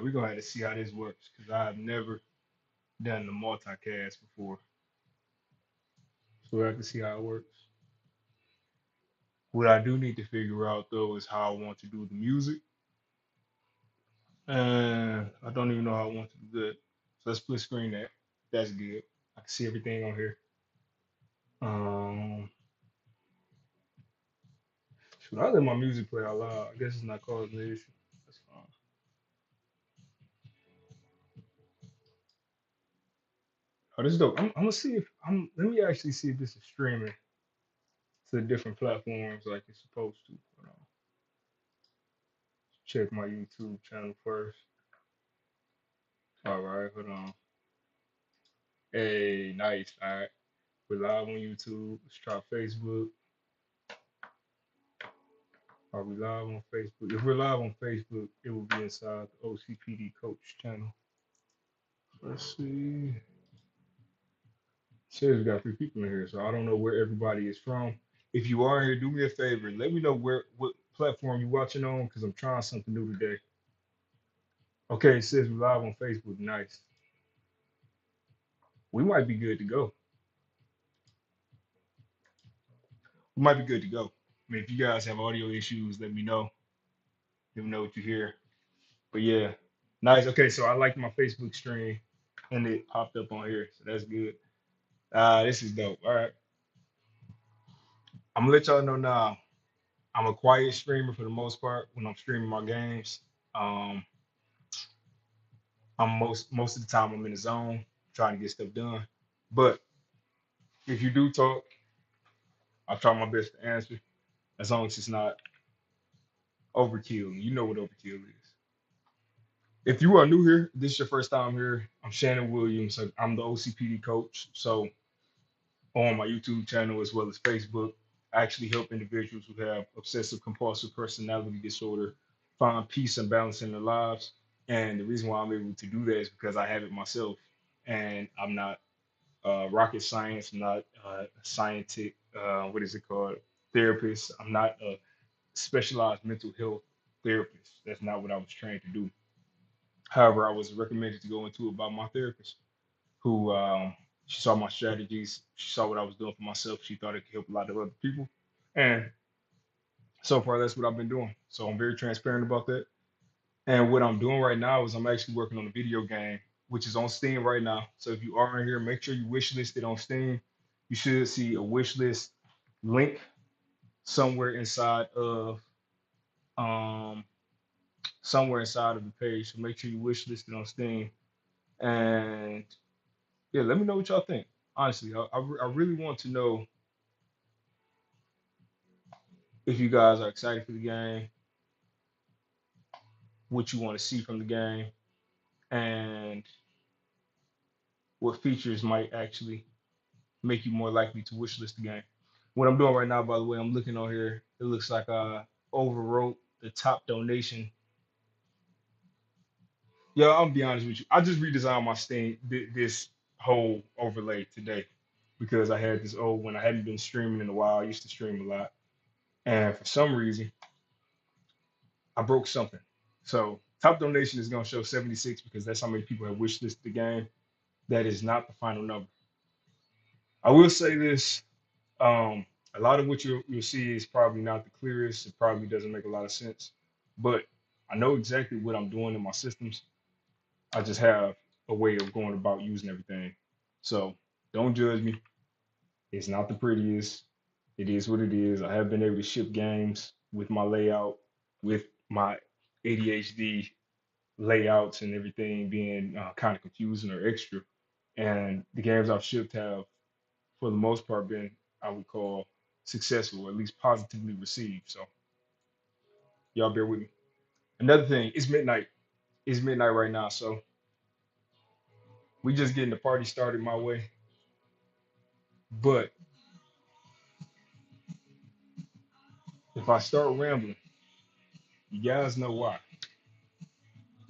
We're gonna have to see how this works because I've never done the multicast before, so we have to see how it works. What I do need to figure out though is how I want to do the music, and I don't even know how I want to do that. So let's split screen that. That's good. I can see everything on here. Um, should I let my music play out loud? I guess it's not causing an issue. That's fine. Oh, this is dope. I'm gonna see if I'm. Let me actually see if this is streaming to different platforms like it's supposed to. Hold on. Check my YouTube channel first. All right, hold on. Hey, nice. All right, we're live on YouTube. Let's try Facebook. Are we live on Facebook? If we're live on Facebook, it will be inside the OCPD Coach channel. Let's see. Says we got three people in here, so I don't know where everybody is from. If you are here, do me a favor. Let me know what platform you're watching on, because I'm trying something new today. Okay, it says we're live on Facebook. Nice. We might be good to go. We might be good to go. I mean, if you guys have audio issues, let me know. Let me know what you hear. But yeah, nice. Okay, so I liked my Facebook stream, and it popped up on here, so that's good. This is dope. All right, I'm gonna let y'all know now. I'm a quiet streamer for the most part when I'm streaming my games. Um, I'm most of the time I'm in the zone trying to get stuff done. But if you do talk, I try my best to answer as long as it's not overkill. You know what overkill is. If you are new here, this is your first time here. I'm Shannon Williams. I'm the OCPD coach. So on my YouTube channel as well as Facebook, I actually help individuals who have obsessive compulsive personality disorder find peace and balance in their lives. And the reason why I'm able to do that is because I have it myself. And I'm not rocket science. I'm not a scientific, what is it called? Therapist. I'm not a specialized mental health therapist. That's not what I was trained to do. However, I was recommended to go into it by my therapist, who she saw my strategies, she saw what I was doing for myself. She thought it could help a lot of other people, and so far that's what I've been doing. So I'm very transparent about that. And what I'm doing right now is I'm actually working on a video game, which is on Steam right now. So if you are in here, make sure you wish list it on Steam. You should see a wish list link somewhere inside of um somewhere inside of the page. So make sure you wish list it on Steam. And yeah, let me know what y'all think. Honestly, I really want to know if you guys are excited for the game, what you want to see from the game, and what features might actually make you more likely to wish list the game. What I'm doing right now, by the way, I'm looking on here. It looks like I overwrote the top donation. Yeah, I'll be honest with you. I just redesigned my Steam this whole overlay today because I had this old one. I hadn't been streaming in a while. I used to stream a lot, and for some reason, I broke something. So top donation is gonna show 76 because that's how many people have wished listed the game. That is not the final number. I will say this: um, a lot of what you'll see is probably not the clearest. It probably doesn't make a lot of sense, but I know exactly what I'm doing in my systems. I just have a way of going about using everything. So don't judge me. It's not the prettiest. It is what it is. I have been able to ship games with my layout, with my ADHD layouts and everything being kind of confusing or extra. And the games I've shipped have, for the most part, been, I would call, successful, or at least positively received. So y'all bear with me. Another thing, it's midnight. It's midnight right now, so we just getting the party started my way. But if I start rambling, you guys know why.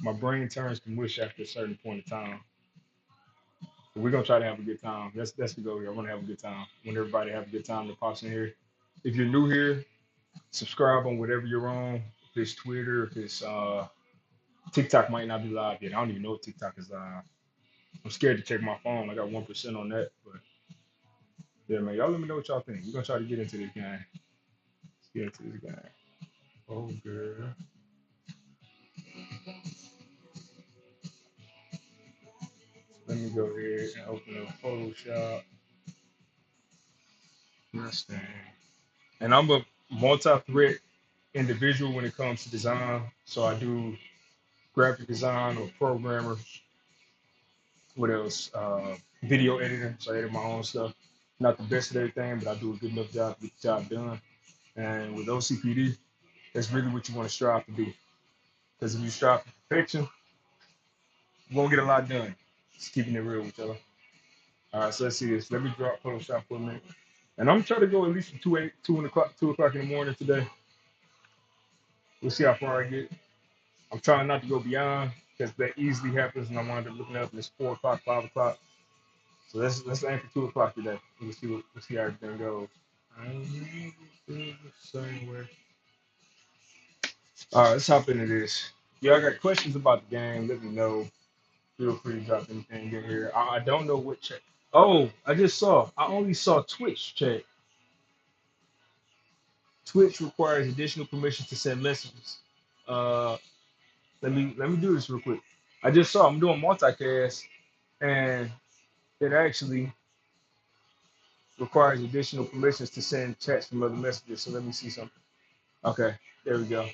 My brain turns to mush after a certain point of time. But we're gonna try to have a good time. That's the goal here. I want to have a good time. I want everybody to have a good time that pops in here. If you're new here, subscribe on whatever you're on. If it's Twitter, if it's TikTok might not be live yet. I don't even know if TikTok is live. I'm scared to check my phone. I got 1% on that. But yeah, man, y'all let me know what y'all think. We're gonna try to get into this game. Let's get into this game. Oh girl. Let me go ahead and open up Photoshop. Mustang. And I'm a multi-threat individual when it comes to design. So I do graphic design or programmer. What else? Video editing. So I edit my own stuff. Not the best at everything, but I do a good enough job to get the job done. And with OCPD, that's really what you want to strive to be. Because if you strive for perfection, you won't get a lot done. Just keeping it real with y'all. All right, so let's see this. Let me drop Photoshop for a minute. And I'm trying to go at least from 2 o'clock in the morning today. We'll see how far I get. I'm trying not to go beyond because that easily happens and I wind up looking up and it's 4 o'clock, 5 o'clock. So let's aim for 2 o'clock today. We'll see how everything goes. Somewhere. All right, let's hop into this. Y'all got questions about the game? Let me know. Feel free to drop anything in here. I don't know what chat. Oh, I just saw. I only saw Twitch chat. Twitch requires additional permission to send messages. Uh, let me do this real quick. I just saw I'm doing multicast, and it actually requires additional permissions to send chats from other messages. So let me see something. Okay, there we go.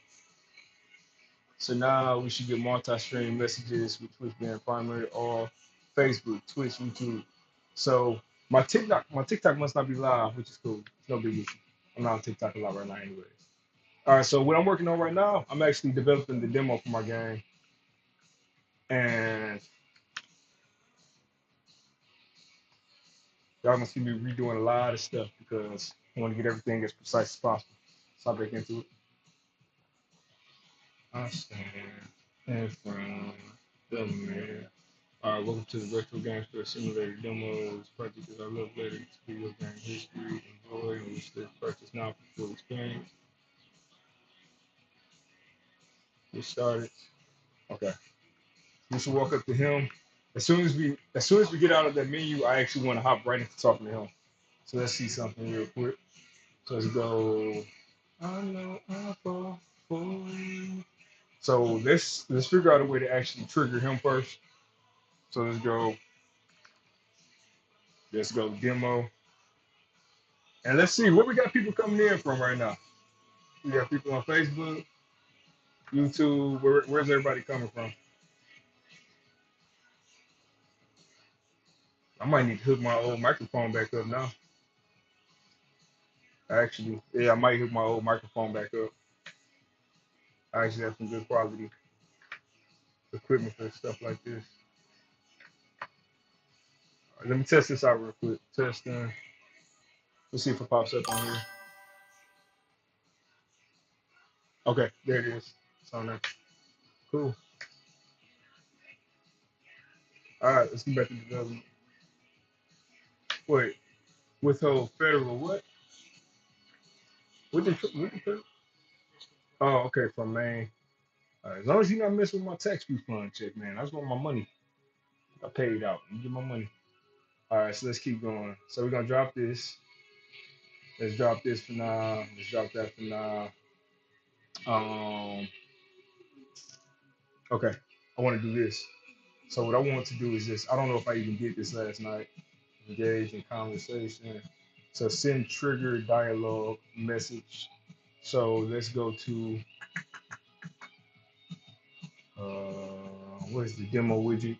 So now we should get multi-stream messages with Twitch being primary or Facebook, Twitch, YouTube. So my TikTok must not be live, which is cool. It's no big issue. I'm not on TikTok a lot right now, anyways. All right, so what I'm working on right now, I'm actually developing the demo for my game, and y'all gonna see me redoing a lot of stuff because I want to get everything as precise as possible. So I'll break into it. I stand in front the mirror. All right, welcome to the Retro Gangster Simulator Demos. Project is our love letter to video game history. Enjoy and wish this purchase now for full experience. Get started. Okay. We should walk up to him. As soon as we get out of that menu, I actually want to hop right into talking to him. So let's see something real quick. So let's go. I know I fall for you. So let's figure out a way to actually trigger him first. So let's go demo. And let's see where we got people coming in from right now. We got people on Facebook, YouTube. Where's everybody coming from? I might need to hook my old microphone back up now. Actually, yeah, I might hook my old microphone back up. I actually have some good quality equipment for stuff like this. All right, let me test this out real quick. Testing. Let's see if it pops up on here. Okay, there it is. It's on there. Cool. All right, let's get back to development. Wait, withhold federal what? What the federal? Oh, okay, from Maine. All right, as long as you're not messing with my tax refund check, man. I just want my money. I paid out. You get my money. All right, so let's keep going. So we're gonna drop this. Let's drop this for now. Let's drop that for now. Um, okay. I want to do this. So what I want to do is this. I don't know if I even did this last night. Engage in conversation. So send trigger dialogue message. So let's go to what is the demo widget?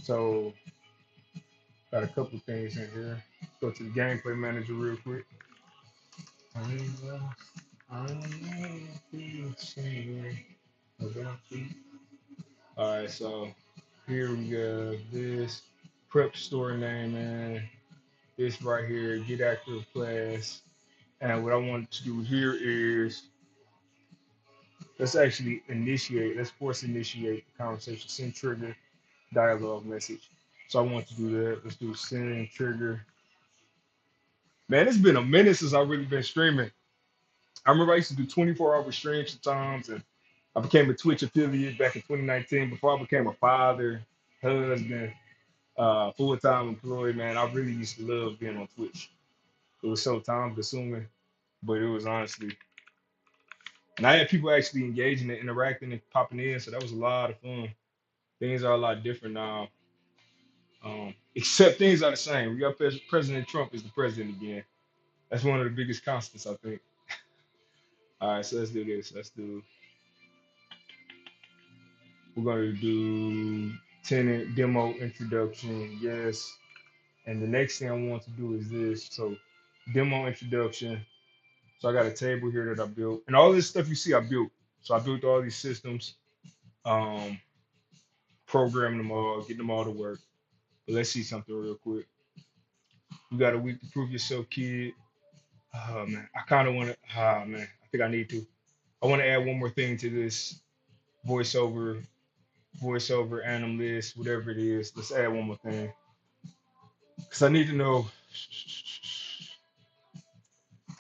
So got a couple things in here. Go to the gameplay manager real quick. All right, so here we go. This prep store name and this right here, get active class. And what I want to do here is let's actually initiate, let's force initiate the conversation, send trigger dialogue message. So I want to do that. Let's do send trigger. Man, it's been a minute since I've really been streaming. I remember I used to do 24-hour streams sometimes, and I became a Twitch affiliate back in 2019. Before I became a father, husband, full-time employee, man, I really used to love being on Twitch. It was so time consuming, but it was honestly, and I had people actually engaging and interacting and popping in, so that was a lot of fun. Things are a lot different now, except things are the same. We got President Trump is the president again. That's one of the biggest constants, I think. All right, so let's do this. We're gonna do tenant demo introduction, yes. And the next thing I want to do is this. So demo introduction. So I got a table here that I built, and all this stuff you see I built. So I built all these systems, um, programming them all, getting them all to work. But let's see something real quick. You got a week to prove yourself, kid. Oh man, I kind of want to. Ah man, I think I need to. I want to add one more thing to this voiceover, voiceover analyst, whatever it is. Let's add one more thing because I need to know.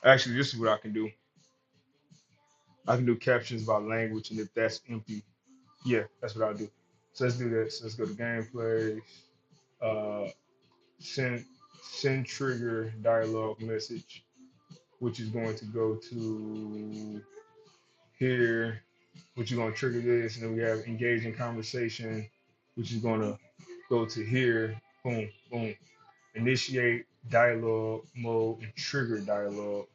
Actually, this is what I can do. I can do captions by language, and if that's empty, yeah, that's what I'll do. So let's do this. Let's go to gameplay. Uh, send send trigger dialogue message, which is going to go to here, which is going to trigger this, and then we have engage in conversation, which is going to go to here. Boom, boom. Initiate dialogue mode and trigger dialogue.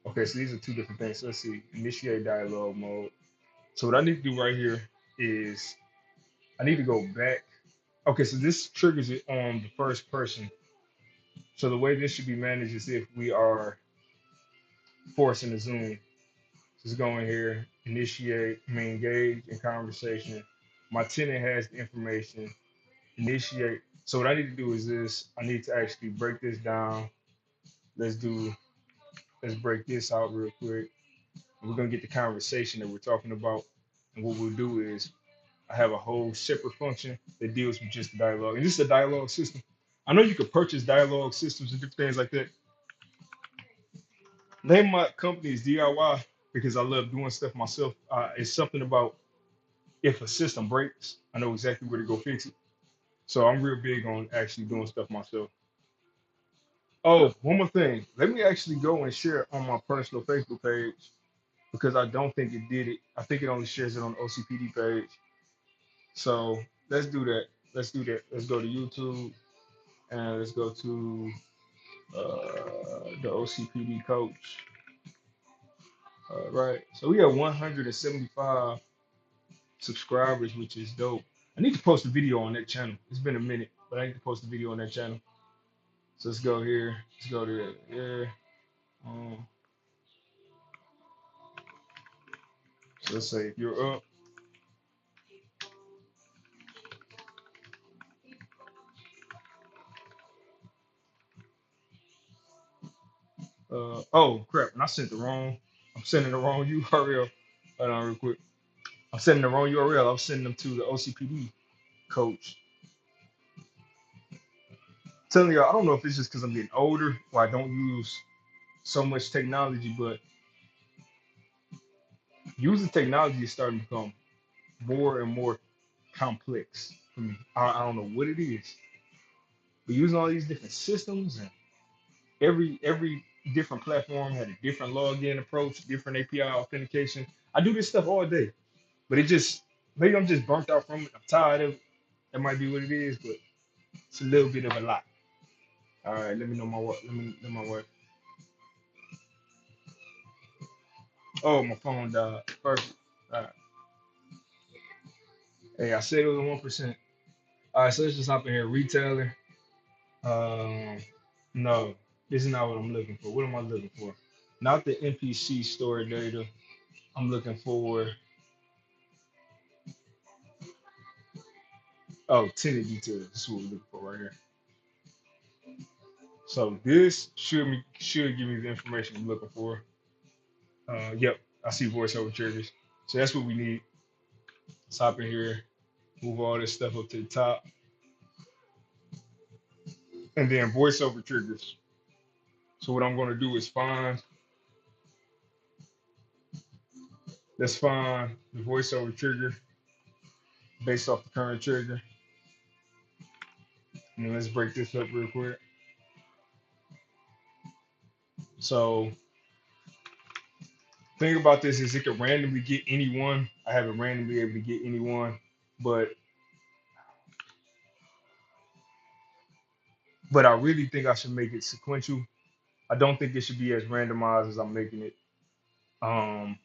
Okay, so these are two different things. So let's see. Initiate dialogue mode. So what I need to do right here is I need to go back. Okay, so this triggers it on the first person. So the way this should be managed is if we are forcing a zoom. Just go in here, initiate, engage in conversation. My tenant has the information, initiate. So what I need to do is this. I need to actually break this down. Let's do, let's break this out real quick. We're gonna get the conversation that we're talking about. And what we'll do is I have a whole separate function that deals with just the dialogue. And this is a dialogue system. I know you could purchase dialogue systems and different things like that. Name my company is DIY because I love doing stuff myself. It's something about if a system breaks, I know exactly where to go fix it. So I'm real big on actually doing stuff myself. Oh, one more thing. Let me actually go and share it on my personal Facebook page because I don't think it did it. I think it only shares it on the OCPD page. So let's do that. Let's do that. Let's go to YouTube and let's go to the OCPD coach. Right. So we have 175 subscribers, which is dope. I need to post a video on that channel. It's been a minute, but I need to post a video on that channel. So let's go here. Let's go to there. Um, so let's say if you're up. Oh crap! And I sent the wrong. I'm sending the wrong URL. Hold on, real quick. I'm sending the wrong URL. I'm sending them to the OCPD coach. Telling y'all, I don't know if it's just because I'm getting older or I don't use so much technology, but using technology is starting to become more and more complex for me. I don't know what it is, but using all these different systems and every different platform had a different login approach, different API authentication. I do this stuff all day, but it just maybe I'm just burnt out from it. I'm tired of it. That might be what it is, but it's a little bit of a lot. All right, let me know my work. Let me know my work. Oh, my phone died. Perfect. All right. Hey, I said it was 1%. All right, so let's just hop in here. Retailer. Um, no, this is not what I'm looking for. What am I looking for? Not the NPC store data. I'm looking for, oh, tenant details. This is what we're looking for right here. So this should give me the information I'm looking for. Yep, I see voiceover triggers. So that's what we need. Let's hop in here, move all this stuff up to the top, and then voiceover triggers. So what I'm going to do is find Let's find the voiceover trigger based off the current trigger. And then let's break this up real quick. So thing about this is it can randomly get anyone. I have it randomly able to get anyone, but I really think I should make it sequential. I don't think it should be as randomized as I'm making it. I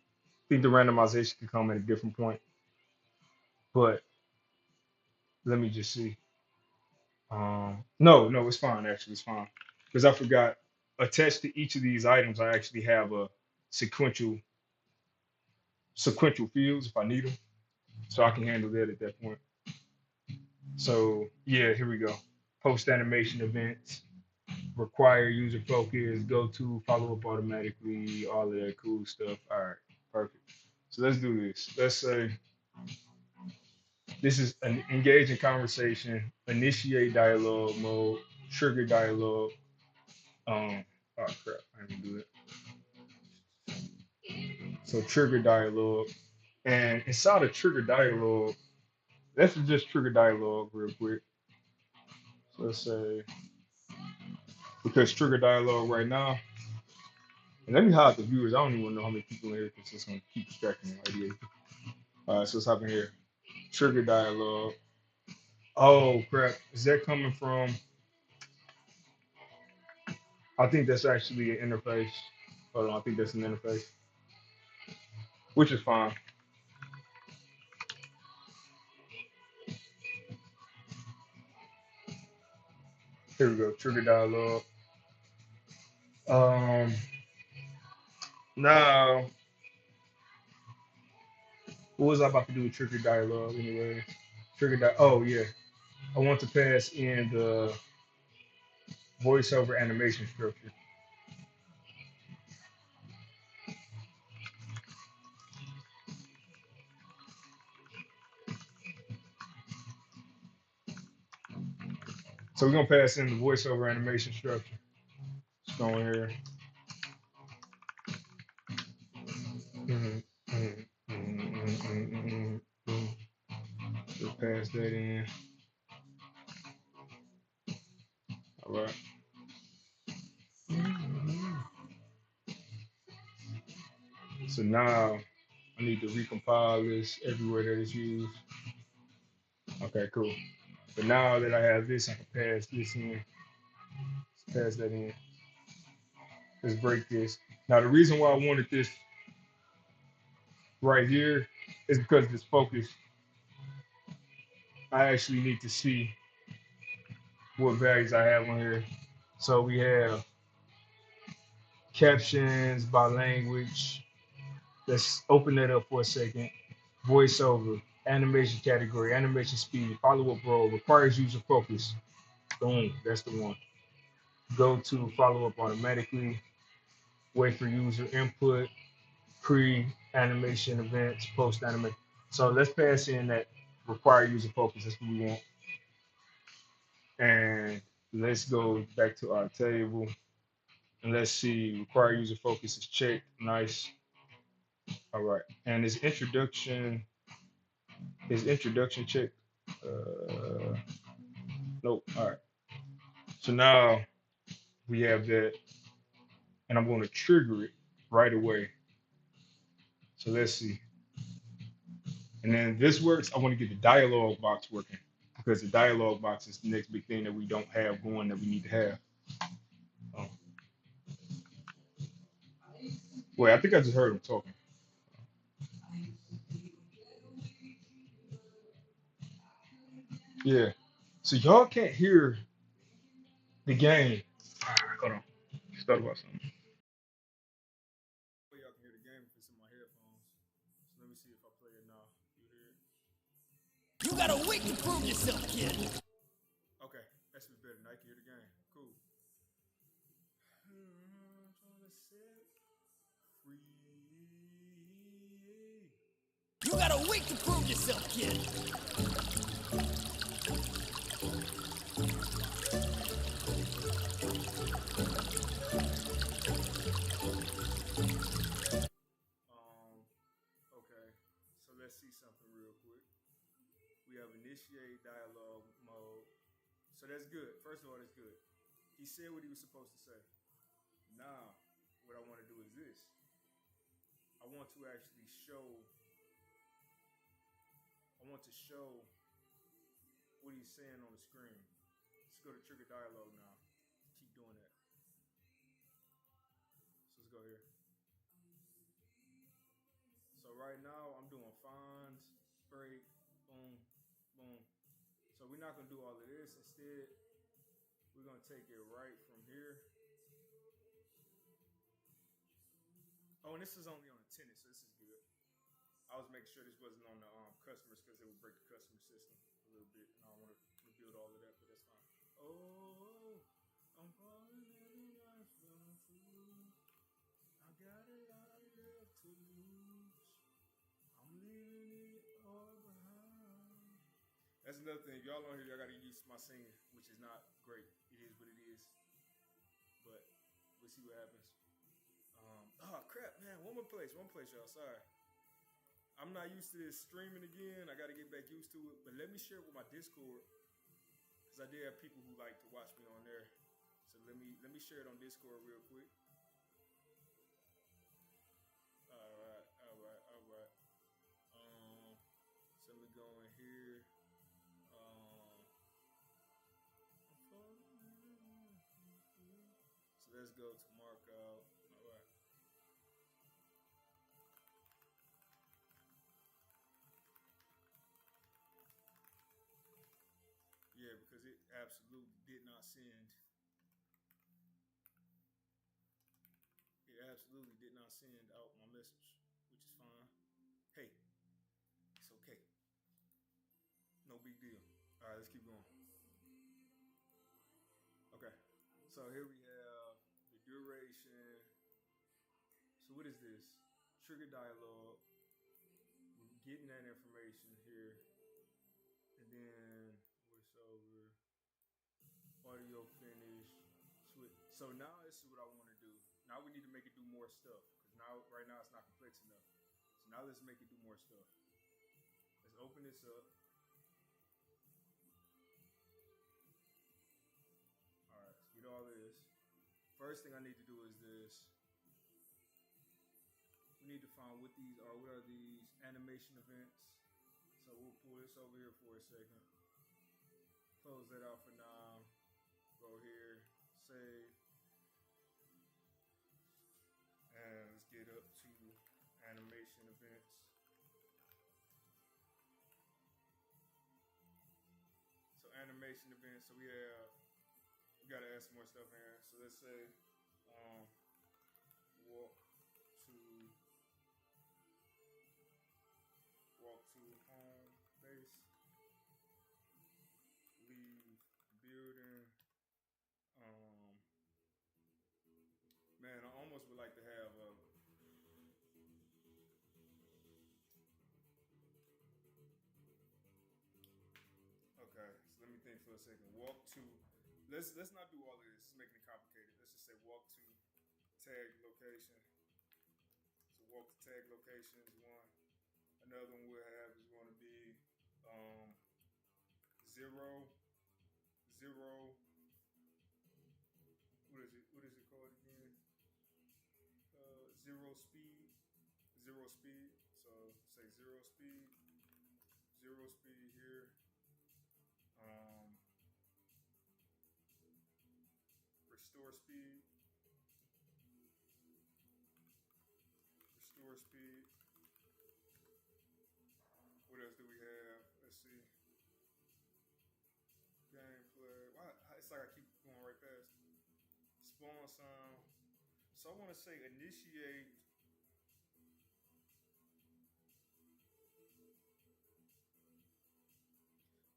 think the randomization could come at a different point, but let me just see. No, no, it's fine. Actually, it's fine because I forgot. Attached to each of these items, I actually have a sequential fields if I need them, so I can handle that at that point. So yeah, here we go. Post animation events, require user focus, go to, follow up automatically, all of that cool stuff. All right, perfect. So let's do this. Let's say this is an engage in conversation, initiate dialogue mode, trigger dialogue. Oh crap, I didn't do it. So trigger dialogue, and inside of trigger dialogue, let's just trigger dialogue real quick. So let's say because trigger dialogue right now, and let me hide the viewers. I don't even know how many people in here because it's gonna keep distracting me. Like, yeah. All right, so let's hop in here. Trigger dialogue. Oh crap, is that coming from? I think that's actually an interface. Hold on, I think that's an interface, which is fine. Here we go. Trigger dialogue. Um, now, what was I about to do with trigger dialogue anyway? Oh yeah, I want to pass in the voiceover animation structure. So we're gonna pass in the voiceover animation structure. Let's go in here. Mhm, mhm, mhm, mhm, mhm. We'll pass that in. All right. So now I need to recompile this everywhere that it's used. Okay, cool. But now that I have this, I can pass this in. Let's pass that in. Let's break this. Now the reason why I wanted this right here is because this focus, I actually need to see what values I have on here. So we have captions by language. Let's open that up for a second. Voiceover, animation category, animation speed, follow-up role, requires user focus. Boom, that's the one. Go to follow-up automatically, wait for user input, pre-animation events, post-animation. So let's pass in that require user focus. That's what we want. And let's go back to our table and let's see. Require user focus is checked. Nice. All right. And is introduction checked? Nope. All right. So now we have that, and I'm going to trigger it right away. So let's see. And then this works. I want to get the dialogue box working because the dialogue box is the next big thing that we don't have going that we need to have. Um, wait, I think I just heard him talking. Yeah. So y'all can't hear the game. Hold on. Just thought about something. Well, y'all can hear the game if it's in my headphones. So let me see if I play it now. You hear it? You got a week to prove yourself, kid. Okay, that's better. Now I can hear the game. Cool. You got a week to prove yourself, kid. Okay. see something real quick. We have initiate dialogue mode. So that's good. First of all, that's good. He said what he was supposed to say. Now, what I want to do is this. I want to actually show. I want to show what he's saying on the screen. Let's go to trigger dialogue now. Keep doing that. So let's go here. So right now I'm doing fonts, break, boom, boom. So we're not gonna do all of this. Instead, we're gonna take it right from here. Oh, and this is only on the tenant, so this is good. I was making sure this wasn't on the customers because it would break the customer system a little bit, and I don't want to rebuild all of that, but that's fine. Oh, I'm falling in the life from I got a lot left to lose. I'm leaving it all behind. That's another thing. If y'all don't hear, y'all got to get used to my singing, which is not great. It is what it is. But we'll see what happens. Oh, crap, man. One place, y'all. Sorry. I'm not used to this streaming again. I got to get back used to it. But let me share it with my Discord, because I did have people who like to watch me on there. So let me share it on Discord real quick. All right. So let me go in here. So let's go to mark out. All right. Yeah, because it absolutely did not send. It absolutely did not send out my message, which is fine. Hey, it's okay. No big deal. All right, let's keep going. Okay, so here we have the duration. So what is this? Trigger dialogue. We're getting that information here. And then voiceover, audio finish, switch. So now this is what I want to do. Now we need to make it do more stuff, because right now it's not complex enough. So now let's make it do more stuff. Let's open this up. All right, let's get all this. First thing I need to do is this. We need to find what these are. What are these animation events? So we'll pull this over here for a second. Close that out for now. Go here, save. And let's get up to animation events. So animation events, so we gotta add some more stuff in here. So let's say walk to home base, leave building. Man, I almost would like to have okay, so let me think for a second. Walk to, let's not do all of this. It's making it complicated. Let's just say walk to tag location. So walk to tag location is one. Another one we'll have is going to be 0. What is it called again? 0 speed. 0 speed. So say 0 speed. 0 speed here. Restore speed. Restore speed. What else do we have? Let's see. Gameplay. Wow, it's like I keep going right past. Spawn sound. So I want to say initiate.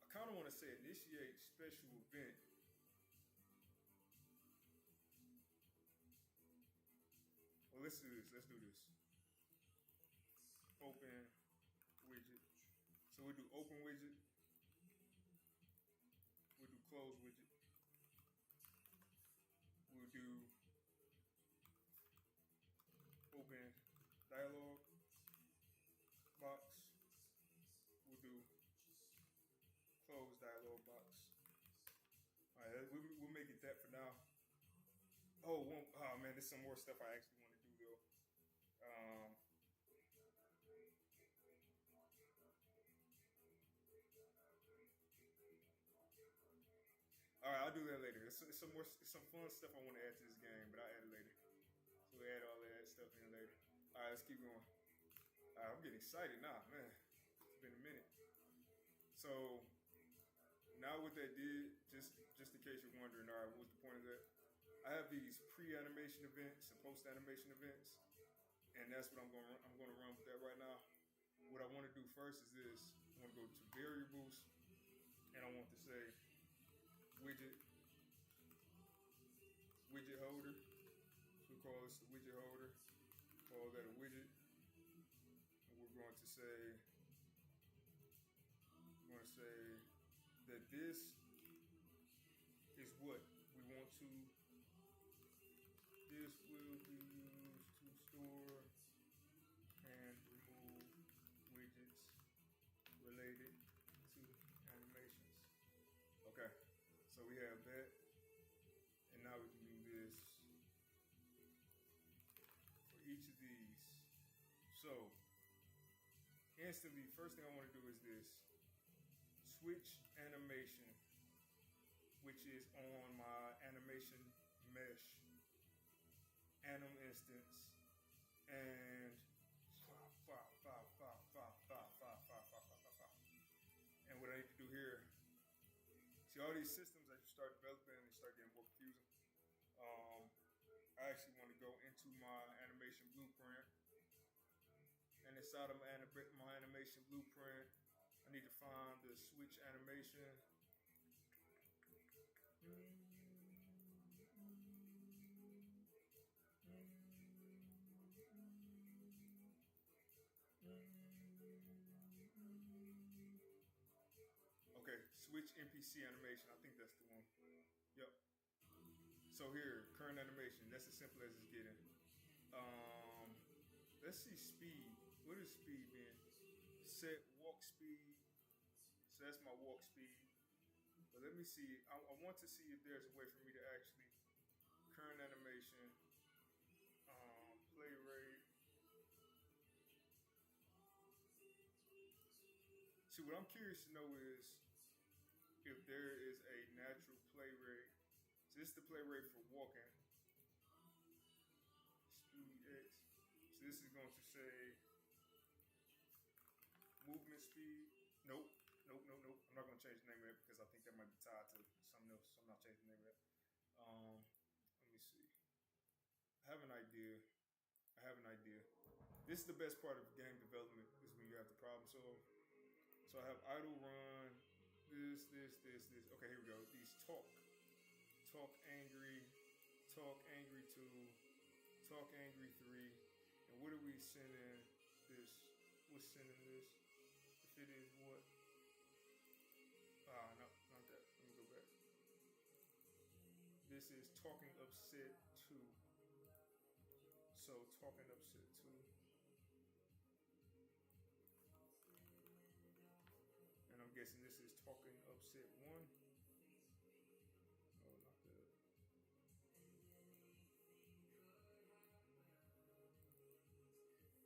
I kind of want to say initiate special event. Well, let's do this. Let's do this. Open widget. So we'll do open widget. We'll do close widget. We'll do open dialog box. Oh man, there's some more stuff I actually want to do though. All right, I'll do that later. It's some fun stuff I want to add to this game, but I'll add it later. So we add all that stuff in later. All right, let's keep going. All right, I'm getting excited now, man. It's been a minute. So now what that did, just in case you're wondering, all right, what was the point of that? I have these pre-animation events and post-animation events, and that's what I'm going to run with that right now. What I want to do first is this. I want to go to variables, and I want to say widget holder. So we call this the widget holder. Call that a widget, and we're going to say that this is what we want to. This will be used to store and remove widgets related to animations. Okay, so we have that, and now we can do this for each of these. So instantly, first thing I want to do is this: switch animation, which is on my animation mesh anim instance, and and what I need to do here, see all these systems as you start developing and start getting more confusing. I actually want to go into my animation blueprint, and inside of my animation blueprint, I need to find the switch animation. Okay, switch NPC animation. I think that's the one. Yep. So here, current animation. That's as simple as it's getting. Let's see speed. What is speed being? Set walk speed. So that's my walk speed. But let me see. I want to see if there's a way for me to actually current animation, play rate. See, what I'm curious to know is if there is a natural play rate. So this is the play rate for walking. Speed X. So this is going to say movement speed. Nope. I'm not going to change the name of it because I think that might be tied to something else. So I'm not changing the name of it. Let me see. I have an idea. This is the best part of game development, is when you have to problem solve. So I have idle run, this. Okay, here we go. These talk angry 2, talk angry 3. And what are we sending this? We're sending this. If it is what? No, not that. Let me go back. This is talking upset 2. So talking upset 2. And I'm guessing this is talking upset 1. Oh, not that.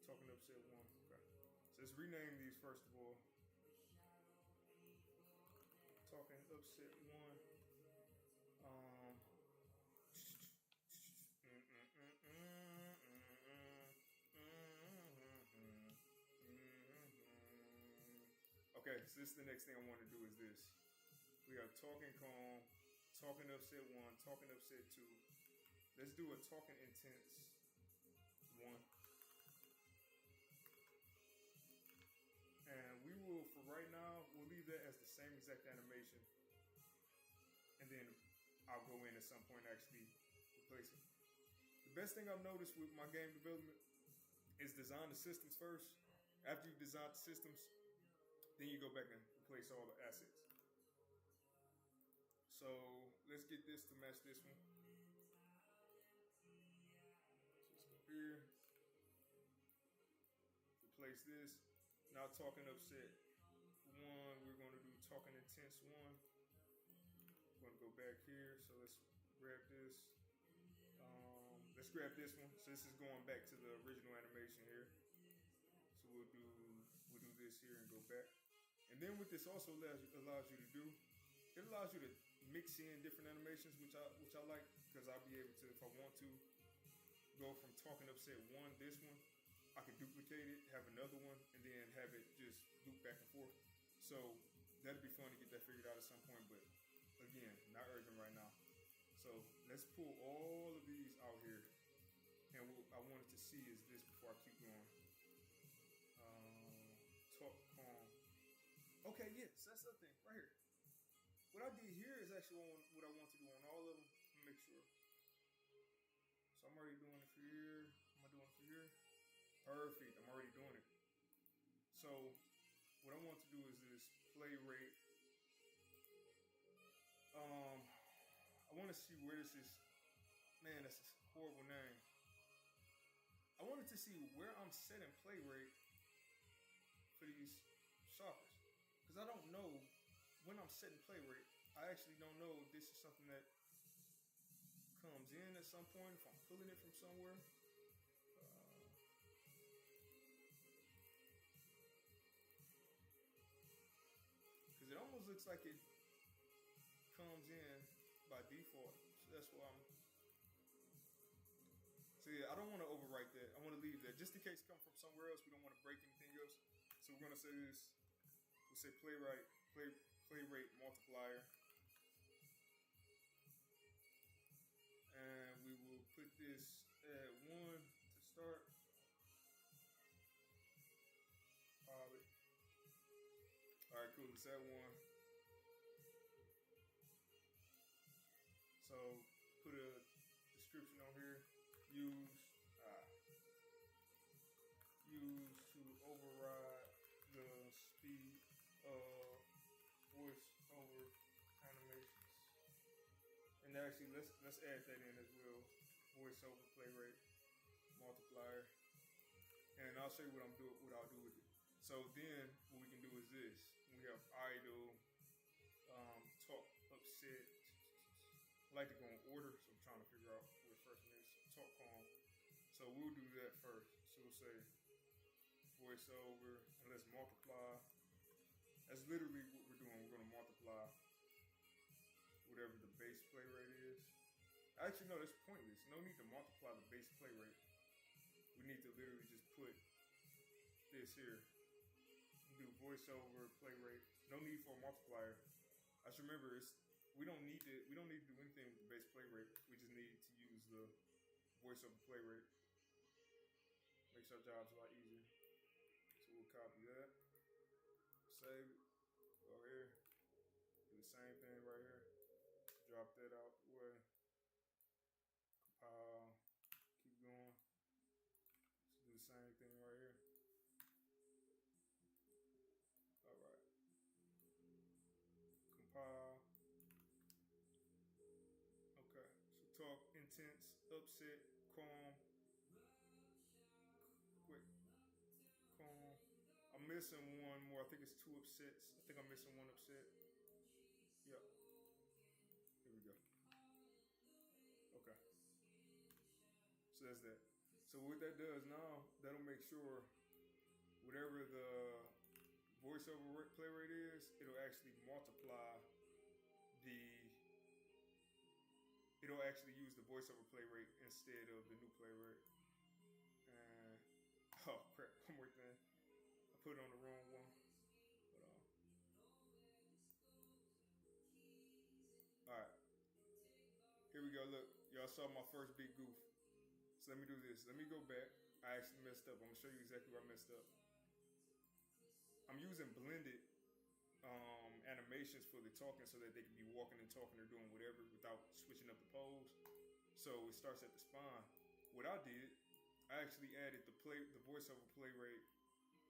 Talking upset 1. Okay. So let's rename these first of all. Talking upset 1. Okay, so this is the next thing I want to do is this. We have talking calm, talking upset 1, talking upset 2. Let's do a talking intense 1. And we will, for right now, we'll leave that as the same exact animation. And then I'll go in at some point and actually replace it. The best thing I've noticed with my game development is design the systems first. After you design the systems, then you go back and replace all the assets. So let's get this to match this one. So let's go here. Replace this. Now talking upset 1, we're going to do talking intense 1. We're going to go back here. So let's grab this. let's grab this one. So this is going back to the original animation here. So we'll do this here and go back. And then what this also allows you to do, it allows you to mix in different animations, which I like, because I'll be able to, if I want to, go from talking upset one, this one, I can duplicate it, have another one, and then have it just loop back and forth. So that'd be fun to get that figured out at some point, but again, not urgent right now. So let's pull all of these out here. And what I wanted to see is this before I keep going. Talk calm. Okay, yes, that's the thing right here. What I did here is actually what I want to do on all of them. Make sure. So I'm already doing it for here. Am I doing it for here? Perfect. I'm already doing it. So what I want to do is this play rate. I want to see where this is. Man, that's a horrible name. I wanted to see where I'm setting play rate for these shoppers, because I don't know when I'm setting play rate. I actually don't know if this is something that comes in at some point, if I'm pulling it from somewhere. Because it almost looks like it comes in by default. So that's why I'm... So yeah, I don't want to overwrite that. I want to leave that just in case it comes from somewhere else. We don't want to break anything else. So we're going to say this. We'll say play rate multiplier. And we will put this at 1 to start. Alright, cool. It's at 1. So put a description on here. Use to override the speed of voice over animations. And actually, let's add that in as well. Voice over play rate multiplier. And I'll show you what I'll do with it. So then what we can do is this. We have idle, talk upset. I like to go in order, so I'm trying to figure out what first is. Talk calm. So we'll do that first. So we'll say voice over, and let's multiply. That's literally what we're doing. We're going to multiply whatever the base play rate is. Actually, no, that's pointless. No need to multiply the base play rate. We need to literally just put this here. Do voiceover play rate. No need for a multiplier. I should remember we don't need to do anything with the base play rate. We just need to use the voiceover play rate. Makes our jobs a lot easier. So we'll copy that. Save it. Go here. Do the same thing right here. Drop that out the way. Compile. Keep going. So do the same thing right here. Alright. Compile. Okay. So talk, intense, upset, calm, quick, calm. I'm missing one more. I think it's 2 upsets. I think I'm missing 1 upset. Yep. Here we go. Okay. So that's that. So what that does now, that'll make sure whatever the voiceover play rate is, it'll actually multiply it'll actually use the voiceover play rate instead of the new play rate. And, oh crap, one more thing. I put it on the wrong one. Hold on. Alright. Here we go, look. Y'all saw my first big goof. So let me do this. Let me go back. I actually messed up. I'm going to show you exactly where I messed up. I'm using blended animations for the talking so that they can be walking and talking or doing whatever without switching up the pose. So it starts at the spine. What I did, I actually added the voiceover play rate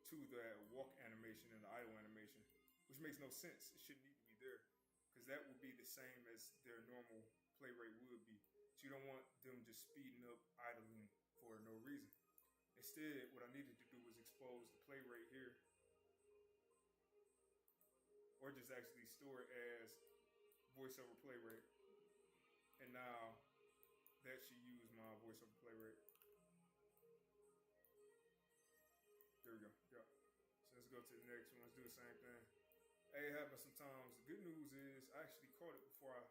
to the walk animation and the idle animation, which makes no sense. It shouldn't need to be there because that would be the same as their normal play rate would be. So you don't want them just speeding up idling for no reason. Instead, what I needed to do was expose the play rate here, or just actually store it as voiceover play rate. And now that should use my voiceover play go to the next one. Let's do the same thing. Hey, it happens sometimes. The good news is I actually caught it before I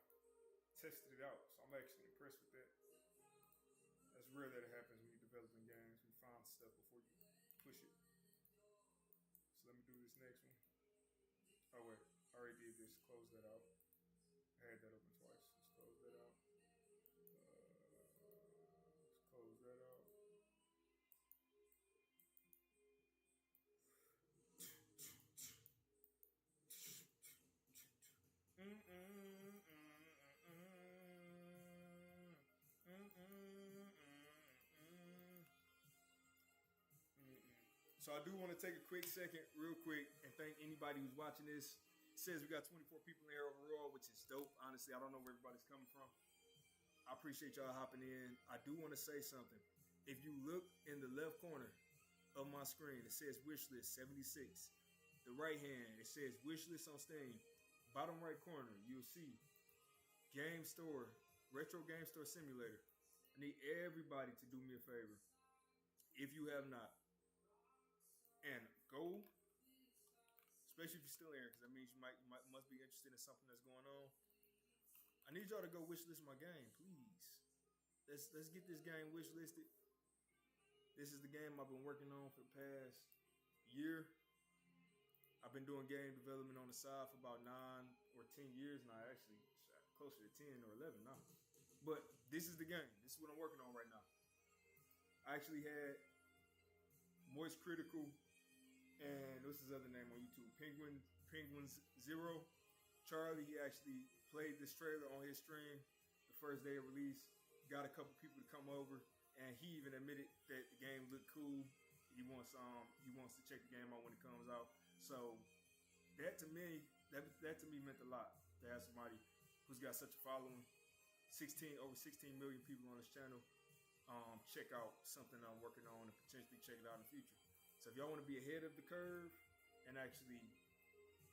tested it out, so I'm actually impressed with that. That's rare that it happens when you're developing games. You find stuff before you push it. So let me do this next one. Oh wait, I already did this. Close that out. I had that open twice. Let's close that out. Let's close that out. So I do want to take a quick second, real quick, and thank anybody who's watching this. It says we got 24 people in here overall, which is dope. Honestly, I don't know where everybody's coming from. I appreciate y'all hopping in. I do want to say something. If you look in the left corner of my screen, it says wishlist 76. The right hand, it says wishlist on Steam. Bottom right corner, you'll see Game Store, Retro Game Store Simulator. I need everybody to do me a favor. If you have not, and go, especially if you're still here, because that means you must be interested in something that's going on. I need y'all to go wishlist my game, please. Let's get this game wishlisted. This is the game I've been working on for the past year. I've been doing game development on the side for about 9 or 10 years now. Actually, closer to 10 or 11 now. But this is the game. This is what I'm working on right now. I actually had Moist Critical and what's his other name on YouTube? Penguins Zero. Charlie, he actually played this trailer on his stream the first day of release. Got a couple people to come over, and he even admitted that the game looked cool. He wants to check the game out when it comes out. So that to me meant a lot to have somebody who's got such a following. Over 16 million people on this channel. Check out something I'm working on and potentially check it out in the future. So if y'all want to be ahead of the curve and actually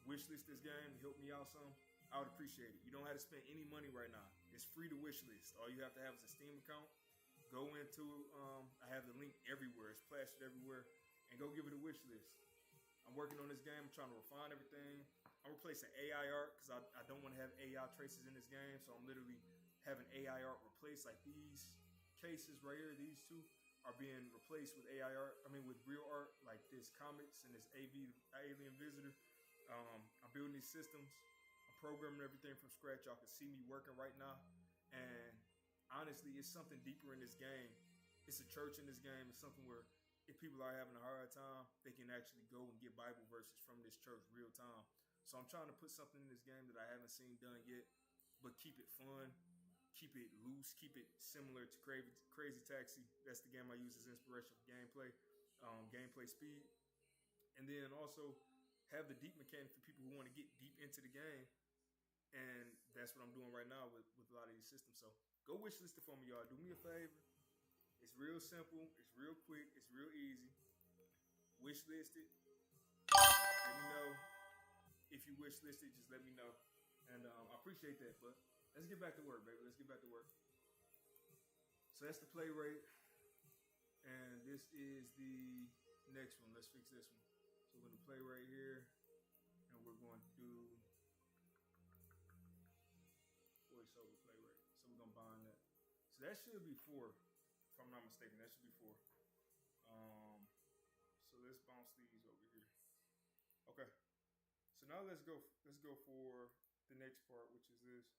wishlist this game and help me out some, I would appreciate it. You don't have to spend any money right now. It's free to wishlist. All you have to have is a Steam account. Go into, I have the link everywhere. It's plastered everywhere. And go give it a wishlist. I'm working on this game. I'm trying to refine everything. I'm replacing AI art because I don't want to have AI traces in this game. So I'm literally having AI art replaced. Like these cases right here, these two are being replaced with AI art. I mean, with real art, like this comics and this Alien Visitor. I'm building these systems. I'm programming everything from scratch. Y'all can see me working right now. And honestly, it's something deeper in this game. It's a church in this game. It's something where if people are having a hard time, they can actually go and get Bible verses from this church real time. So I'm trying to put something in this game that I haven't seen done yet, but keep it fun, keep it loose, keep it similar to Crazy Taxi. That's the game I use as inspiration for gameplay, gameplay speed. And then also have the deep mechanic for people who want to get deep into the game. And that's what I'm doing right now with a lot of these systems. So go wishlist it for me, y'all. Do me a favor. It's real simple. It's real quick. It's real easy. Wishlist it. Let me know. If you wishlist it, just let me know. And I appreciate that. But let's get back to work, baby. Let's get back to work. So that's the play rate. And this is the next one. Let's fix this one. So we're going to play right here. And we're going to do voiceover play rate. So we're going to bind that. So that should be 4. If I'm not mistaken, that should be 4. So let's bounce these over here. Okay. So now let's go for the next part, which is this.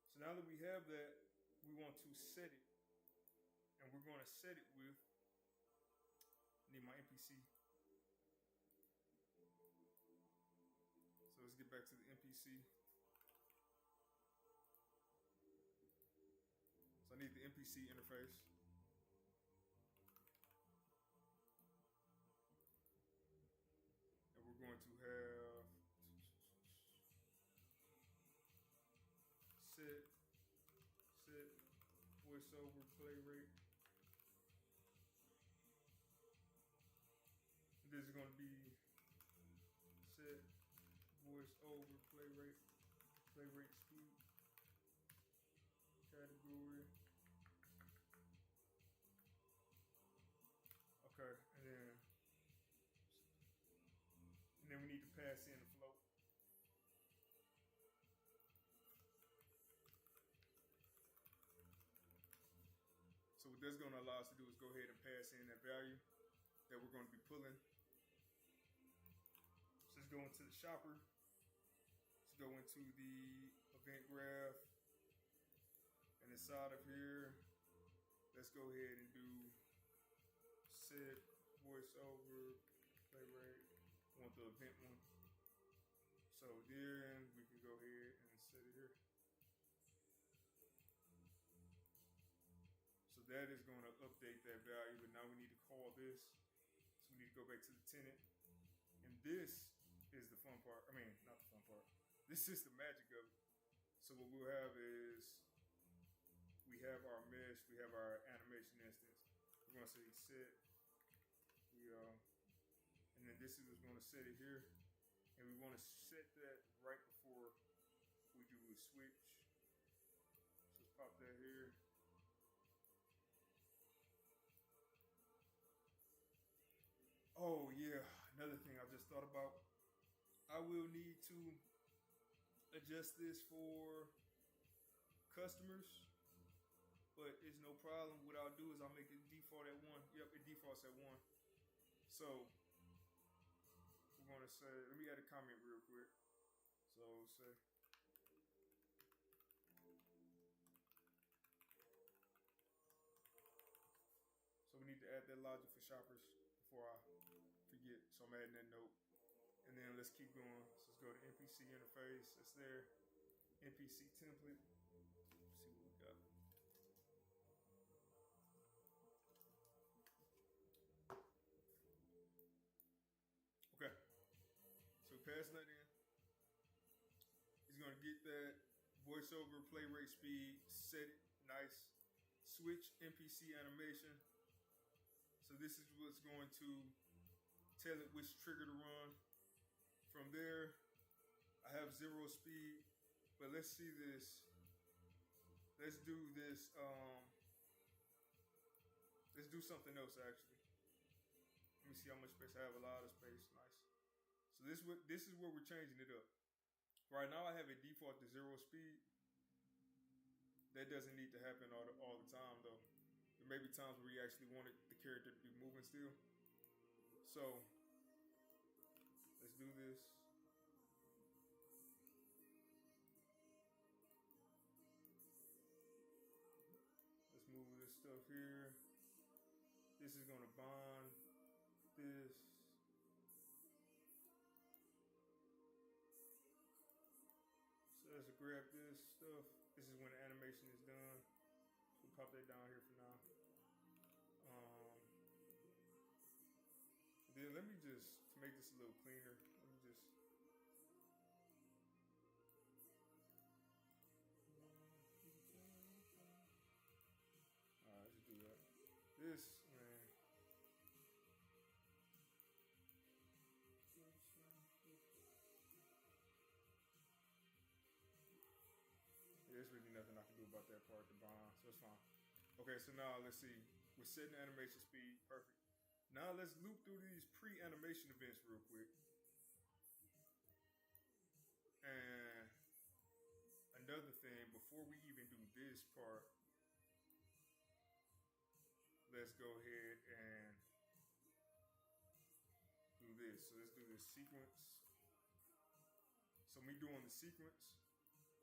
So now that we have that, we want to set it. And we're going to set it with, I need my NPC. So let's get back to the NPC. So I need the NPC interface. And we're going to have set voiceover play rate. This is going to be set voiceover play rate speed. Category. Okay, and then pass in the float. So what that's going to allow us to do is go ahead and pass in that value that we're going to be pulling. So let's go into the shopper. Let's go into the event graph. And inside of here, let's go ahead and do set voiceover play rate. I want the event one. So then we can go ahead and set it here. So that is going to update that value, but now we need to call this. So we need to go back to the tenant. And this is the fun part. I mean, not the fun part. This is the magic of it. So what we'll have is, we have our mesh, we have our animation instance. We're going to say set. And then this is what's going to set it here. And we want to set that right before we do a switch. So let's pop that here. Oh yeah, another thing I just thought about. I will need to adjust this for customers, but it's no problem. What I'll do is I'll make it default at 1. Yep, it defaults at 1. So we're gonna say, let me add a comment real quick. So say, so we need to add that logic for shoppers before I forget. So I'm adding that note. And then let's keep going. So let's go to NPC interface. It's there. NPC template. Let's see what we got. Okay. So passing that in. He's gonna get that voiceover play rate speed, set it nice. Switch NPC animation. So this is what's going to tell it which trigger to run. From there, I have 0 speed, but let's see this. Let's do this. Let's do something else actually. Let me see how much space I have. A lot of space. Nice. So this is where we're changing it up. Right now I have it default to 0 speed. That doesn't need to happen all the time though. There may be times where you actually want the character to be moving still. So let's do this. Let's move this stuff here. This is gonna bond this. So let's grab this stuff. This is when the animation is done. We'll pop that down here for now. Then let me just, to make this a little cleaner, let me just. Alright, let's do that. This, man. There's really nothing I can do about that part, the bond, so it's fine. Okay, so now let's see. We're setting the animation speed, perfect. Now let's loop through these pre-animation events real quick. And another thing, before we even do this part, let's go ahead and do this. So let's do this sequence. So me doing the sequence,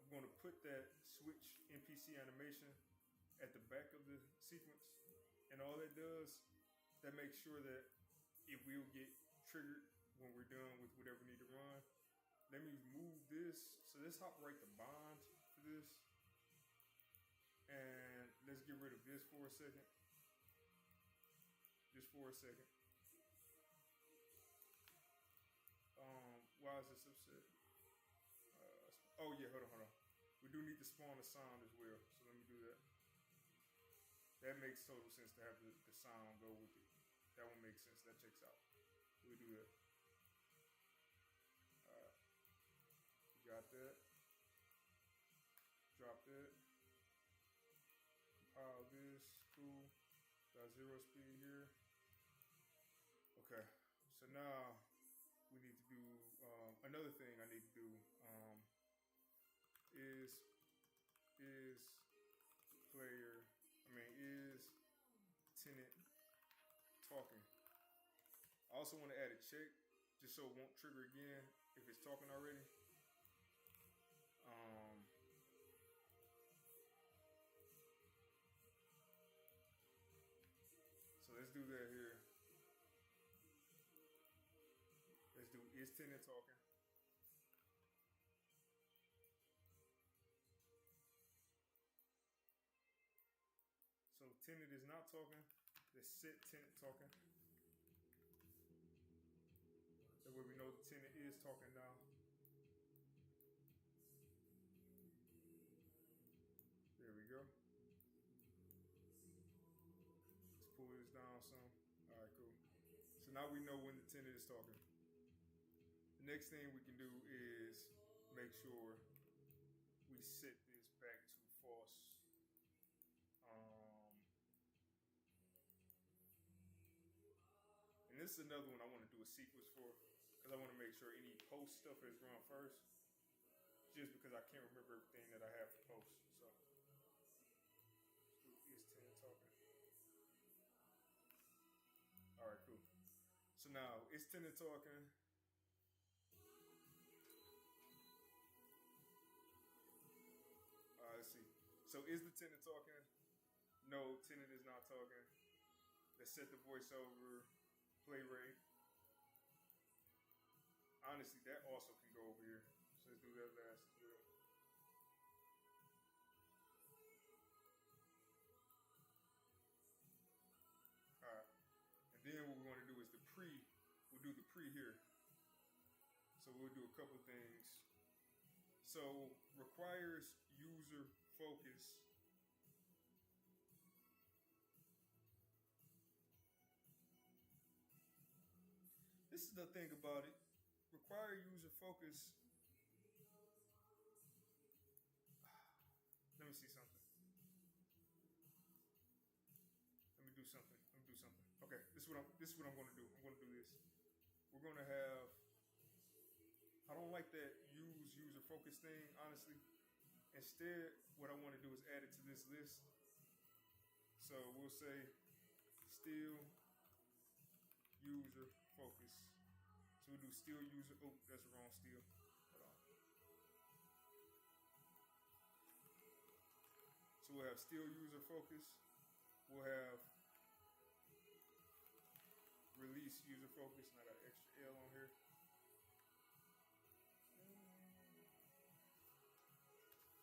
I'm going to put that switch NPC animation at the back of the sequence. And all that does, that makes sure that it will get triggered when we're done with whatever we need to run. Let me move this. So let's hop right to bond for this. And let's get rid of this for a second. Just for a second. Why is this upset? Oh yeah, hold on. We do need to spawn a sound as well, so let me do that. That makes total sense to have the sound go with it. That one makes sense. That checks out. We do that. Alright. Got that. Drop that. Compile this. Cool. Got 0 speed here. Okay. So now we need to do another thing I need to do is is tenant talking. I also want to add a check just so it won't trigger again if it's talking already. So let's do that here. Let's do is tenant talking. So tenant is not talking. Let's set tenant talking. That way we know the tenant is talking now. There we go. Let's pull this down some. All right, cool. So now we know when the tenant is talking. The next thing we can do is make sure we set this back to false. And this is another one I want to do a sequence for, because I want to make sure any post stuff is run first, just because I can't remember everything that I have to post. So is tenant talking. All right, cool. So now it's tenant talking. All right, let's see. So is the tenant talking? No, tenant is not talking. Let's set the voiceover play rate. Honestly, that also can go over here. So let's do that last as well. Alright. And then what we're going to do is we'll do the pre here. So we'll do a couple things. So requires user focus. This is the thing about it. Require user focus. Let me see something. Let me do something. Okay, this is what I'm going to do. I'm going to do this. We're going to have. I don't like that use user focus thing, honestly. Instead, what I want to do is add it to this list. So we'll say still user focus. So we'll do still user. Oh, that's the wrong still. Hold on. So we'll have still user focus. We'll have release user focus, and I got an extra L on here.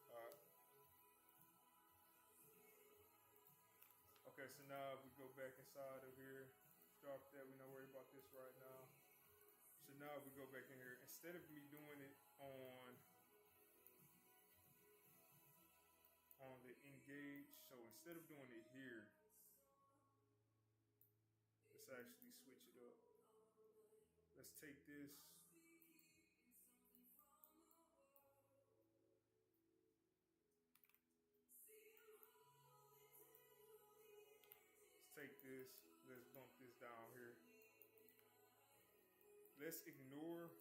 Alright. Okay, so now if we go back inside of here, drop that, we're not worried about this right now. So now if we go back in here, instead of me doing it on the engage, so instead of doing it here, let's actually switch it up. Let's take this. Let's take this. Let's bump this down here. Let's ignore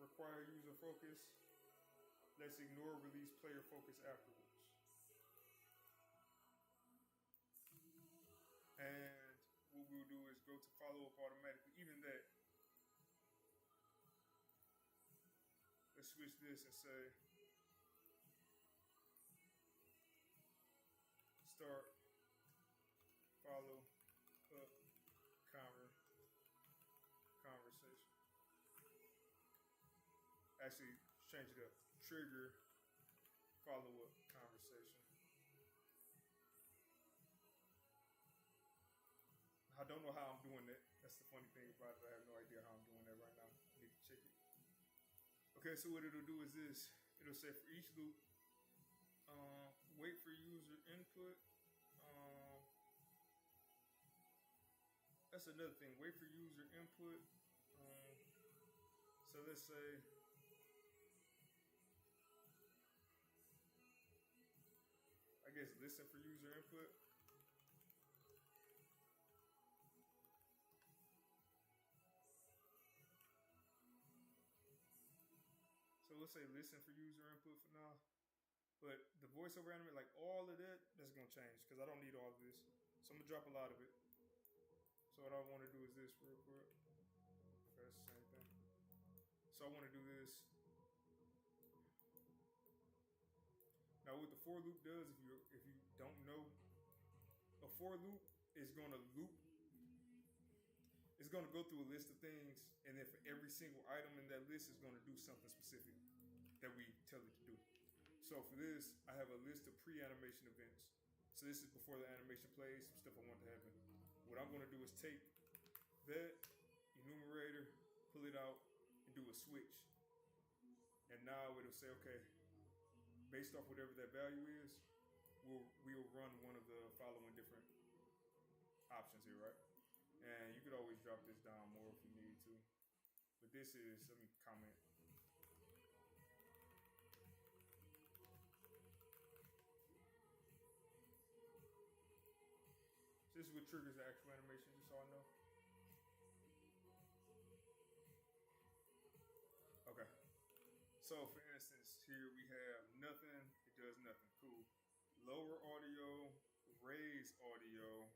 require user focus. Let's ignore release player focus afterwards. And what we'll do is go to follow up automatically. Even that. Let's switch this and say start follow up conversation. Actually, change it up. Trigger follow up conversation. I don't know how I'm doing that. That's the funny thing about it. I have no idea how I'm doing that right now. I need to check it. Okay, so what it'll do is this. It'll say for each loop, wait for user input. That's another thing. Wait for user input. So let's say I guess listen for user input. will say listen for user input for now. But the voiceover animation, like all of that, that's gonna change because I don't need all of this. So I'm gonna drop a lot of it. So what I want to do is this real quick. Okay, that's the same thing. So I want to do this. Now what the for loop does, if you don't know, a for loop is gonna loop. It's gonna go through a list of things, and then for every single item in that list, it's gonna do something specific that we tell it to do. So for this, I have a list of pre-animation events. So this is before the animation plays, some stuff I want to happen. What I'm gonna do is take that enumerator, pull it out, and do a switch. And now it'll say, okay, based off whatever that value is, we'll run one of the following different options here, right? And you could always drop this down more if you need to. But this is, let me comment. This is what triggers the actual animation, just so I know. Okay. So for instance, here we have nothing, it does nothing. Cool. Lower audio, raise audio.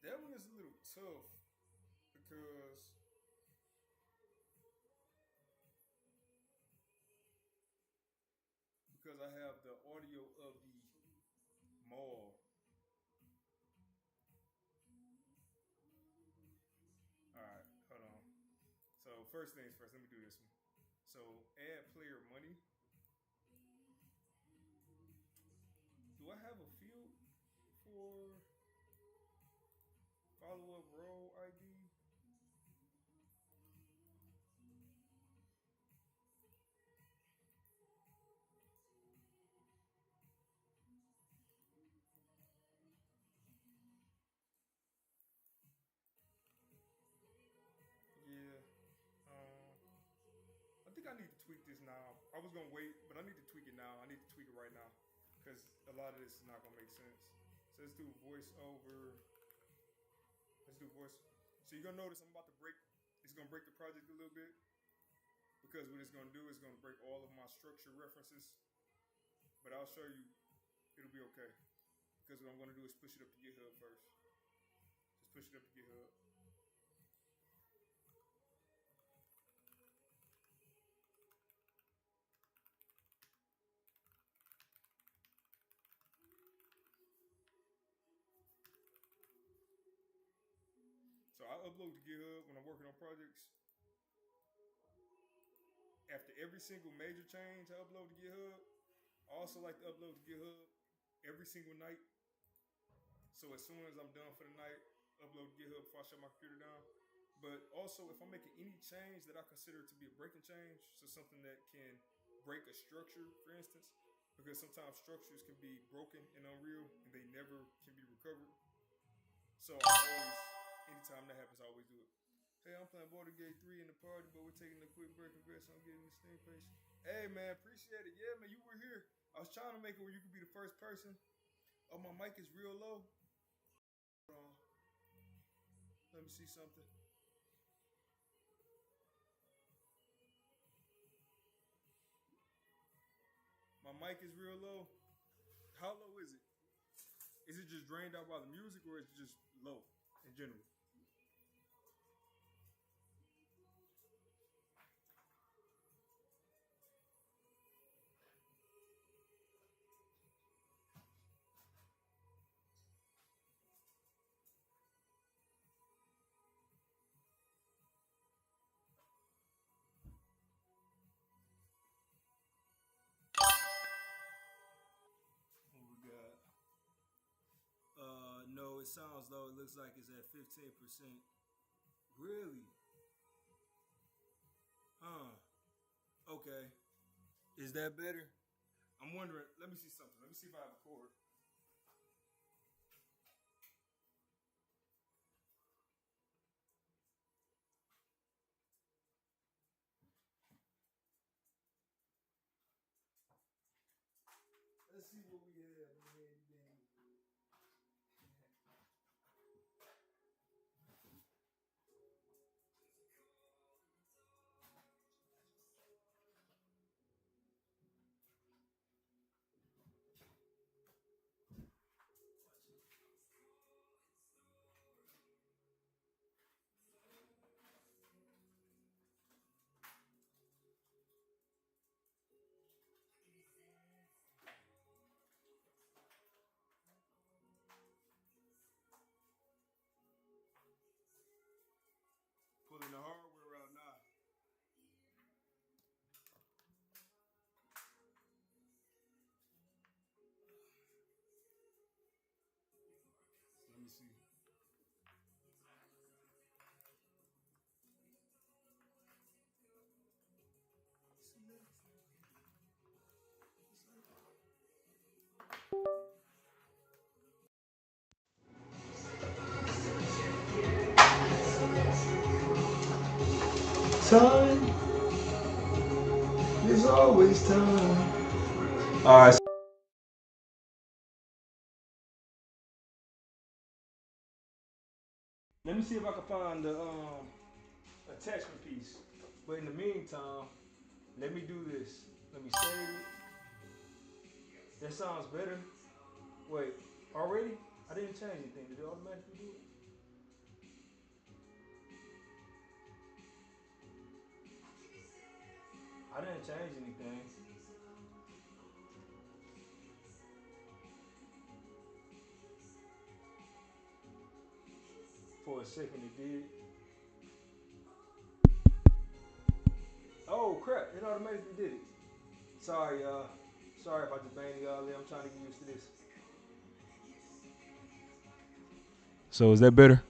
That one is a little tough because I have the audio of the mall. Alright, hold on. So first things first, let me do this one. So add player money. Do I have a field for follow-up role ID? Yeah. I think I need to tweak this now. I was gonna wait, but I need to tweak it now. I need to tweak it right now because a lot of this is not gonna make sense. So let's do voiceover. Let's do voice. So you're gonna notice I'm about to break. It's gonna break the project a little bit because what it's gonna do is gonna break all of my structure references. But I'll show you. It'll be okay because what I'm gonna do is push it up to GitHub first. Just push it up to GitHub. So I upload to GitHub when I'm working on projects. After every single major change, I upload to GitHub. I also like to upload to GitHub every single night. So as soon as I'm done for the night, upload to GitHub before I shut my computer down. But also, if I'm making any change that I consider to be a breaking change, so something that can break a structure, for instance, because sometimes structures can be broken in Unreal and they never can be recovered. So I always, anytime that happens, I always do it. Hey, I'm playing Baldur's Gate 3 in the party, but we're taking a quick break. Congrats on getting the Steam page. Hey, man, appreciate it. Yeah, man, you were here. I was trying to make it where you could be the first person. Oh, my mic is real low. Hold on. Let me see something. My mic is real low. How low is it? Is it just drained out by the music or is it just low in general? What we got? No, it sounds low. It looks like it's at 15%. Really? Huh. Okay. Is that better? I'm wondering. Let me see something. Let me see if I have a cord. Let's see what we have in the handy dandy. Time is always time. All right. Let me see if I can find the attachment piece. But in the meantime, let me do this. Let me save it. That sounds better. Wait, already? I didn't change anything. Did it automatically do it? I didn't change anything. For a second it did. Oh crap, it automatically did it. Sorry, y'all. Sorry if I just banged y'all there. I'm trying to get used to this. So is that better?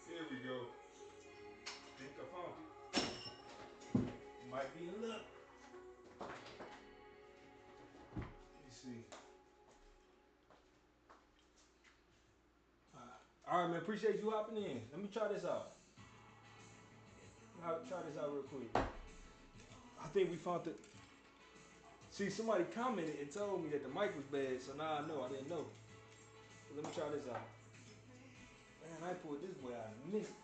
There we go. Think I found it. Might be in luck. Let's see. All right, man. Appreciate you hopping in. Let me try this out. I'll try this out real quick. I think we found it. See, somebody commented and told me that the mic was bad, so now I know. I didn't know. So let me try this out. Man, I pulled this boy out and missed it.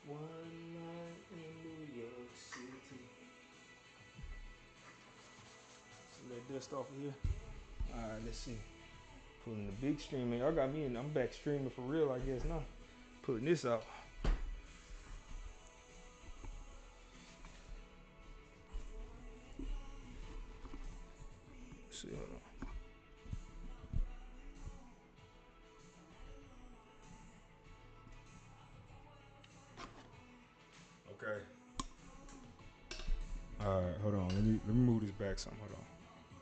One night in New York City. So that dust off of here. All right, let's see. Pulling the big stream in. Y'all got me in. I'm back streaming for real, I guess now. Putting this out. Let's see, hold on. Okay. All right, hold on. Let me move this back some. Hold on.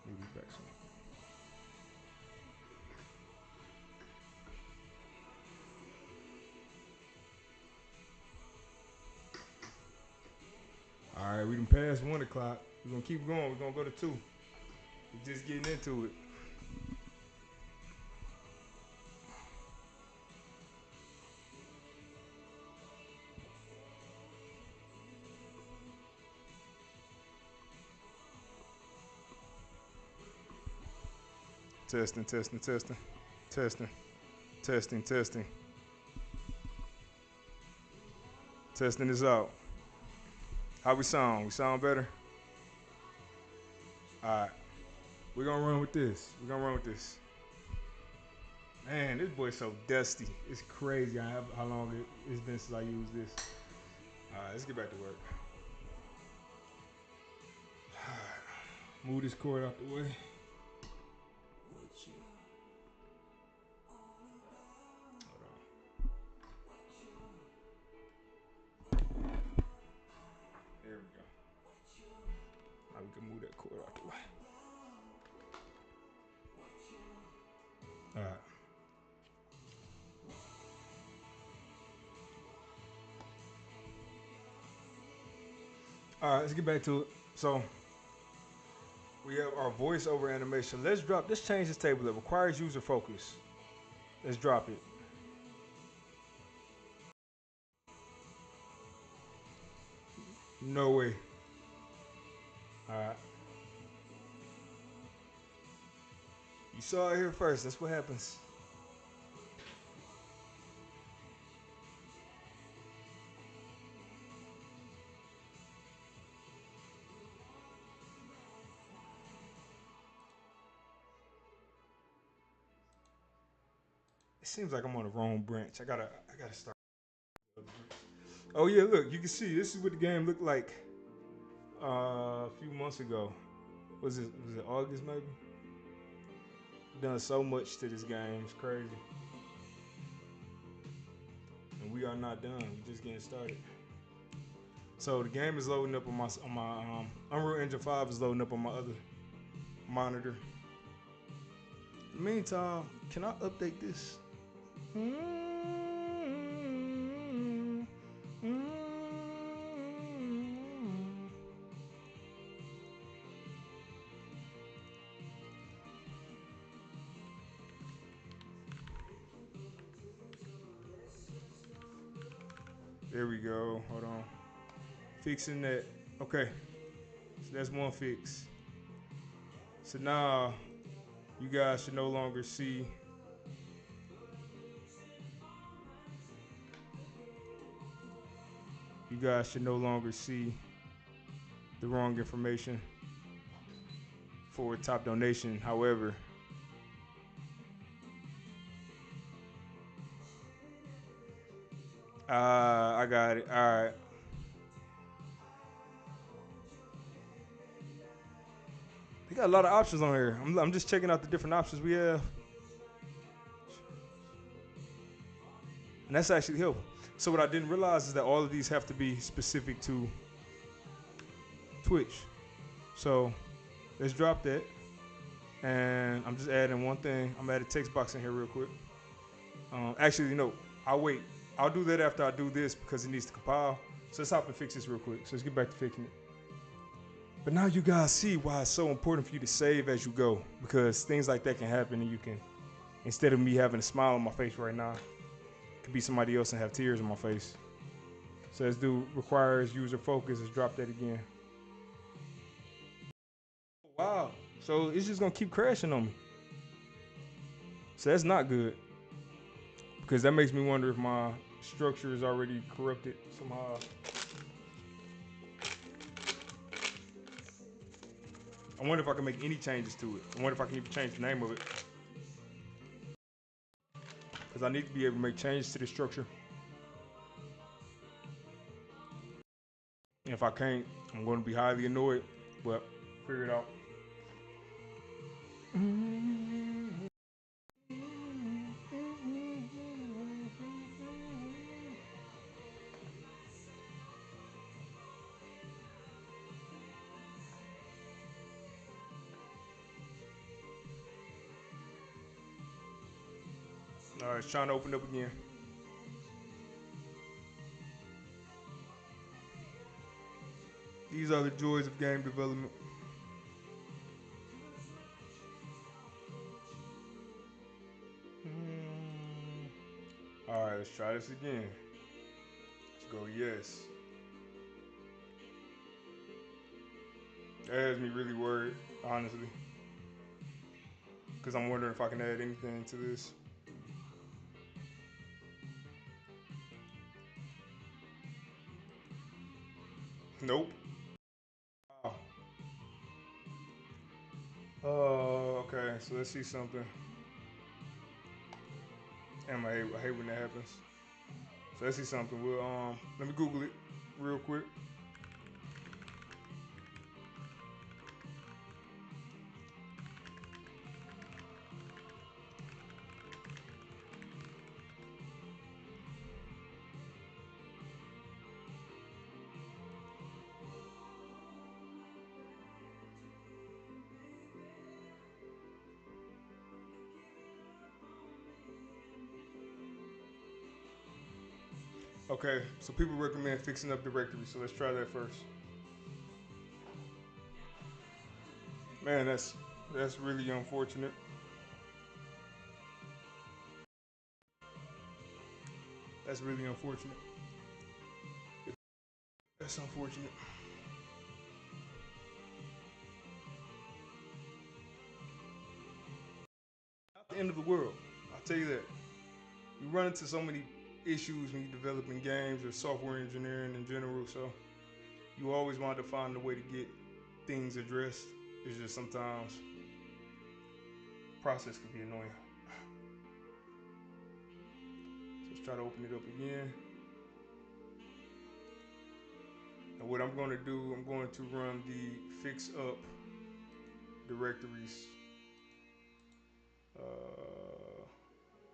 Move this back some. All right, we done passed 1 o'clock. We're gonna keep going. We're gonna go to 2. We're just getting into it. Testing, testing, testing, testing, testing, testing. Testing this out. How we sound? We sound better? All right. We're gonna run with this. We're gonna run with this. Man, this boy's so dusty. It's crazy how long it's been since I used this. All right, let's get back to work. All right. Move this cord out the way. There we go. Now we can move that cord out the way. All right. All right, let's get back to it. So we have our voiceover animation. Let's change this table. It requires user focus. Let's drop it. No way. All right. You saw it here first. That's what happens. It seems like I'm on the wrong branch. I gotta start. Oh yeah, look, you can see this is what the game looked like a few months ago. Was it August maybe? Done so much to this game, it's crazy. And we are not done. We're just getting started. So the game is loading up on my Unreal Engine 5 is loading up on my other monitor. In the meantime, can I update this? There we go. Hold on. Fixing that. Okay. So that's one fix. So now you guys should no longer see the wrong information for top donation. However, I got it. All right. They got a lot of options on here. I'm just checking out the different options we have. And that's actually helpful. So what I didn't realize is that all of these have to be specific to Twitch. So let's drop that. And I'm just adding one thing. I'm adding text box in here real quick. Actually, I'll wait. I'll do that after I do this because it needs to compile. So let's hop and fix this real quick. So let's get back to fixing it. But now you guys see why it's so important for you to save as you go, because things like that can happen and you can, instead of me having a smile on my face right now, it could be somebody else and have tears on my face. So let's do requires user focus. Let's drop that again. Wow. So it's just gonna keep crashing on me. So that's not good, because that makes me wonder if my structure is already corrupted somehow. I wonder if I can make any changes to it. I wonder if I can even change the name of it, because I need to be able to make changes to the structure. And if I can't, I'm going to be highly annoyed, but figure it out. All right, it's trying to open up again. These are the joys of game development. All right, let's try this again. Let's go, yes. That has me really worried, honestly, because I'm wondering if I can add anything to this. Nope. Wow. Okay, so let's see something. Damn, I hate when that happens. So let's see something. We'll let me Google it real quick. Okay, so people recommend fixing up directory, so let's try that first. Man, that's really unfortunate. That's really unfortunate. That's unfortunate. the world. I'll tell you that. You run into so many issues when you're developing games or software engineering in general, so you always want to find a way to get things addressed. It's just sometimes process can be annoying. So let's try to open it up again. And what I'm going to do, I'm going to run the fix up directories.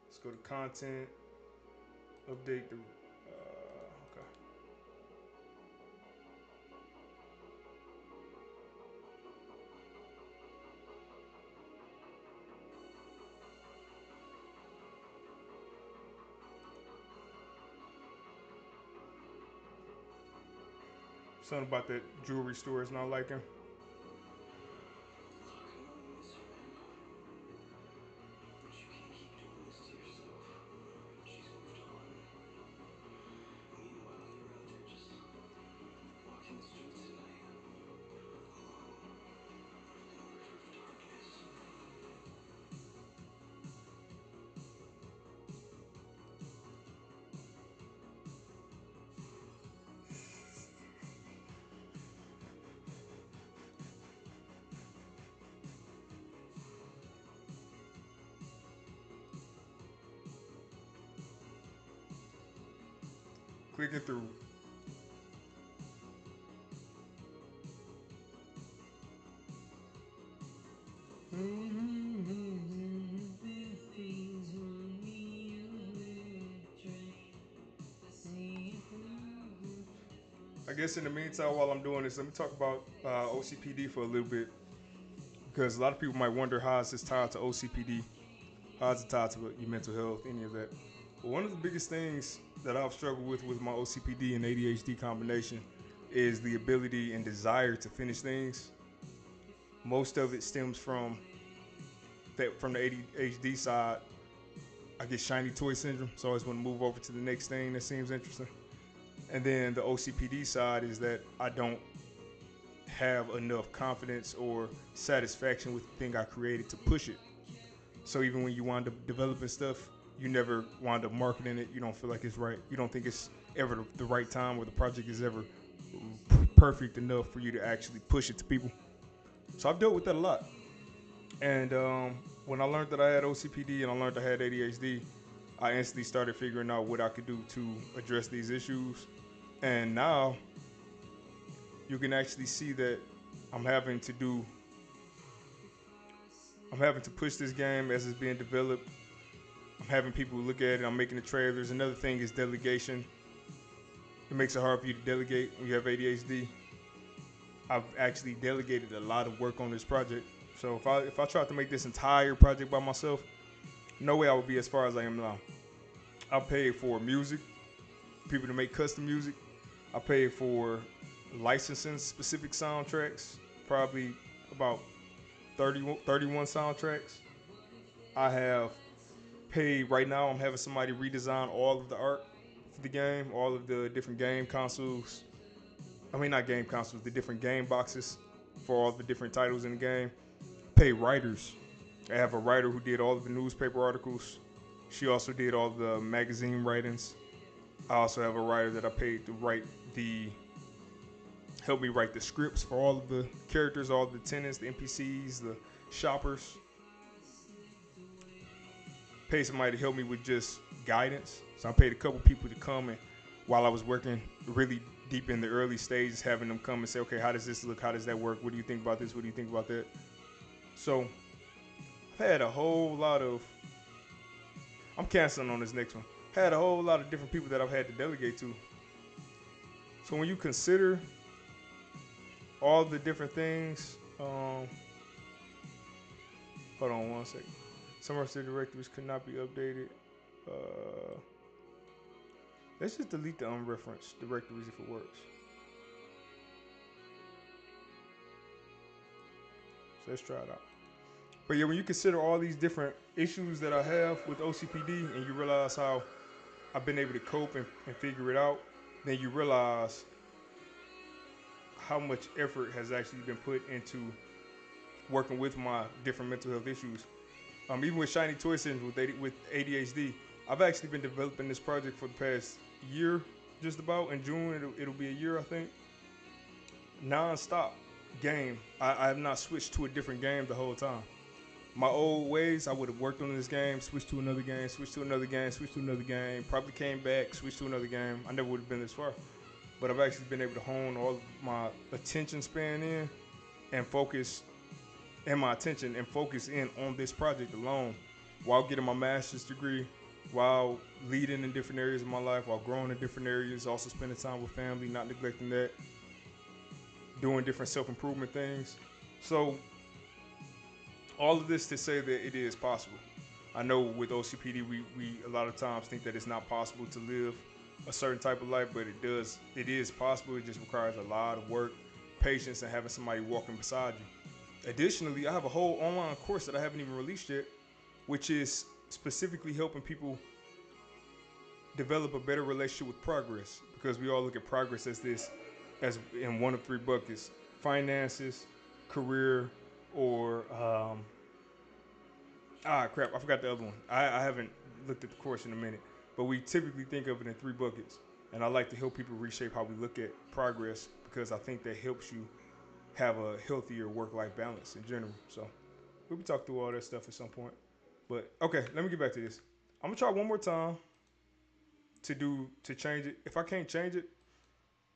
Let's go to content, update the, okay. Something about that jewelry store is not liking. Clicking through. I guess in the meantime, while I'm doing this, let me talk about OCPD for a little bit, because a lot of people might wonder how is this tied to OCPD, how is it tied to your mental health, any of that. But one of the biggest things that I've struggled with my OCPD and ADHD combination is the ability and desire to finish things. Most of it stems from the ADHD side. I get shiny toy syndrome, so I always want to move over to the next thing that seems interesting. And then the OCPD side is that I don't have enough confidence or satisfaction with the thing I created to push it. So even when you wind up developing stuff, you never wind up marketing it. You don't feel like it's right. You don't think it's ever the right time, or the project is ever perfect enough for you to actually push it to people. So I've dealt with that a lot. And when I learned that I had OCPD and I learned I had ADHD, I instantly started figuring out what I could do to address these issues. And now you can actually see that I'm having to push this game as it's being developed. I'm having people look at it. I'm making the trailers. Another thing is delegation. It makes it hard for you to delegate when you have ADHD. I've actually delegated a lot of work on this project. So if I tried to make this entire project by myself, no way I would be as far as I am now. I paid for music, people to make custom music. I paid for licensing specific soundtracks, probably about 31 soundtracks. I have paid, right now I'm having somebody redesign all of the art for the game, all of the different game consoles. I mean, not game consoles, the different game boxes for all the different titles in the game. Pay writers. I have a writer who did all of the newspaper articles. She also did all the magazine writings. I also have a writer that I paid to help me write the scripts for all of the characters, all of the tenants, the NPCs, the shoppers. Paid somebody to help me with just guidance. So I paid a couple people to come, and while I was working really deep in the early stages, having them come and say, okay, how does this look? How does that work? What do you think about this? What do you think about that? So I've had a whole lot of, I'm canceling on this next one. Had a whole lot of different people that I've had to delegate to. So when you consider all the different things, hold on one second. Some of the directories could not be updated. Let's just delete the unreferenced directories if it works. So let's try it out. But yeah, when you consider all these different issues that I have with OCPD, and you realize how I've been able to cope and figure it out, then you realize how much effort has actually been put into working with my different mental health issues. Even with Shiny Toy Syndrome with ADHD, I've actually been developing this project for the past year, just about. In June, it'll be a year, I think. Non-stop game. I have not switched to a different game the whole time. My old ways, I would have worked on this game, switched to another game, switched to another game, switched to another game, probably came back, switched to another game. I never would have been this far. But I've actually been able to hone all of my attention span in and focus and my attention and focus in on this project alone while getting my master's degree, while leading in different areas of my life, while growing in different areas, also spending time with family, not neglecting that, doing different self-improvement things. So all of this to say that it is possible. I know with OCPD, we a lot of times think that it's not possible to live a certain type of life, but it is possible. It just requires a lot of work, patience, and having somebody walking beside you. Additionally, I have a whole online course that I haven't even released yet, which is specifically helping people develop a better relationship with progress, because we all look at progress as in one of three buckets: finances, career, or crap, I forgot the other one. I haven't looked at the course in a minute, but we typically think of it in three buckets. And I like to help people reshape how we look at progress, because I think that helps you have a healthier work-life balance in general. So we'll be talking through all that stuff at some point. But okay, let me get back to this. I'm gonna try one more time to change it. If I can't change it,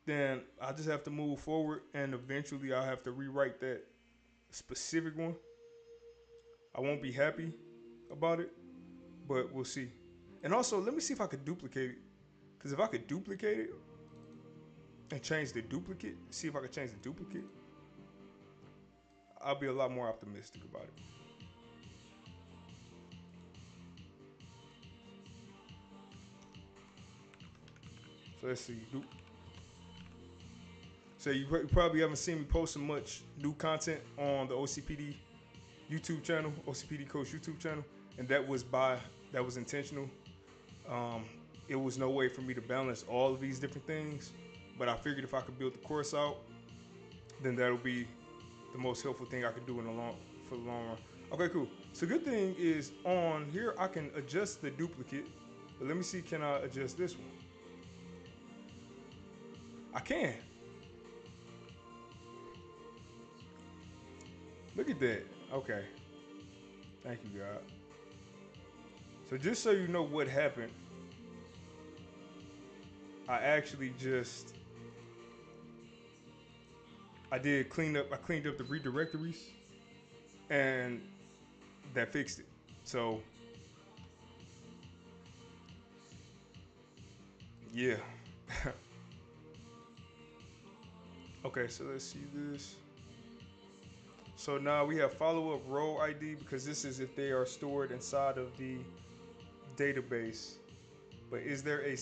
then I just have to move forward, and eventually I'll have to rewrite that specific one. I won't be happy about it, but we'll see. And also, let me see if I could duplicate it. Because if I could duplicate it and change the duplicate, see if I could change the duplicate, I'll be a lot more optimistic about it. So let's see. So you probably haven't seen me posting much new content on the OCPD YouTube channel, OCPD Coach YouTube channel, and that was intentional. It was no way for me to balance all of these different things, but I figured if I could build the course out, then that'll be the most helpful thing I could do for the long run. Okay, cool. So good thing is on here I can adjust the duplicate, but let me see, can I adjust this one? I can. Look at that. Okay. Thank you, God. So just so you know what happened, I cleaned up the redirectories, and that fixed it. So yeah. Okay, so let's see this. So now we have follow-up role ID, because this is if they are stored inside of the database. But is there a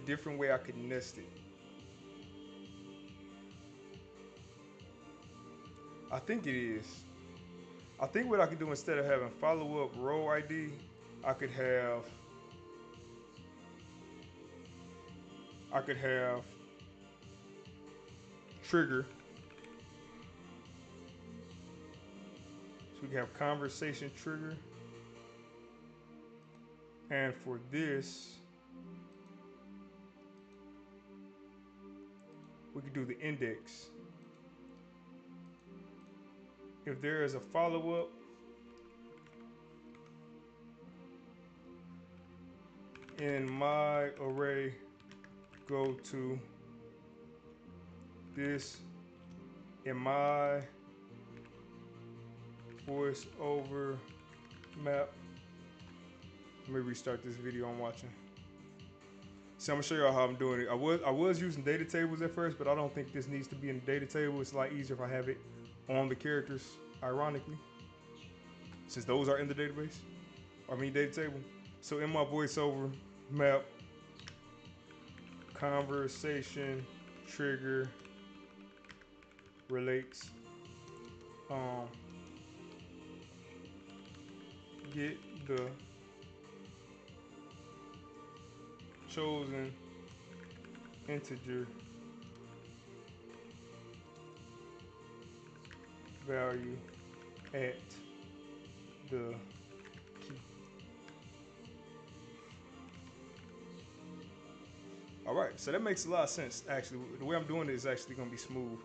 different way I could nest it? I think it is. I think what I could do, instead of having follow-up role ID, I could have trigger. So we can have conversation trigger. And for this, we could do the index. If there is a follow-up, in my array, go to this. In my voice over map. Let me restart this video I'm watching. So I'm gonna show y'all how I'm doing it. I was using data tables at first, but I don't think this needs to be in the data table. It's a lot easier if I have it on the characters, ironically, since those are in the database. Data table. So in my voiceover map, conversation trigger relates get the chosen integer value at the key. All right, so that makes a lot of sense. Actually, the way I'm doing it is actually going to be smooth.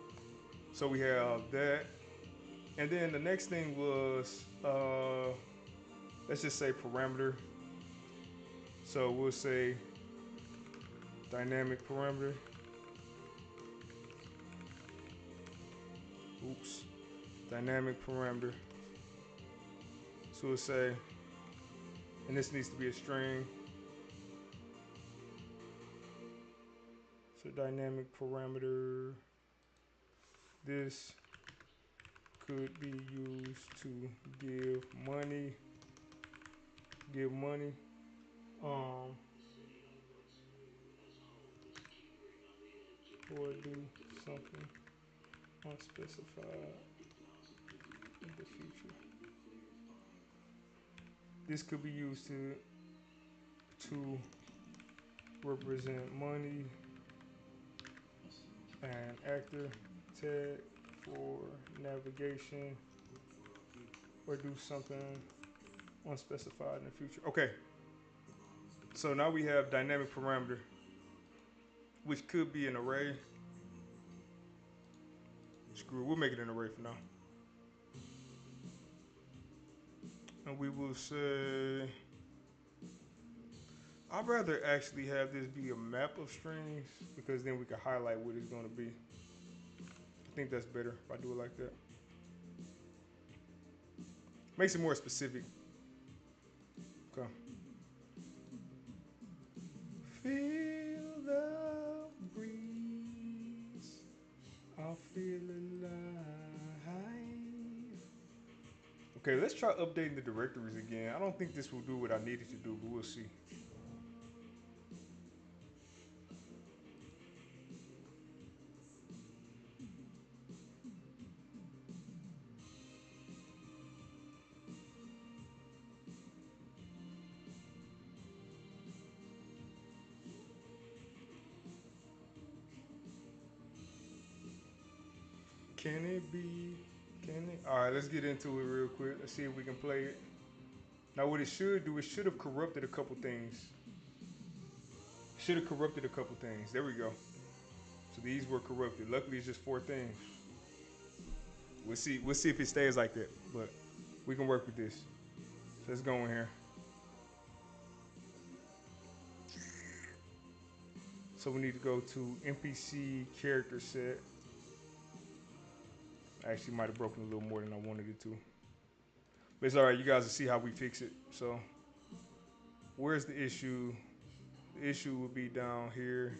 So we have that, and then the next thing was let's just say parameter. So we'll say dynamic parameter. Oops, dynamic parameter. So we'll say, and this needs to be a string. So dynamic parameter. This could be used to give money. Um, or do something unspecified in the future. This could be used to represent money and actor tag for navigation or do something unspecified in the future. Okay, so now we have dynamic parameter, which could be an array. Screw, we'll make it an array for now. And we will say, I'd rather actually have this be a map of strings because then we can highlight what it's going to be. I think that's better if I do it like that. Makes it more specific. Okay. Feel the breeze. I'll feel alive. Okay, let's try updating the directories again. I don't think this will do what I needed to do, but we'll see. Can it be? Can it? All right, let's get into it real quick. Let's see if we can play it. Now, what it should do, it should have corrupted a couple things. Should have corrupted a couple things. There we go. So these were corrupted. Luckily, it's just 4 things. We'll see. We'll see if it stays like that. But we can work with this. So let's go in here. So we need to go to NPC character set. I actually might have broken a little more than I wanted it to. But it's all right. You guys will see how we fix it. So where's the issue? The issue will be down here.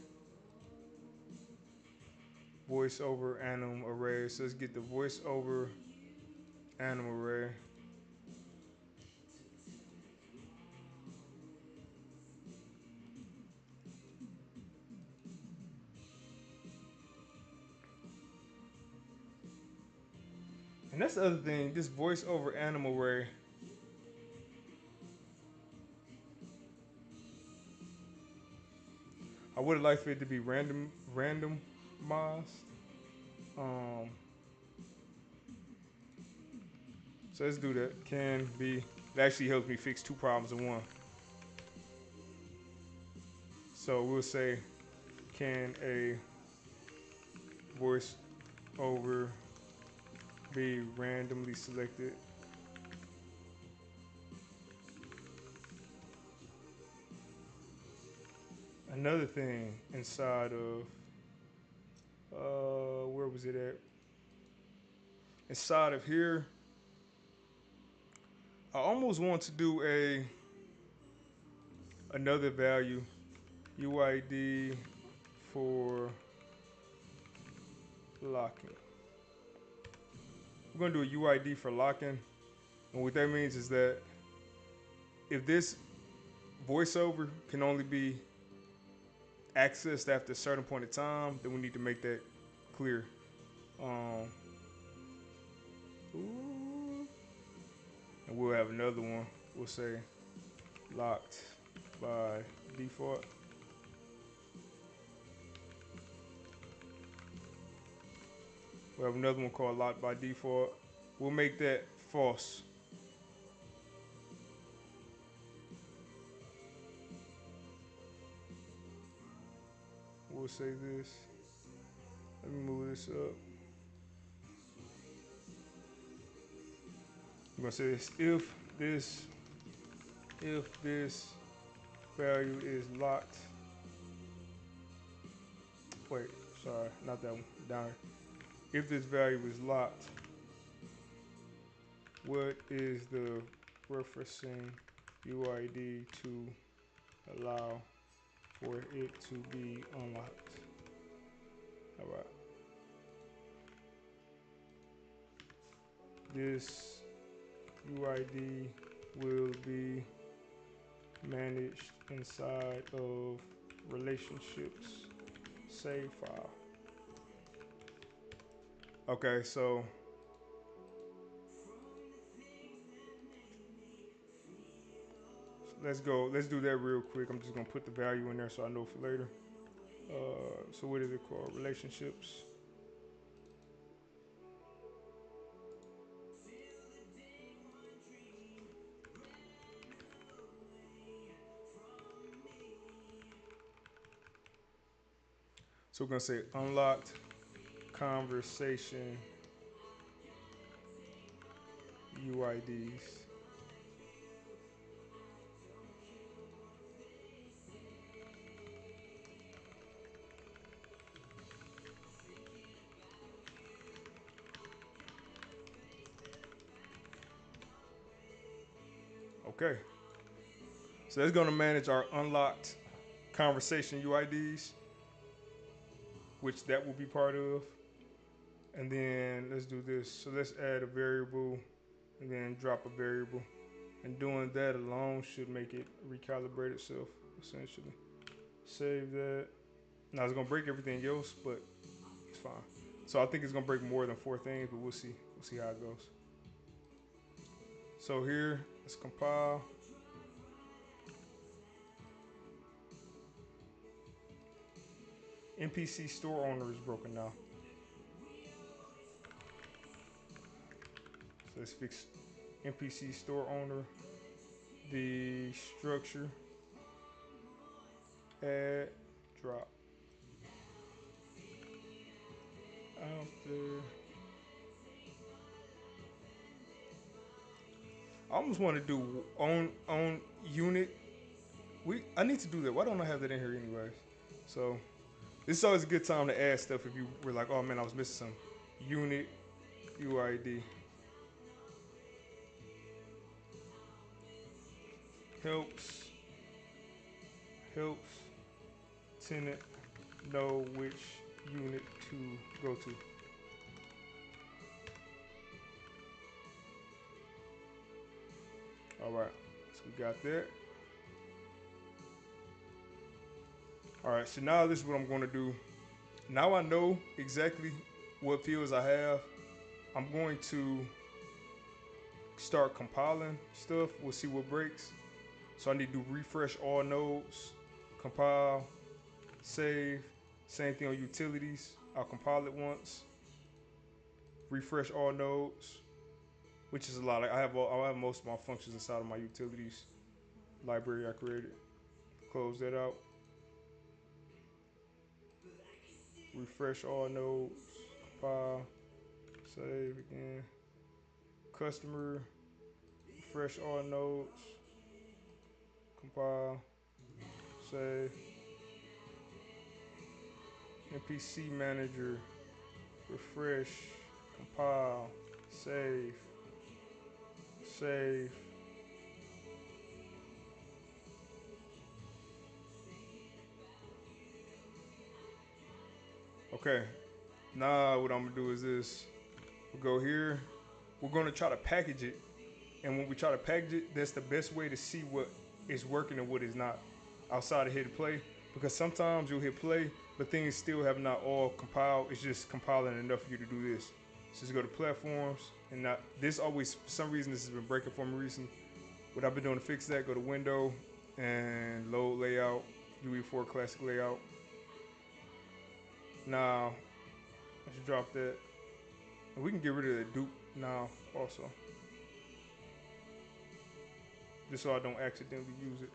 Voice over anim array. So let's get the voice over anim array. And that's the other thing. This voice over anim array. I would have liked for it to be randomized. Um, so let's do that. Can be. It actually helps me fix 2 problems in one. So we'll say, can a voice over be randomly selected? Another thing inside of where was it at? Inside of here, I almost want to do another value UID for locking. We're gonna do a UID for locking, and what that means is that if this voiceover can only be accessed after a certain point in time, then we need to make that clear. And we'll have another one. We'll say locked by default. We'll have another one called locked by default. We'll make that false. We'll say this. Let me move this up. I'm gonna say this. If this value is locked. Wait, sorry, not that one. Down here. If this value is locked, what is the referencing UID to allow for it to be unlocked? All right. This UID will be managed inside of relationships save file. Okay, so let's go. Let's do that real quick. I'm just gonna put the value in there so I know for later. So what is it called? Relationships. So we're gonna say unlocked conversation UIDs. Okay. So that's gonna manage our unlocked conversation UIDs, which that will be part of. And then let's do this. So let's add a variable and then drop a variable. And doing that alone should make it recalibrate itself, essentially. Save that. Now it's gonna break everything else, but it's fine. So I think it's gonna break more than 4 things, but we'll see. We'll see how it goes. So here, let's compile. NPC store owner is broken now. So let's fix NPC store owner. The structure, add, drop. After, I almost want to do own unit. I need to do that. Why don't I have that in here anyways? So this is always a good time to add stuff if you were like, oh man, I was missing some. Unit UID helps tenant know which unit to go to. All right, so we got that. All right, so now this is what I'm going to do. Now I know exactly what fields I have. I'm going to start compiling stuff. We'll see what breaks. So I need to do refresh all nodes, compile, save. Same thing on utilities. I'll compile it once. Refresh all nodes, which is a lot. I have most of my functions inside of my utilities library I created. Close that out. Refresh all nodes, compile, save again. Customer, refresh all nodes, compile, save. NPC manager, refresh, compile, save, save. Okay, now what I'm gonna do is this. We'll go here. We're gonna try to package it. And when we try to package it, that's the best way to see what is working and what is not outside of hitting play. Because sometimes you'll hit play, but things still have not all compiled. It's just compiling enough for you to do this. So just go to platforms and not this always for some reason this has been breaking for me recently. What I've been doing to fix that, go to window and load layout, UE4 classic layout. Now let's drop that. And we can get rid of the dupe now also. just so I don't accidentally use it.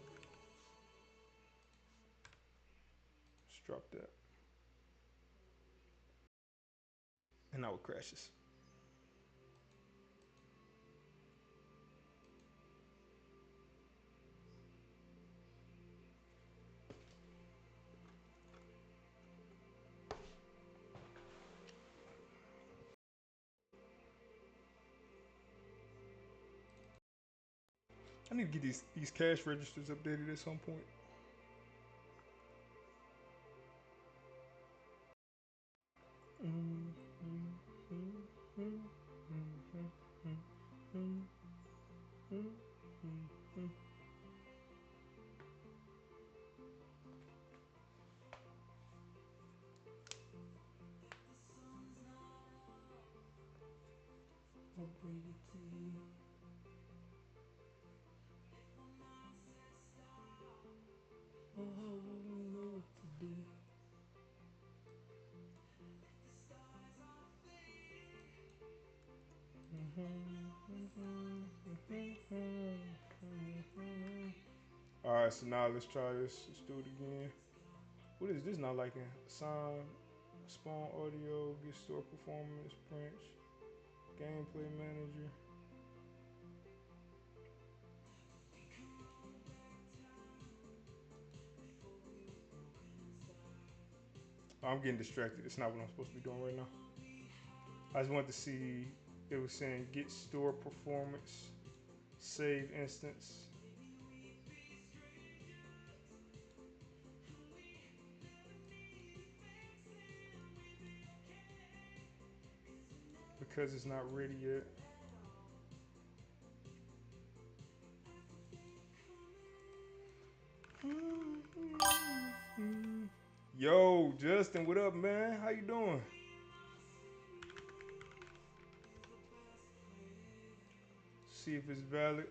Let's drop that. And now it crashes. I need to get these cash registers updated at some point. I'll bring it to you. Oh, how will we know what to do? All right, so now let's try this. Let's do it again. What is this not liking? Sound, spawn audio, get store performance, branch, gameplay manager. Oh, I'm getting distracted. It's not what I'm supposed to be doing right now. I just wanted to see. It was saying get store performance, save instance. Because it's not ready yet. Yo, Justin, what up, man? How you doing? See if it's valid.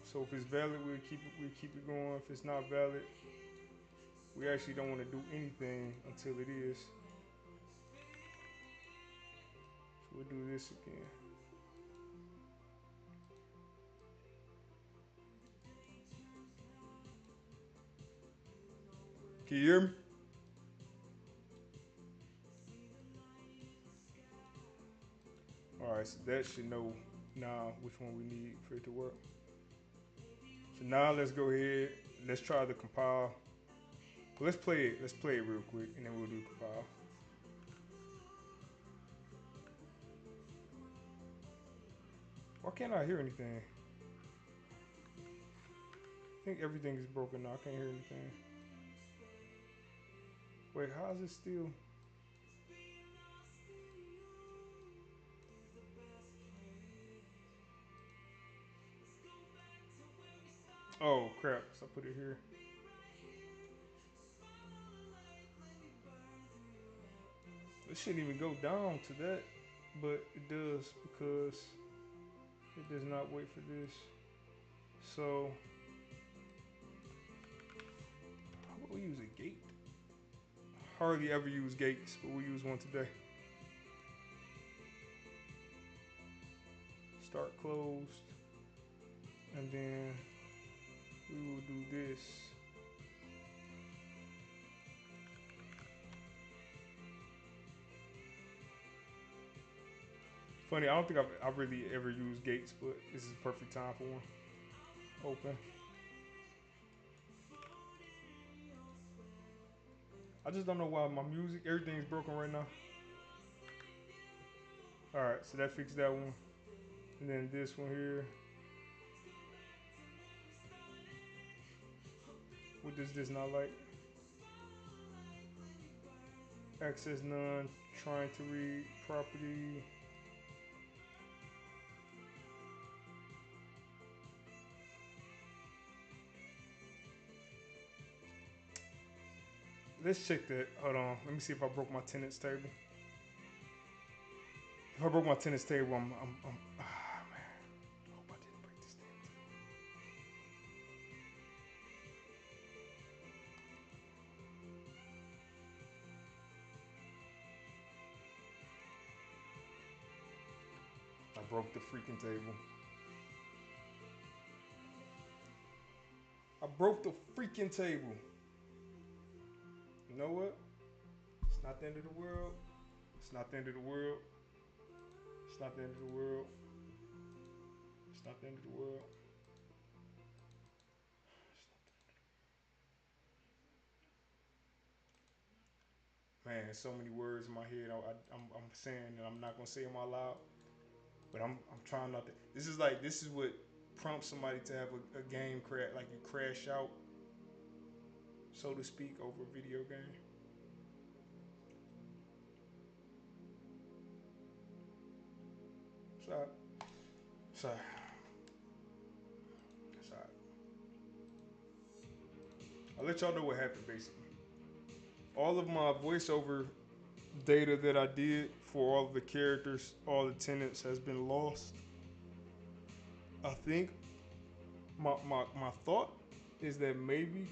So if it's valid, we'll keep it going. If it's not valid, we actually don't want to do anything until it is. So we'll do this again. Can you hear me? All right, so that should know now which one we need for it to work. So now let's go ahead. Let's try the compile. Well, let's play it. Let's play it real quick, and then we'll do compile. Why can't I hear anything? I think everything is broken now. I can't hear anything. Wait, how is it still? Oh crap! So I put it here. It shouldn't even go down to that, but it does because it does not wait for this. So how about we use a gate? Hardly ever use gates, but we'll use one today. Start closed, and then we will do this. Funny, I don't think I've really ever used gates, but this is the perfect time for one. Open. I just don't know why my music, everything's broken right now. Alright, so that fixed that one. And then this one here. What does this not like? Access none, trying to read, property. Let's check that. Hold on. Let me see if I broke my tenants table. If I broke my tenants table, I'm man. I hope I didn't break this damn table. I broke the freaking table. broke the freaking table. You know what? It's not the end of the world. It's not the end of the world. It's not the end of the world. It's not the end of the world. Man, so many words in my head. I'm saying that I'm not gonna say them out loud, but I'm trying not to. This is what prompts somebody to have a game crash, like you crash out, so to speak, over a video game. So, so, so I'll let y'all know what happened. Basically, all of my voiceover data that I did for all of the characters, all the tenants has been lost. I think my thought is that maybe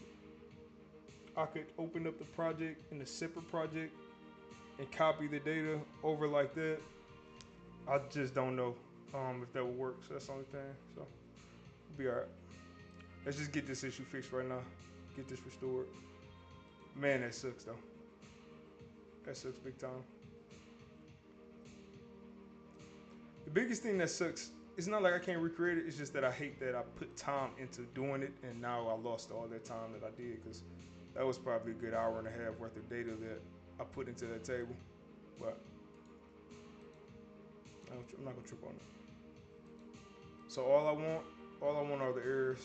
I could open up the project in a separate project and copy the data over like that. I just don't know if that would work. So that's the only thing. So we'll be alright. Let's just get this issue fixed right now. Get this restored. Man, that sucks though. That sucks big time. The biggest thing that sucks, it's not like I can't recreate it. It's just that I hate that I put time into doing it and now I lost all that time that I did because that was probably a good hour and a half worth of data that I put into that table. But I'm not gonna trip on it. So all I want are the errors.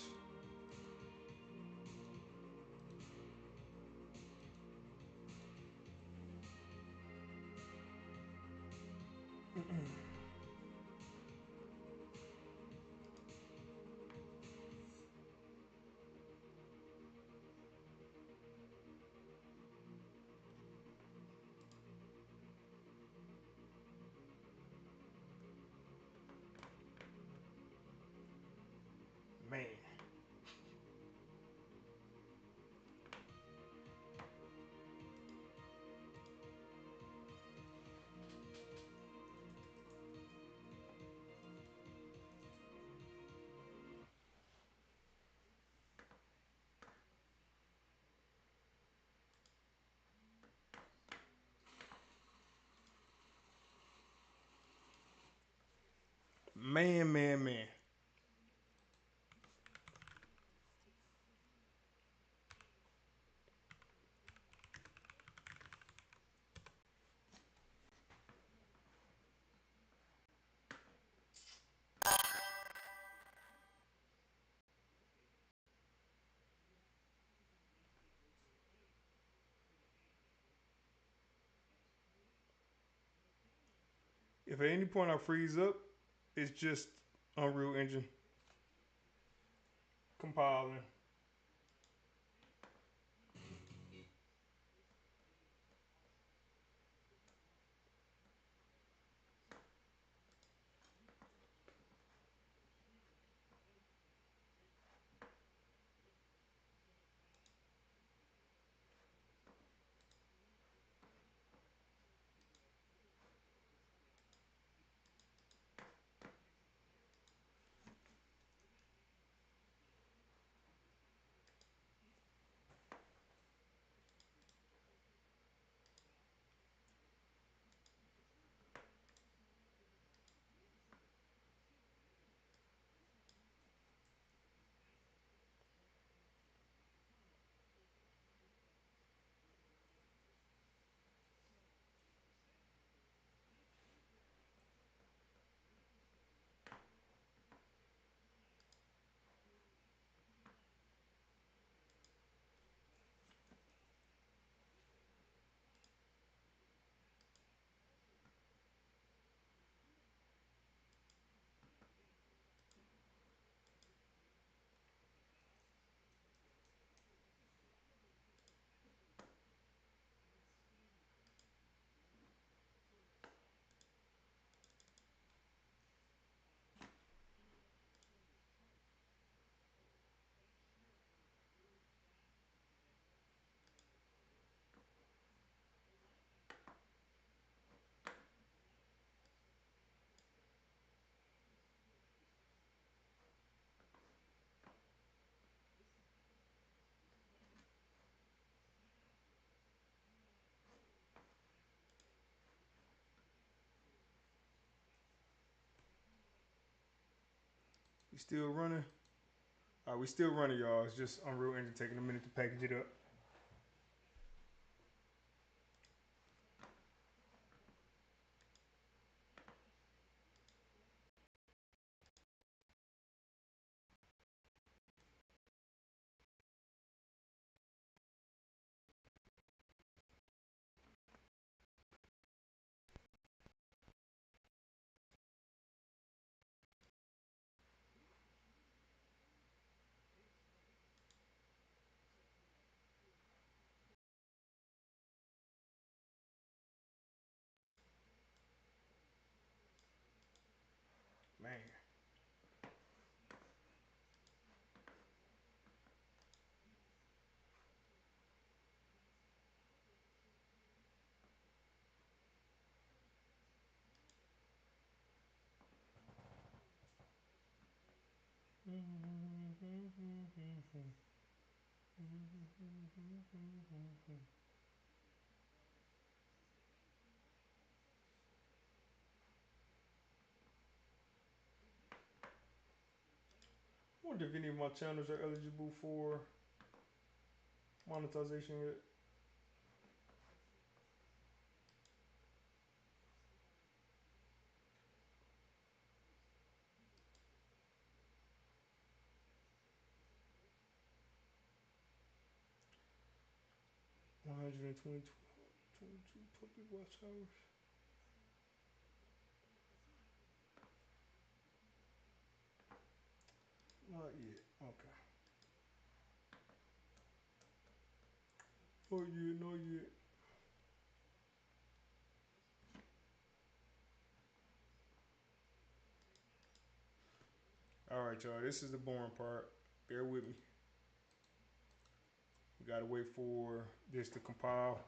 Man, man. If at any point I freeze up, it's just Unreal Engine compiling. still running? All right, we still running, y'all. It's just Unreal Engine taking a minute to package it up. Man. I wonder if any of my channels are eligible for monetization yet. One hundred and 22 public watch hours. Not yet. Okay. Not yet. Not yet. All right, y'all. This is the boring part. Bear with me. We gotta wait for this to compile.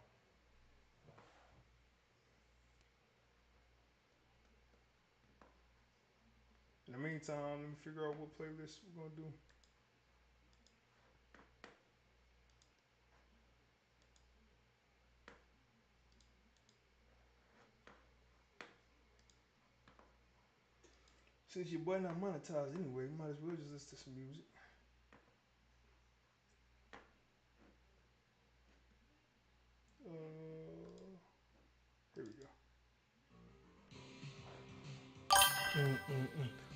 In the meantime, let me figure out what playlist we're gonna do. Since your boy not monetized anyway, you might as well just listen to some music. Here we go.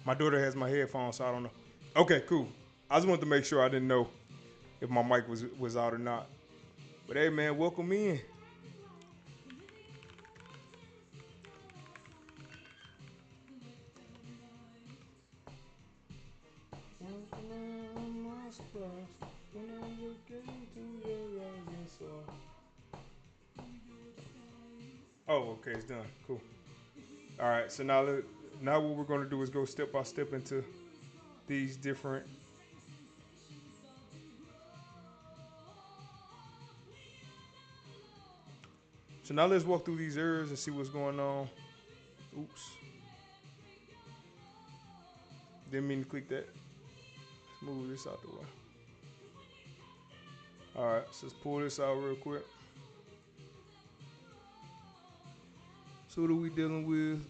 My daughter has my headphones, so I don't know. Okay, cool. I just wanted to make sure. I didn't know if my mic was out or not. But hey, man, welcome in. Oh, okay, it's done. Cool. All right, so now what we're going to do is go step by step into these different. So now let's walk through these areas and see what's going on. Oops. Didn't mean to click that. Let's move this out the way. All right, so let's pull this out real quick. So what are we dealing with?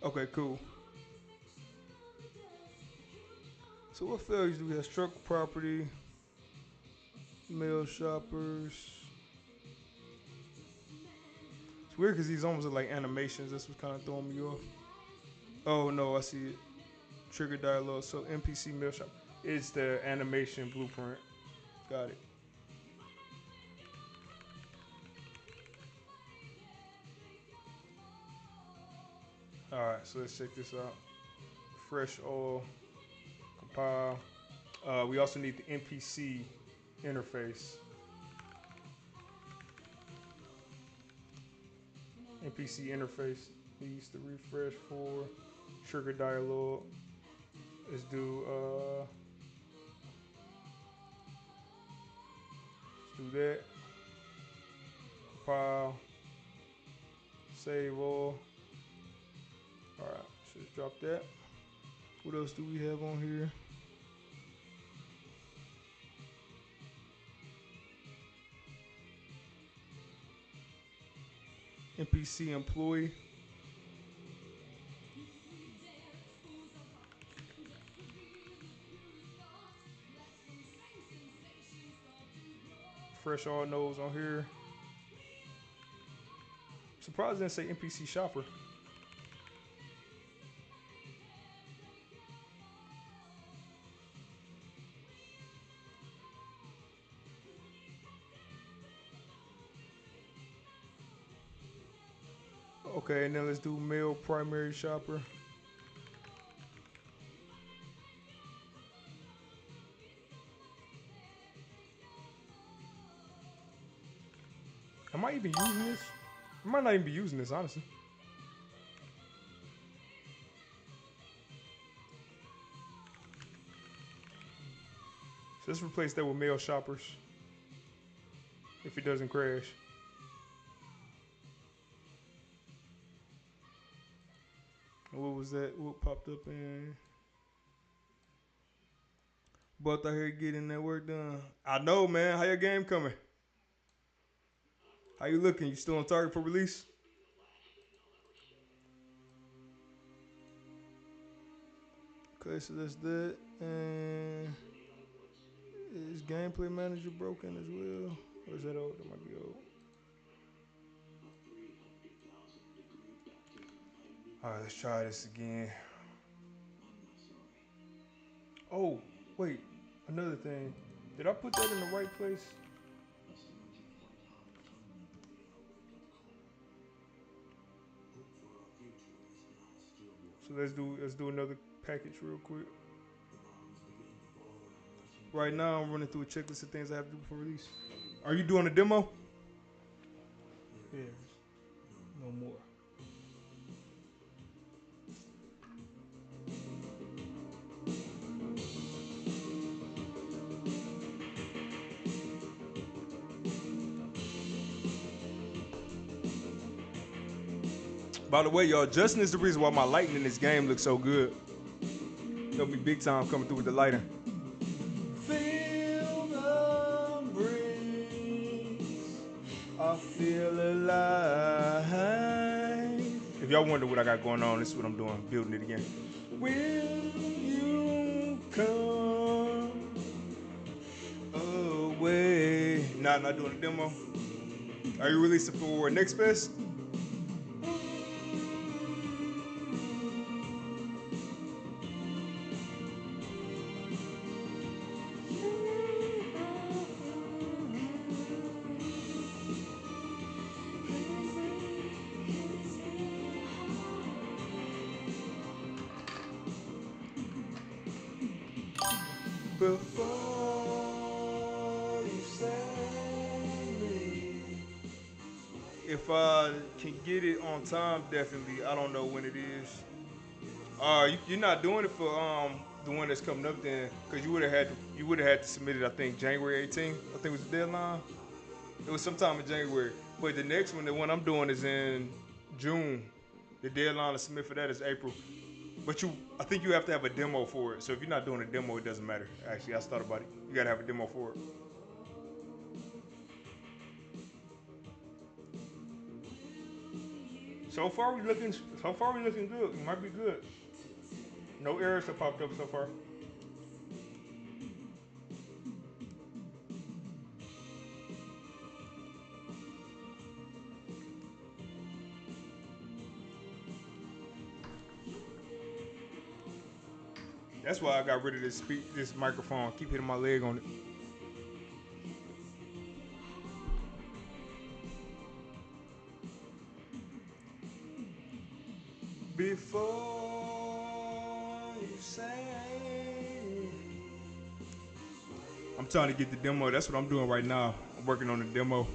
Okay, cool. So what failures do we have? Struck property, mail shoppers. It's weird because these almost look like animations. This was kind of throwing me off. Oh no, I see it. Trigger dialogue. So NPC mail shop. It's the animation blueprint. Got it. All right, so let's check this out. Fresh oil, compile. We also need the NPC interface. NPC interface needs to refresh for trigger dialogue. Let's do that. Compile. Save all. All right, so let's drop that. What else do we have on here? NPC employee. Fresh all nose on here. Surprised it didn't say NPC shopper. Okay, and then let's do male primary shopper. Am I even using this? I might not even be using this, honestly. So let's replace that with male shoppers. If it doesn't crash. What was that? What popped up in? Both out here getting that work done. I know, man. How your game coming? How you looking? You still on target for release? Okay, so that's that. And is gameplay manager broken as well? Or is that old? That might be old. All right, let's try this again. Oh, wait. Another thing. Did I put that in the right place? So let's do another package real quick. Right now, I'm running through a checklist of things I have to do before release. Are you doing a demo? Yeah. No more. By the way, y'all, Justin is the reason why my lighting in this game looks so good. He'll be big time coming through with the lighting. Feel the breeze. I feel alive. If y'all wonder what I got going on, this is what I'm doing, building it again. Will you come away? Nah, not doing a demo. Are you releasing for Next Fest? Before you send me. If I can get it on time, definitely. I don't know when it is. You're not doing it for the one that's coming up then, because you would have had to submit it. I think January 18th. I think was the deadline. It was sometime in January. But the next one, the one I'm doing, is in June. The deadline to submit for that is April. But I think you have to have a demo for it. So if you're not doing a demo, it doesn't matter. Actually, I thought about it. You gotta have a demo for it. So far we looking good. It might be good. No errors have popped up so far. That's why I got rid of this microphone. Keep hitting my leg on it. Before you say, I'm trying to get the demo. That's what I'm doing right now. I'm working on the demo.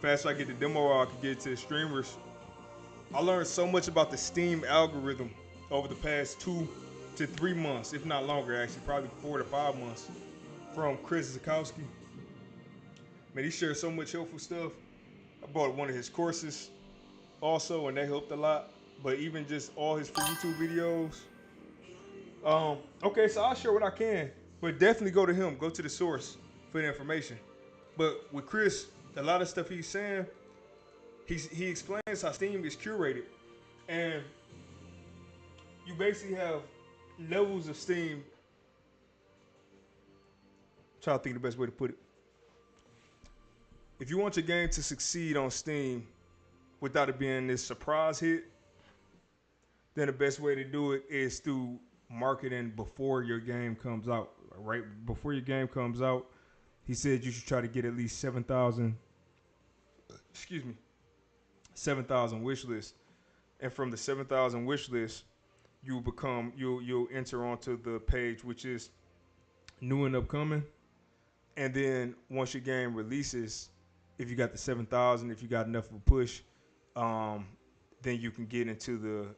Faster I get the demo, I can get to the streamers. I learned so much about the Steam algorithm over the past 2 to 3 months, if not longer, actually, probably 4 to 5 months, from Chris Zukowski. Man, he shared so much helpful stuff. I bought one of his courses also, and that helped a lot. But even just all his free YouTube videos. Okay, so I'll share what I can, but definitely go to him. Go to the source for the information. But with Chris, a lot of stuff he's saying, he explains how Steam is curated, and you basically have levels of Steam. Try to think of the best way to put it. If you want your game to succeed on Steam without it being this surprise hit, then the best way to do it is through marketing before your game comes out. Right before your game comes out, he said you should try to get at least 7,000. Excuse me, 7,000 wish lists, and from the 7,000 wish lists, you'll enter onto the page which is new and upcoming, and then once your game releases, if you got the 7,000, if you got enough of a push, then you can get into the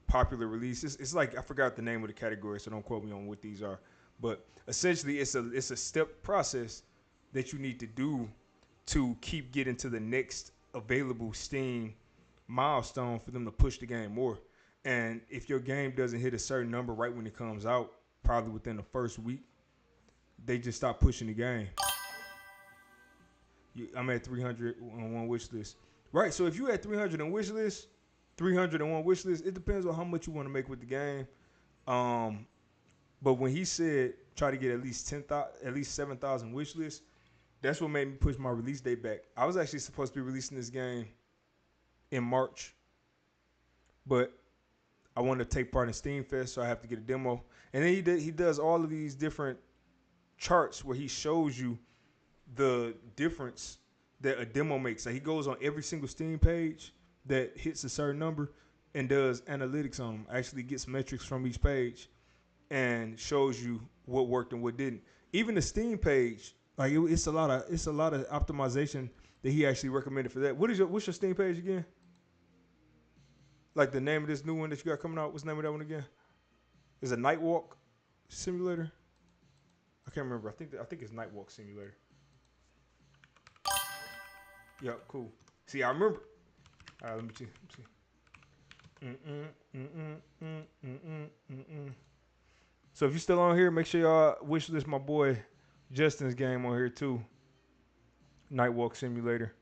popular releases. It's like I forgot the name of the category, so don't quote me on what these are. But essentially, it's a step process that you need to do to keep getting to the next available Steam milestone for them to push the game more. And if your game doesn't hit a certain number right when it comes out, probably within the first week, they just stop pushing the game. I'm at 300 on one wish list. Right, so if you had 300 on wish list, 301 wish list, it depends on how much you want to make with the game. But when he said try to get at least 7,000 wish lists, that's what made me push my release date back. I was actually supposed to be releasing this game in March, but I wanted to take part in Steam Fest, so I have to get a demo. And then he does all of these different charts where he shows you the difference that a demo makes. Like he goes on every single Steam page that hits a certain number and does analytics on them. Actually gets metrics from each page and shows you what worked and what didn't. Even the Steam page, like it's a lot of optimization that he actually recommended for that. What's your Steam page again? Like the name of this new one that you got coming out. What's the name of that one again? Is it Nightwalk Simulator? I can't remember. I think it's Nightwalk Simulator. Yeah, cool. See, I remember. All right, let me see. So if you're still on here, make sure y'all wish list my boy Justin's game on here too. Nightwalk Simulator.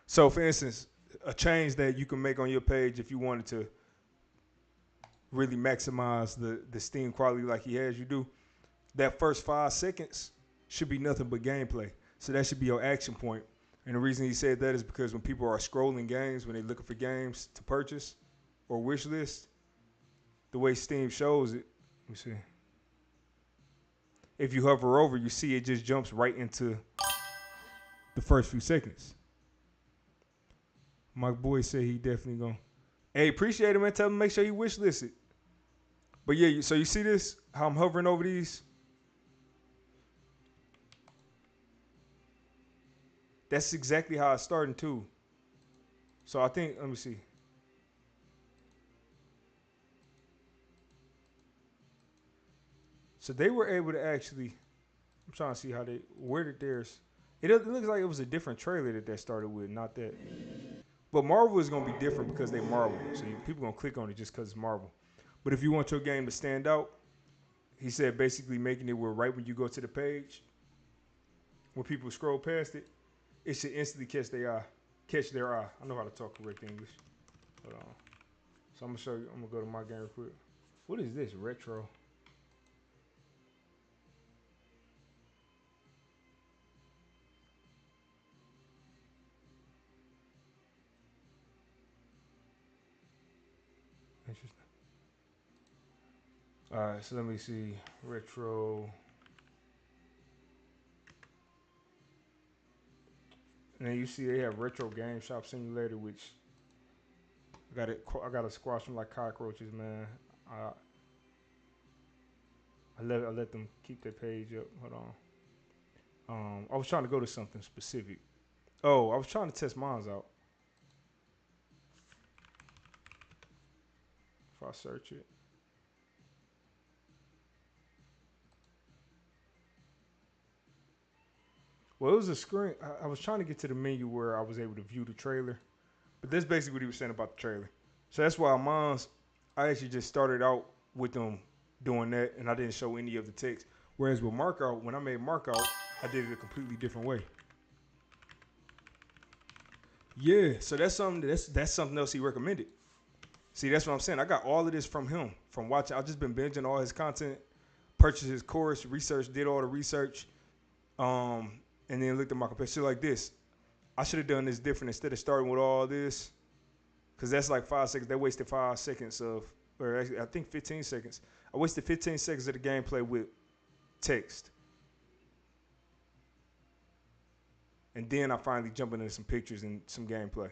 So for instance, a change that you can make on your page if you wanted to really maximize the Steam quality like he has you do, that first 5 seconds should be nothing but gameplay. So that should be your action point. And the reason he said that is because when people are scrolling games, when they're looking for games to purchase or wish list, the way Steam shows it, let me see. If you hover over, you see it just jumps right into the first few seconds. My boy said he definitely gonna. Hey, appreciate it, man. Tell him to make sure he wish list it. But yeah, so you see this? How I'm hovering over these? That's exactly how it's starting too. So I think, let me see. So they were able to actually, I'm trying to see where did theirs, it looks like it was a different trailer that started with, not that. But Marvel is going to be different because they Marvel. So people going to click on it just because it's Marvel. But if you want your game to stand out, he said basically making it where right when you go to the page, when people scroll past it, it should instantly catch their eye. I know how to talk correct English. Hold on. So I'm going to show you. I'm going to go to my game real quick. What is this? Retro. Interesting. All right, so let me see. Retro. And then you see they have Retro Game Shop Simulator, which I got to squash them like cockroaches, man. I let them keep their page up. Hold on. I was trying to go to something specific. Oh, I was trying to test mine out. If I search it. Well, it was a screen. I was trying to get to the menu where I was able to view the trailer. But that's basically what he was saying about the trailer. So that's why I actually just started out with them doing that, and I didn't show any of the text. Whereas with Markout, when I made Markout, I did it a completely different way. Yeah, so that's something else he recommended. See, that's what I'm saying. I got all of this from him, from watching. I've just been binging all his content, purchased his course, research, did all the research, and then looked at my competition. Shit like this. I should have done this different instead of starting with all this, because that's like 5 seconds. They wasted 5 seconds of, or actually, I think 15 seconds. I wasted 15 seconds of the gameplay with text. And then I finally jump into some pictures and some gameplay.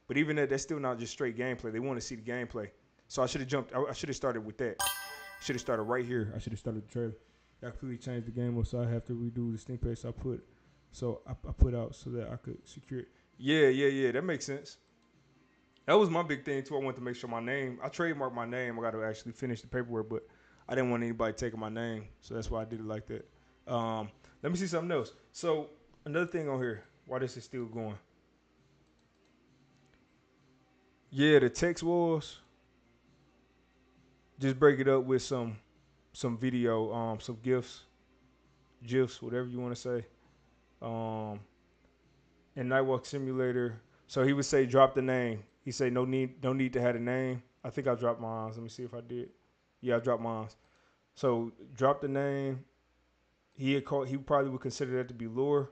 But even that's still not just straight gameplay. They want to see the gameplay. So I should have jumped. I should have started with that. Should have started right here. I should have started the trailer. I completely changed the game up, so I have to redo the stink page. So I put out so that I could secure it. Yeah. That makes sense. That was my big thing too. I wanted to make sure my name. I trademarked my name. I got to actually finish the paperwork, but I didn't want anybody taking my name, so that's why I did it like that. Let me see something else. So another thing on here, why this is still going. Yeah, the text wars. Just break it up with some video, some gifs, whatever you want to say. And Nightwalk Simulator. So he would say drop the name. He say no need to have a name. I think I dropped mine. Let me see if I did. Yeah, I dropped mine. So drop the name. He probably would consider that to be lure.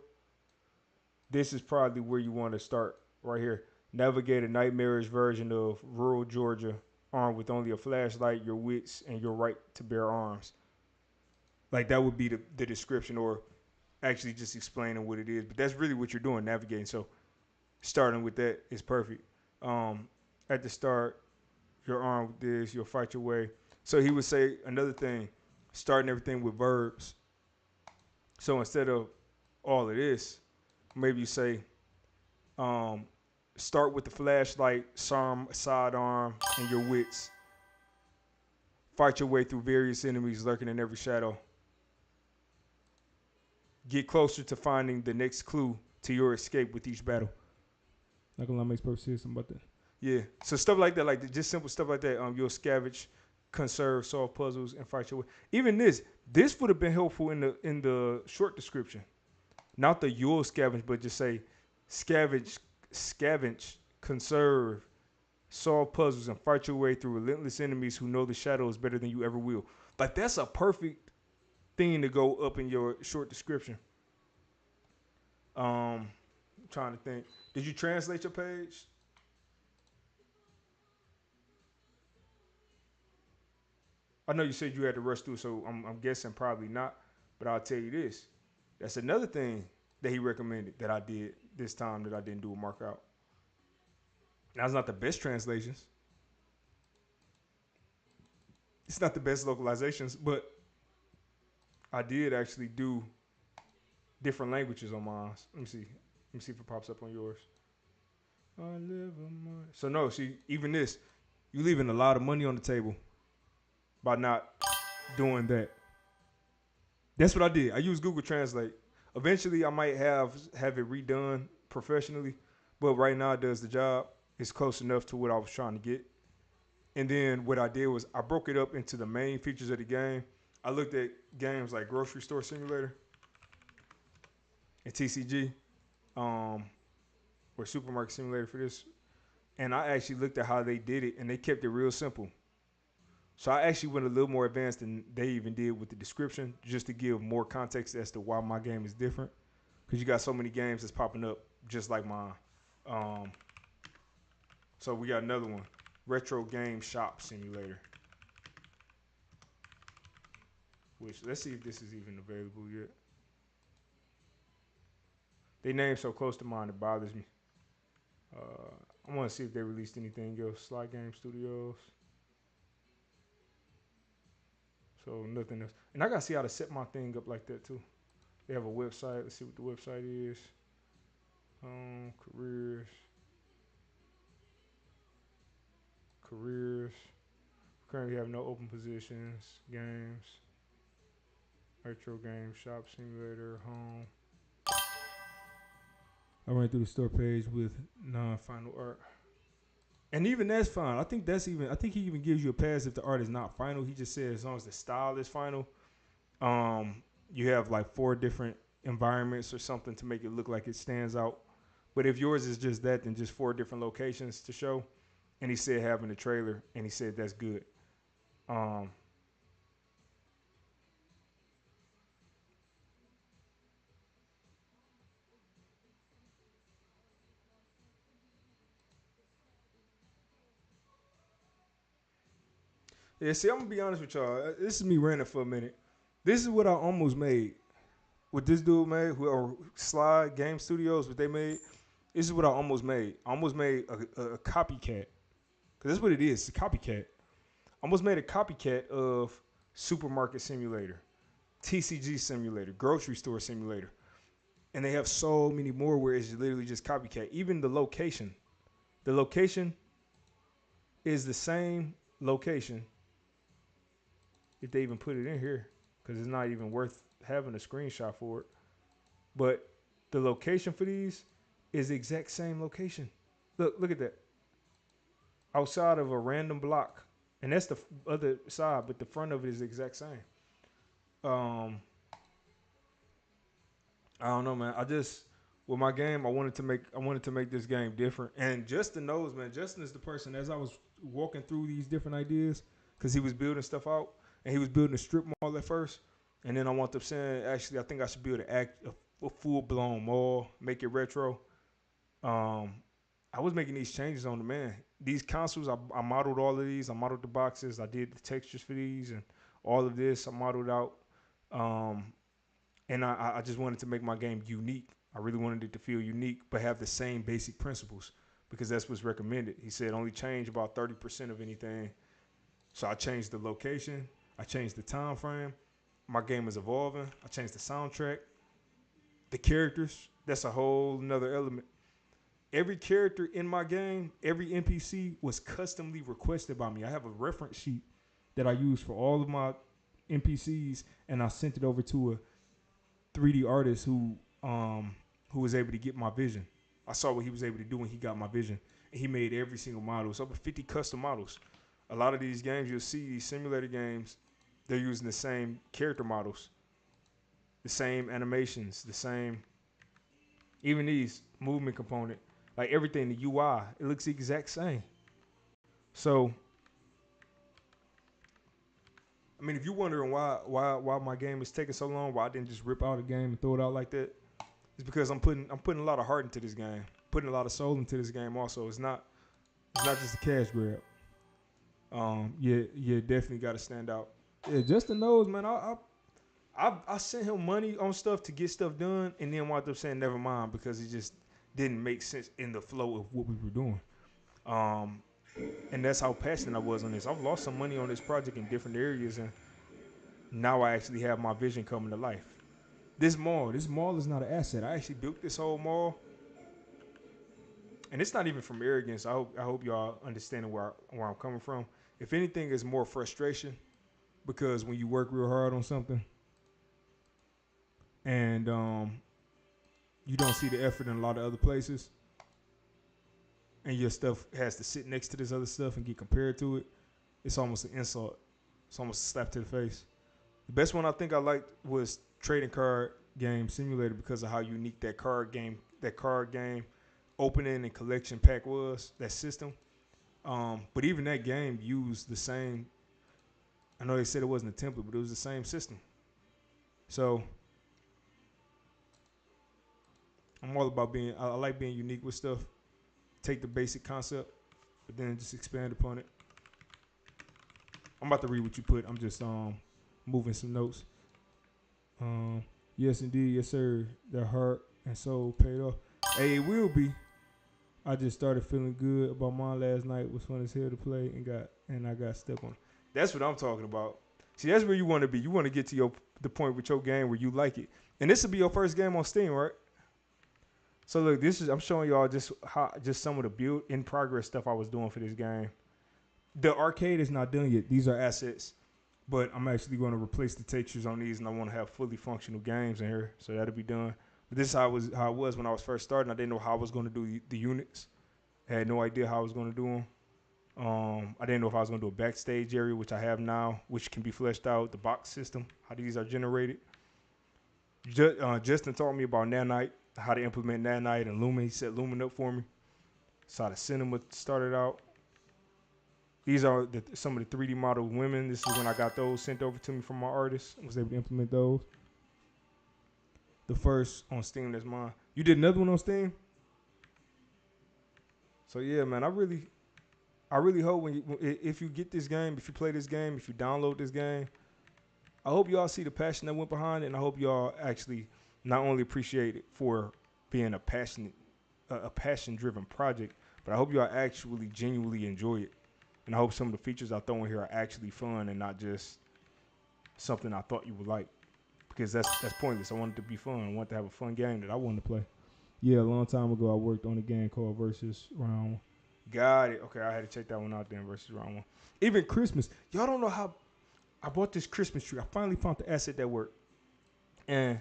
This is probably where you want to start right here. Navigate a nightmarish version of rural Georgia, armed with only a flashlight, your wits, and your right to bear arms. Like that would be the description, or actually just explaining what it is. But that's really what you're doing, navigating. So starting with that is perfect. At the start, you're armed with this, you'll fight your way. So he would say another thing, starting everything with verbs. So instead of all of this, maybe you say, start with the flashlight, sidearm, and your wits. Fight your way through various enemies lurking in every shadow. Get closer to finding the next clue to your escape with each battle. Not gonna lie, makes perfect sense. Something about that. Yeah. So stuff like that, like just simple stuff like that. You'll scavenge, conserve, solve puzzles, and fight your way. Even this would have been helpful in the short description. Not the you'll scavenge, but just say scavenge, conserve, solve puzzles, and fight your way through relentless enemies who know the shadows better than you ever will. Like that's a perfect thing to go up in your short description. I'm trying to think. Did you translate your page? I know you said you had to rush through, so I'm guessing probably not. But I'll tell you this. That's another thing that he recommended that I did this time that I didn't do a mark out. Now, it's not the best translations. It's not the best localizations, but I did actually do different languages on mine. Let me see. Let me see if it pops up on yours. So no, see, even this, you leaving a lot of money on the table by not doing that. That's what I did. I used Google Translate. Eventually, I might have it redone professionally, but right now it does the job. It's close enough to what I was trying to get. And then what I did was I broke it up into the main features of the game. I looked at games like Grocery Store Simulator and TCG, or Supermarket Simulator for this. And I actually looked at how they did it, and they kept it real simple. So I actually went a little more advanced than they even did with the description, just to give more context as to why my game is different. Because you got so many games that's popping up just like mine. So we got another one, Retro Game Shop Simulator. Which, let's see if this is even available yet. They name so close to mine, it bothers me. I want to see if they released anything else. Slide Game Studios. So nothing else. And I got to see how to set my thing up like that too. They have a website. Let's see what the website is. Careers. Currently have no open positions. Games. Retro Game Shop Simulator. Home. I ran through the store page with non-final art. And even that's fine. I think he even gives you a pass if the art is not final. He just says as long as the style is final. You have like 4 different environments or something to make it look like it stands out. But if yours is just that, then just 4 different locations to show. And he said having a trailer, and he said that's good. Um, yeah, see, I'm gonna be honest with y'all. This is me ranting for a minute. This is what I almost made. What this dude made, or Slide Game Studios, what they made. This is what I almost made. I almost made a copycat. Cause that's what it is. It's a copycat. I almost made a copycat of Supermarket Simulator, TCG Simulator, Grocery Store Simulator. And they have so many more where it's literally just copycat. Even the location. The location is the same location if they even put it in here, because it's not even worth having a screenshot for it. But the location for these is the exact same location. Look at that. Outside of a random block. And that's the other side, but the front of it is the exact same. I don't know, man. With my game, I wanted to make this game different. And Justin knows, man. Justin is the person, as I was walking through these different ideas, because he was building stuff out, and he was building a strip mall at first. And then I wound up saying, actually, I think I should build a full-blown mall, make it retro. I was making these changes on demand. These consoles, I modeled all of these. I modeled the boxes. I did the textures for these and all of this. I modeled out. And I just wanted to make my game unique. I really wanted it to feel unique, but have the same basic principles, because that's what's recommended. He said only change about 30% of anything. So I changed the location. I changed the time frame. My game is evolving. I changed the soundtrack. The characters, that's a whole nother element. Every character in my game, every NPC was customly requested by me. I have a reference sheet that I use for all of my NPCs, and I sent it over to a 3D artist who was able to get my vision. I saw what he was able to do when he got my vision, and he made every single model. It's over 50 custom models. A lot of these games you'll see, these simulator games, they're using the same character models, the same animations, the same, even these movement component, like everything, the UI, it looks the exact same. So, I mean, if you're wondering why my game is taking so long, why I didn't just rip out a game and throw it out like that, it's because I'm putting a lot of heart into this game, putting a lot of soul into this game. Also, it's not just a cash grab. Yeah, definitely got to stand out. Yeah, Justin knows, man. I sent him money on stuff to get stuff done, and then wound up saying never mind, because it just didn't make sense in the flow of what we were doing. And that's how passionate I was on this. I've lost some money on this project in different areas, and now I actually have my vision coming to life. This mall is not an asset. I actually built this whole mall, and it's not even from arrogance. I hope y'all understanding where I'm coming from. If anything, it's more frustration, because when you work real hard on something, and you don't see the effort in a lot of other places, and your stuff has to sit next to this other stuff and get compared to it, it's almost an insult. It's almost a slap to the face. The best one I think I liked was Trading Card Game Simulator, because of how unique that card game opening and collection pack was, that system. But even that game used the same, I know they said it wasn't a template, but it was the same system. So I'm all about I like being unique with stuff. Take the basic concept, but then just expand upon it. I'm about to read what you put. I'm just moving some notes. Yes, indeed, yes, sir. The heart and soul paid off. Hey, it will be. I just started feeling good about mine last night. It was fun as hell to play, and I got stuck on. That's what I'm talking about. See, that's where you want to be. You want to get to the point with your game where you like it, and this will be your first game on Steam, right? So look, I'm showing y'all just some of the build in progress stuff I was doing for this game. The arcade is not done yet. These are assets, but I'm actually going to replace the textures on these, and I want to have fully functional games in here, so that'll be done. But this is how it was when I was first starting. I didn't know how I was going to do the units. I had no idea how I was going to do them. I didn't know if I was gonna do a backstage area, which I have now, which can be fleshed out. The box system, how these are generated. Justin taught me about Nanite, how to implement Nanite and Lumen. He set Lumen up for me. So how the cinema started out. These are some of the 3D model women. This is when I got those sent over to me from my artist. I was able to implement those. The first on Steam, that's mine. You did another one on Steam? So yeah, man, I really hope if you get this game, if you play this game, if you download this game, I hope y'all see the passion that went behind it, and I hope y'all actually not only appreciate it for being a passion-driven project, but I hope y'all actually genuinely enjoy it. And I hope some of the features I throw in here are actually fun and not just something I thought you would like. Because that's pointless. I want it to be fun. I want to have a fun game that I wanted to play. Yeah, a long time ago I worked on a game called Versus Round 1. Got it. Okay, I had to check that one out then, Versus Round 1. Even Christmas. Y'all don't know how I bought this Christmas tree. I finally found the asset that worked. And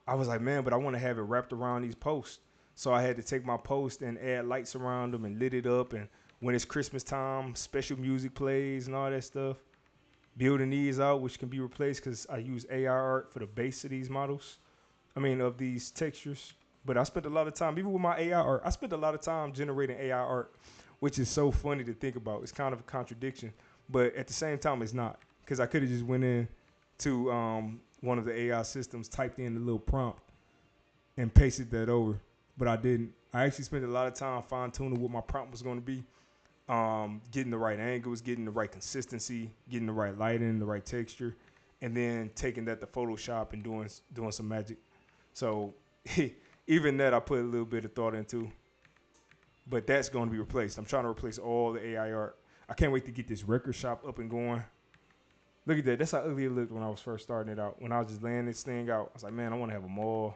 I was like, man, but I want to have it wrapped around these posts. So I had to take my post and add lights around them and lit it up. And when it's Christmas time, special music plays and all that stuff. Building these out, which can be replaced because I use AI art for the base of these models. Of these textures. But I spent a lot of time, even with my AI art, I spent a lot of time generating AI art, which is so funny to think about. It's kind of a contradiction. But at the same time, it's not. Because I could have just went in to one of the AI systems, typed in the little prompt, and pasted that over. But I didn't. I actually spent a lot of time fine-tuning what my prompt was going to be. Getting the right angles, getting the right consistency, getting the right lighting, the right texture, and then taking that to Photoshop and doing some magic. So even that I put a little bit of thought into. But that's going to be replaced. I'm trying to replace all the AI art. I can't wait to get this record shop up and going. Look at that. That's how ugly it looked when I was first starting it out. When I was just laying this thing out, I was like, man, I want to have a mall.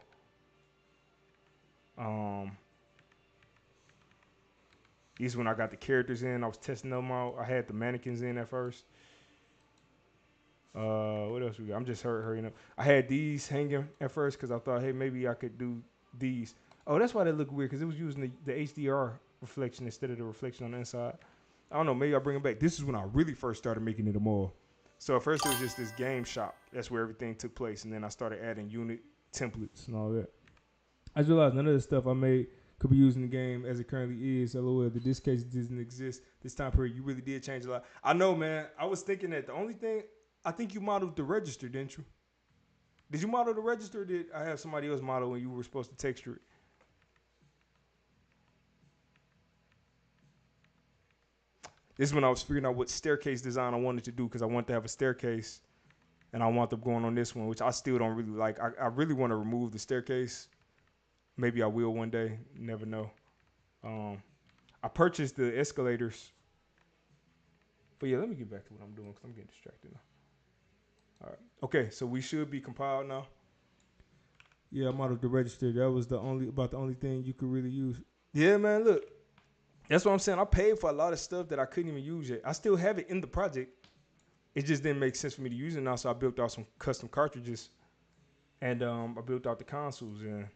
These when I got the characters in. I was testing them out. I had the mannequins in at first. What else we got? I'm just hurrying up. I had these hanging at first because I thought, hey, maybe I could do these. Oh, that's why they look weird, because it was using the HDR reflection instead of the reflection on the inside. I don't know. Maybe I'll bring it back. This is when I really first started making it a mall. So at first it was just this game shop. That's where everything took place. And then I started adding unit templates and all that. I just realized none of the stuff I made could be used in the game as it currently is. LOL, this case doesn't exist. This time period, you really did change a lot. I know, man. I was thinking that the only thing, I think you modeled the register, didn't you? Did you model the register, or did I have somebody else model when you were supposed to texture it? This is when I was figuring out what staircase design I wanted to do, because I wanted to have a staircase, and I wound up going on this one, which I still don't really like. I really want to remove the staircase. Maybe I will one day. Never know. I purchased the escalators. But yeah, let me get back to what I'm doing because I'm getting distracted now. All right. Okay, so we should be compiled now. Yeah, I modeled the register. That was about the only thing you could really use. Yeah, man, look. That's what I'm saying. I paid for a lot of stuff that I couldn't even use yet. I still have it in the project. It just didn't make sense for me to use it now, so I built out some custom cartridges. And I built out the consoles, and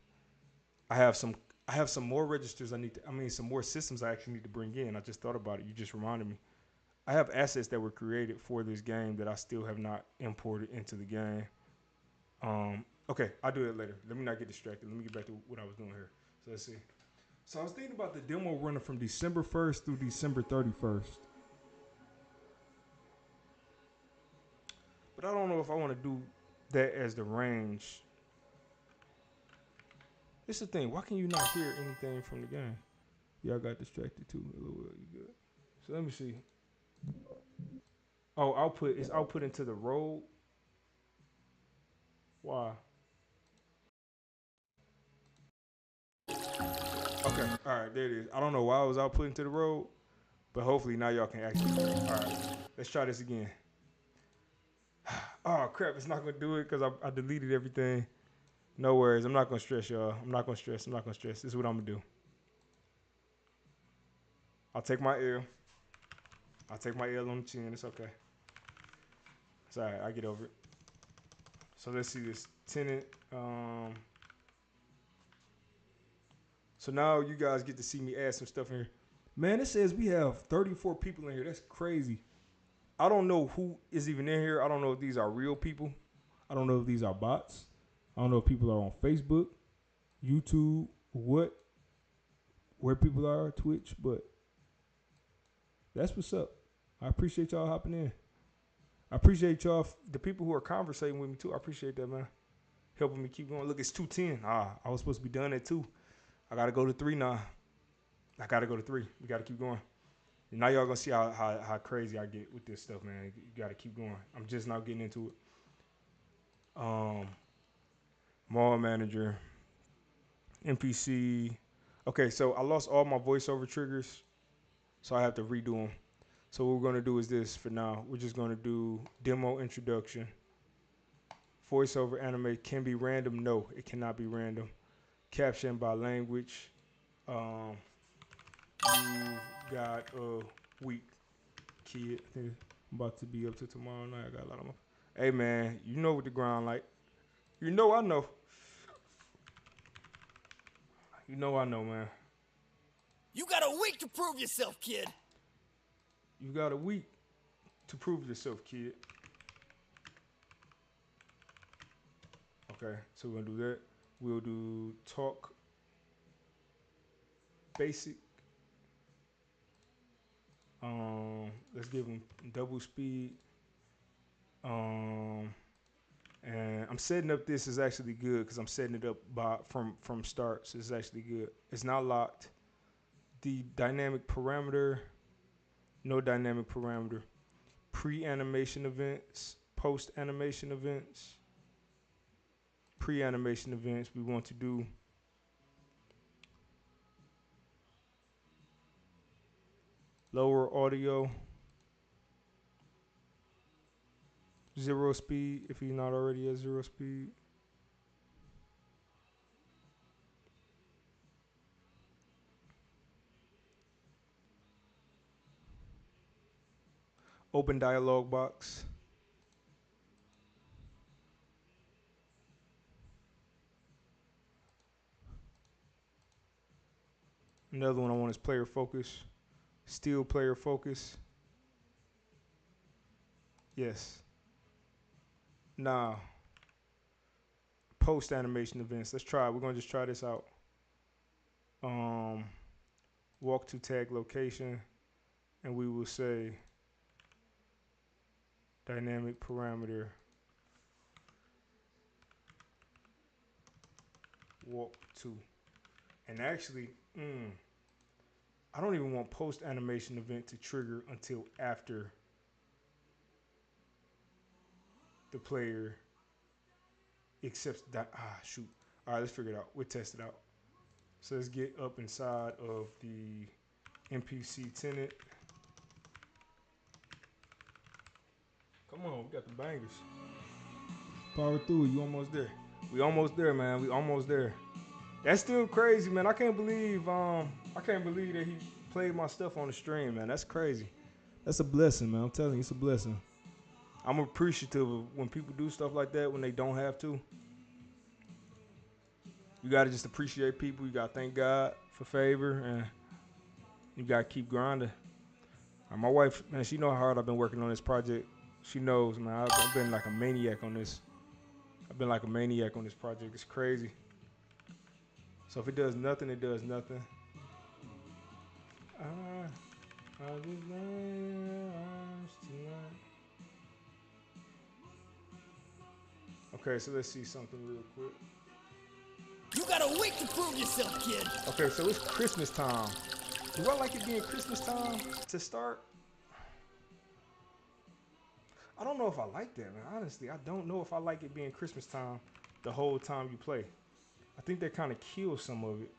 I have some more registers some more systems I actually need to bring in. I just thought about it. You just reminded me. I have assets that were created for this game that I still have not imported into the game. Okay, I'll do it later. Let me not get distracted. Let me get back to what I was doing here. So let's see. So I was thinking about the demo running from December 1st through December 31st. But I don't know if I want to do that as the range. It's the thing. Why can you not hear anything from the game? Yeah, I got distracted too. You good? So let me see. Oh, output is output into the road. Why? Okay, all right, there it is. I don't know why I was output into the road, but hopefully now y'all can actually hear it. All right, let's try this again. Oh crap, it's not gonna do it because I deleted everything. No worries, I'm not gonna stress y'all. I'm not gonna stress. This is what I'm gonna do. I'll take my L. I'll take my L on the chin. It's okay. It's all right. I get over it. So let's see this tenant. So now you guys get to see me add some stuff in here. Man, it says we have 34 people in here. That's crazy. I don't know who is even in here. I don't know if these are real people. I don't know if these are bots. I don't know if people are on Facebook, YouTube, where people are, Twitch, but that's what's up. I appreciate y'all hopping in. I appreciate y'all, the people who are conversating with me too. I appreciate that, man. Helping me keep going. Look, it's 2:10. I was supposed to be done at 2. I got to go to 3 now. I got to go to 3. We got to keep going. And now y'all going to see how crazy I get with this stuff, man. You got to keep going. I'm just now getting into it. Mall manager, NPC. Okay, so I lost all my voiceover triggers, so I have to redo them. So what we're going to do is this for now. We're just going to do demo introduction. Voiceover animate can be random. No, it cannot be random. Caption by language. You got a week, kid. I'm about to be up to tomorrow night. I got a lot of my. Hey man, you know what the grind like. You know I know. You know I know, man. You got a week to prove yourself, kid. You got a week to prove yourself, kid. Okay, so we're gonna do that. We'll do talk basic. Let's give them double speed. And I'm setting up this is actually good because I'm setting it up from start. So it's actually good. It's not locked. The dynamic parameter, no dynamic parameter. Pre-animation events, post-animation events. Pre-animation events, we want to do lower audio, 0 speed if he's not already at 0 speed. Open dialog box. Another one I want is player focus. Still player focus. Yes. Nah. Post animation events. Let's try. We're gonna just try this out. Walk to tag location, and we will say dynamic parameter walk to. And actually, I don't even want post animation event to trigger until after the player accepts that. Shoot. All right, let's figure it out. We'll test it out. So let's get up inside of the NPC tenant. Come on, we got the bangers. Power through it. You almost there. We almost there, man. We almost there. That's still crazy, man. I can't believe that he played my stuff on the stream, man. That's crazy. That's a blessing, man. I'm telling you, it's a blessing. I'm appreciative of when people do stuff like that when they don't have to. You gotta just appreciate people. You gotta thank God for favor, and you gotta keep grinding. My wife, man, she know how hard I've been working on this project. She knows, man. I've been like a maniac on this. I've been like a maniac on this project. It's crazy. So if it does nothing, it does nothing. Okay, so let's see something real quick. You got a week to prove yourself, kid. Okay, so it's Christmas time. Do I like it being Christmas time to start? I don't know if I like that, man. Honestly, I don't know if I like it being Christmas time the whole time you play. I think that kind of kills some of it.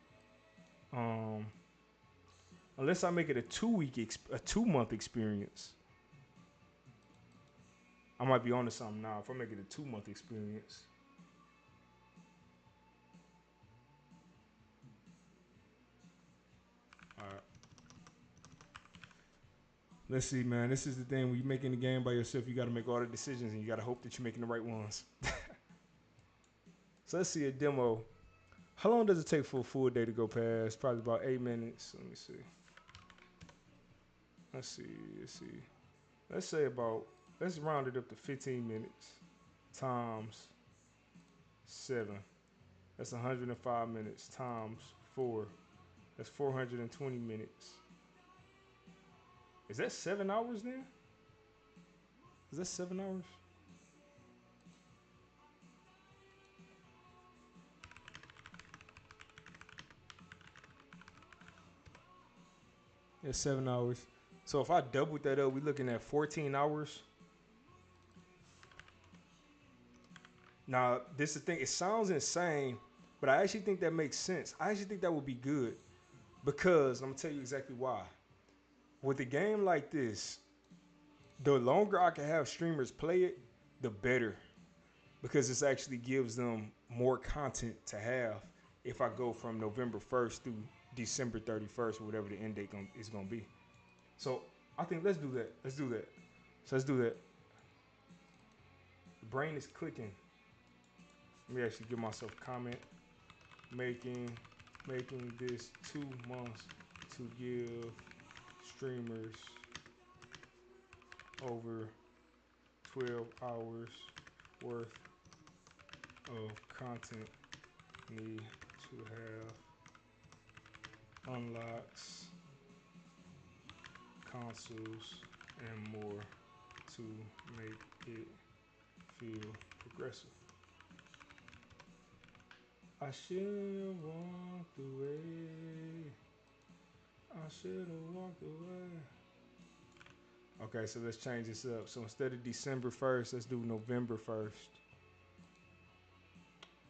Unless I make it a 2-month experience. I might be onto something now if I make it a 2-month experience. All right. Let's see, man. This is the thing. When you're making the game by yourself, you got to make all the decisions, and you got to hope that you're making the right ones. So let's see a demo. How long does it take for a full day to go past? Probably about 8 minutes. Let me see. Let's see. Let's see. Let's say about. Let's round it up to 15 minutes times 7. That's 105 minutes times 4. That's 420 minutes. Is that 7 hours then? Is that 7 hours? It's 7 hours. So if I doubled that up, we're looking at 14 hours. Now, this is the thing. It sounds insane, but I actually think that makes sense. I actually think that would be good because I'm going to tell you exactly why. With a game like this, the longer I can have streamers play it, the better. Because this actually gives them more content to have if I go from November 1st through December 31st or whatever the end date is going to be. So I think let's do that. Let's do that. So let's do that. The brain is clicking. Let me actually give myself a comment. Making this 2 months to give streamers over 12 hours worth of content need to have unlocks, consoles, and more to make it feel progressive. I should've walked away. I should've walked away. Okay, so let's change this up. So instead of December 1st, let's do November 1st.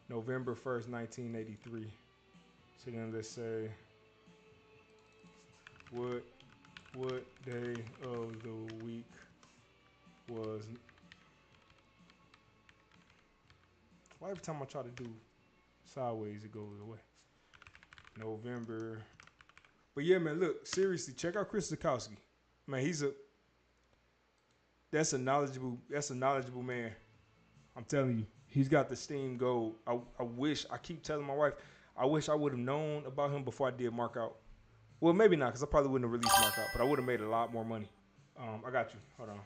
November 1st, 1983. So then let's say what day of the week was. Why every time I try to do sideways it goes away? November. But yeah, man, look, seriously, check out Chris Zukowski. Man, that's a knowledgeable man. I'm telling you, he's got the Steam Gold. I keep telling my wife, I wish I would have known about him before I did Markout. Well, maybe not, because I probably wouldn't have released Markout, but I would have made a lot more money. I got you. Hold on.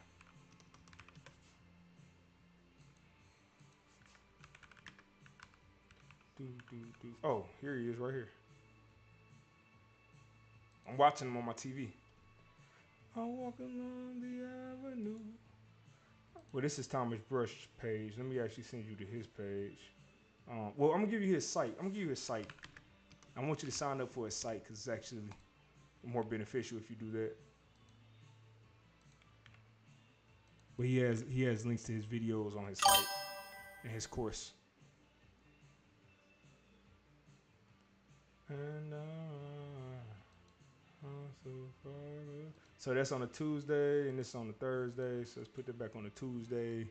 Oh, here he is right here. I'm watching him on my TV. I'm walking along the avenue. Well, this is Thomas Brush page. Let me actually send you to his page. Well, I'm going to give you his site. I want you to sign up for his site because it's actually more beneficial if you do that. But he has links to his videos on his site and his course. And so that's on a Tuesday and this on a Thursday. So let's put that back on a Tuesday.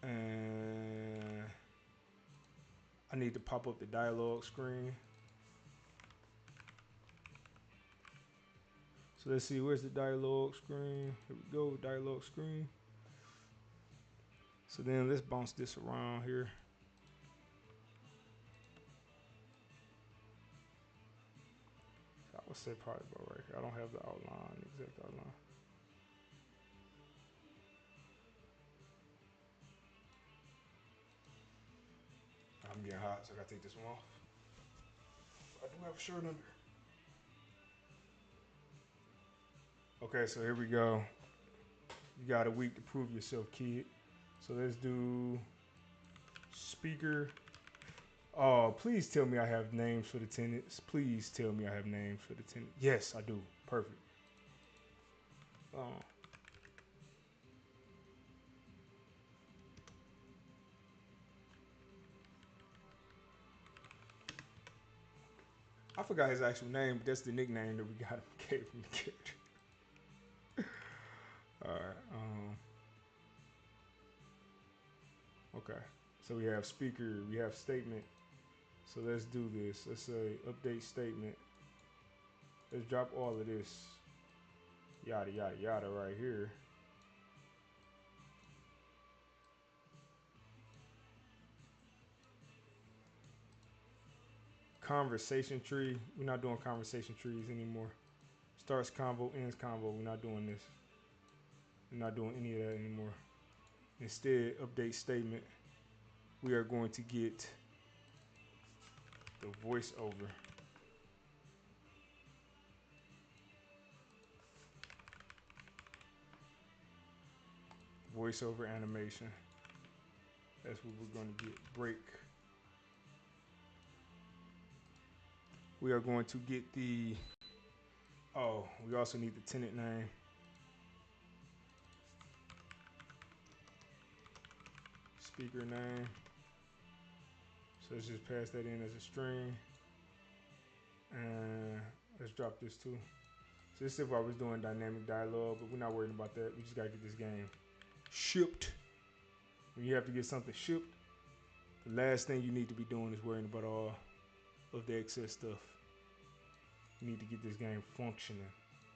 And I need to pop up the dialogue screen. So let's see, where's the dialogue screen? Here we go, dialogue screen. So then let's bounce this around here. So I would say probably about right here. I don't have the outline, exact outline. I'm getting hot, so I gotta take this one off. I do have a shirt under. Okay, so here we go. You got a week to prove yourself, kid. So let's do speaker. Oh, please tell me I have names for the tenants. Please tell me I have names for the tenants. Yes, I do. Perfect. I forgot his actual name, but that's the nickname that we got him gave from the character. All right. Okay. So we have speaker, we have statement. So let's do this. Let's say update statement. Let's drop all of this. Yada, yada, yada right here. Conversation tree. We're not doing conversation trees anymore. Starts combo, ends combo. We're not doing this. We're not doing any of that anymore. Instead, update statement. We are going to get the voiceover. Voiceover animation. That's what we're going to get. Break. We are going to get the. Oh, we also need the tenant name. Speaker name. So let's just pass that in as a string. And let's drop this too. So this is if I was doing dynamic dialogue, but we're not worried about that. We just gotta get this game shipped. When you have to get something shipped, the last thing you need to be doing is worrying about all of the excess stuff. You need to get this game functioning,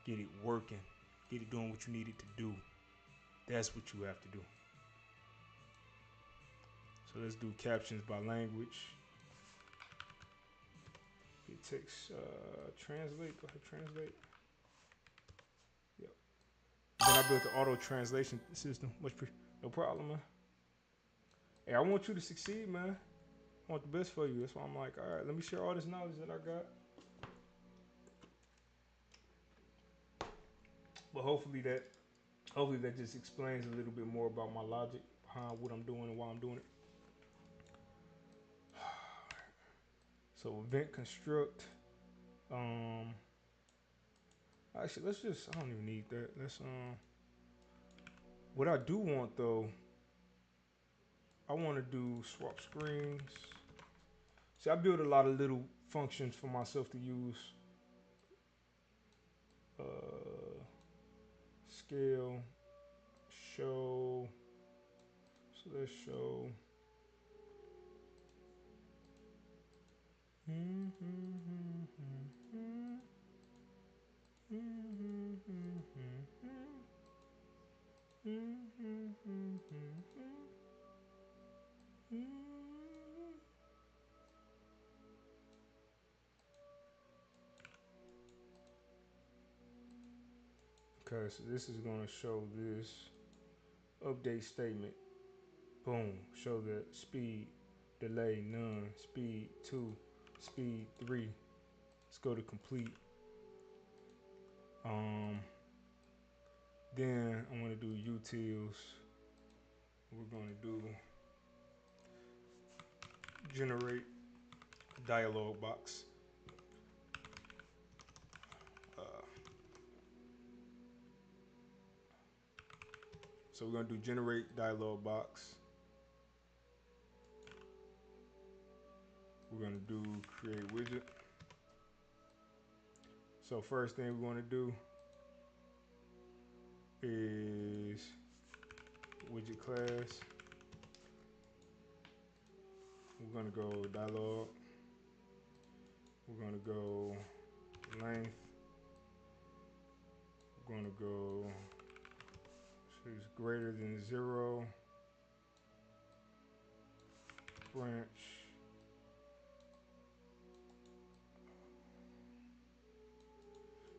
get it working, get it doing what you need it to do. That's what you have to do. So let's do captions by language. It takes translate. Go ahead, translate. Yep. Then I built the auto translation system. No problem, man. Hey, I want you to succeed, man. I want the best for you. That's why I'm like, all right, let me share all this knowledge that I got. But hopefully that just explains a little bit more about my logic behind what I'm doing and why I'm doing it. So event construct. Actually, let's just. I don't even need that. Let's What I do want though, I want to do swap screens. See, I build a lot of little functions for myself to use. Scale, show. So let's show. Okay, so this is going to show this update statement. Boom, show the speed, delay, none, speed 2, speed 3. Let's go to complete. Then I'm going to do utils. We're going to do generate dialog box. So we're going to do generate dialog box. We're going to do create widget. So first thing we want to do is widget class. We're going to go dialog. We're going to go length. We're going to go is greater than 0. Branch.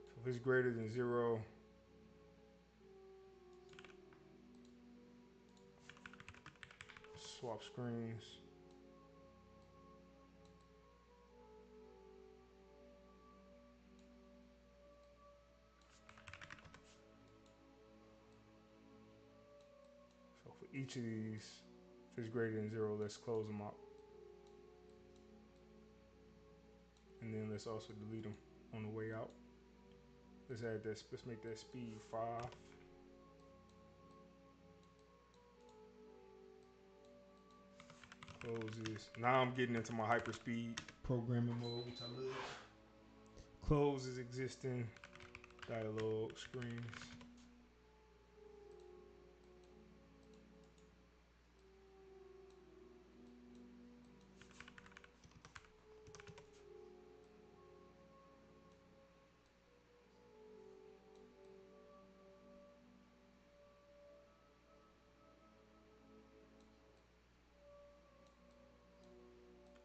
So if it's greater than 0, swap screens. So for each of these, if it's greater than 0, let's close them up. And then let's also delete them on the way out. Let's add this, let's make that speed 5. Close this. Now I'm getting into my hyperspeed programming mode, which I love. Close is existing dialog screens.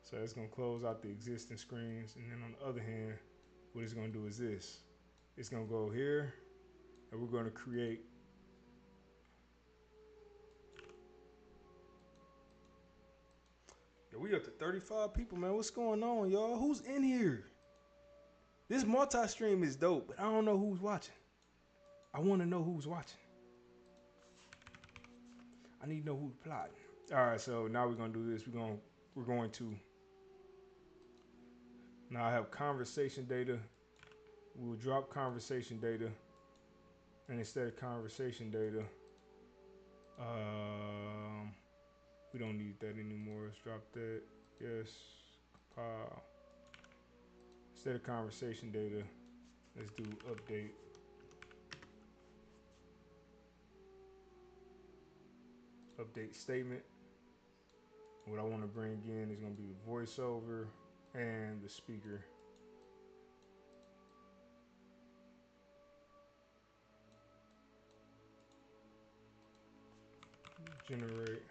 So it's going to close out the existing screens. And then on the other hand, what it's going to do is this. It's gonna go here, and we're gonna create. Yeah, we up to 35 people, man. What's going on, y'all? Who's in here? This multi-stream is dope, but I don't know who's watching. I want to know who's watching. I need to know who's plotting. All right, so now we're gonna do this. We're going to now I have conversation data. We'll drop conversation data, and instead of conversation data, we don't need that anymore. Let's drop that. Yes, compile. Instead of conversation data, let's do update. Update statement. What I want to bring in is going to be the voiceover and the speaker. Generate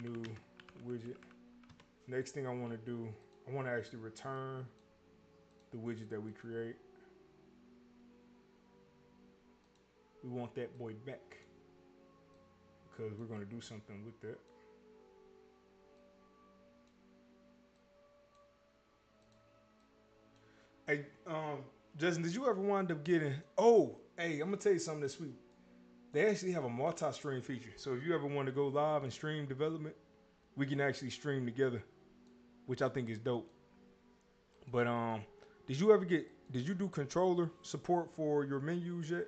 new widget. Next thing I want to do, I want to actually return the widget that we create. We want that boy back because we're going to do something with that. Hey, Justin, did you ever wind up getting? Oh, hey, I'm gonna tell you something this week. They actually have a multi-stream feature. So if you ever want to go live and stream development, we can actually stream together, which I think is dope. But did you do controller support for your menus yet?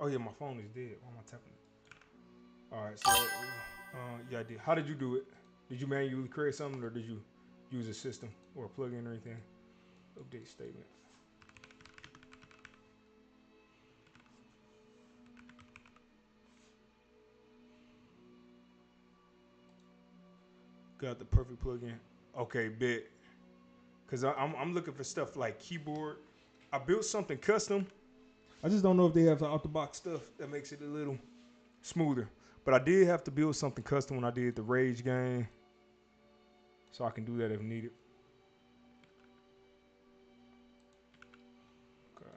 Oh yeah, my phone is dead. Why am I tapping it? All right, so yeah, I did. How did you do it? Did you manually create something, or did you use a system or a plugin or anything? Update statement. Got the perfect plugin. Okay, bet. Cause I'm looking for stuff like keyboard. I built something custom. I just don't know if they have the out the box stuff that makes it a little smoother. But I did have to build something custom when I did the Rage game, so I can do that if needed. Okay.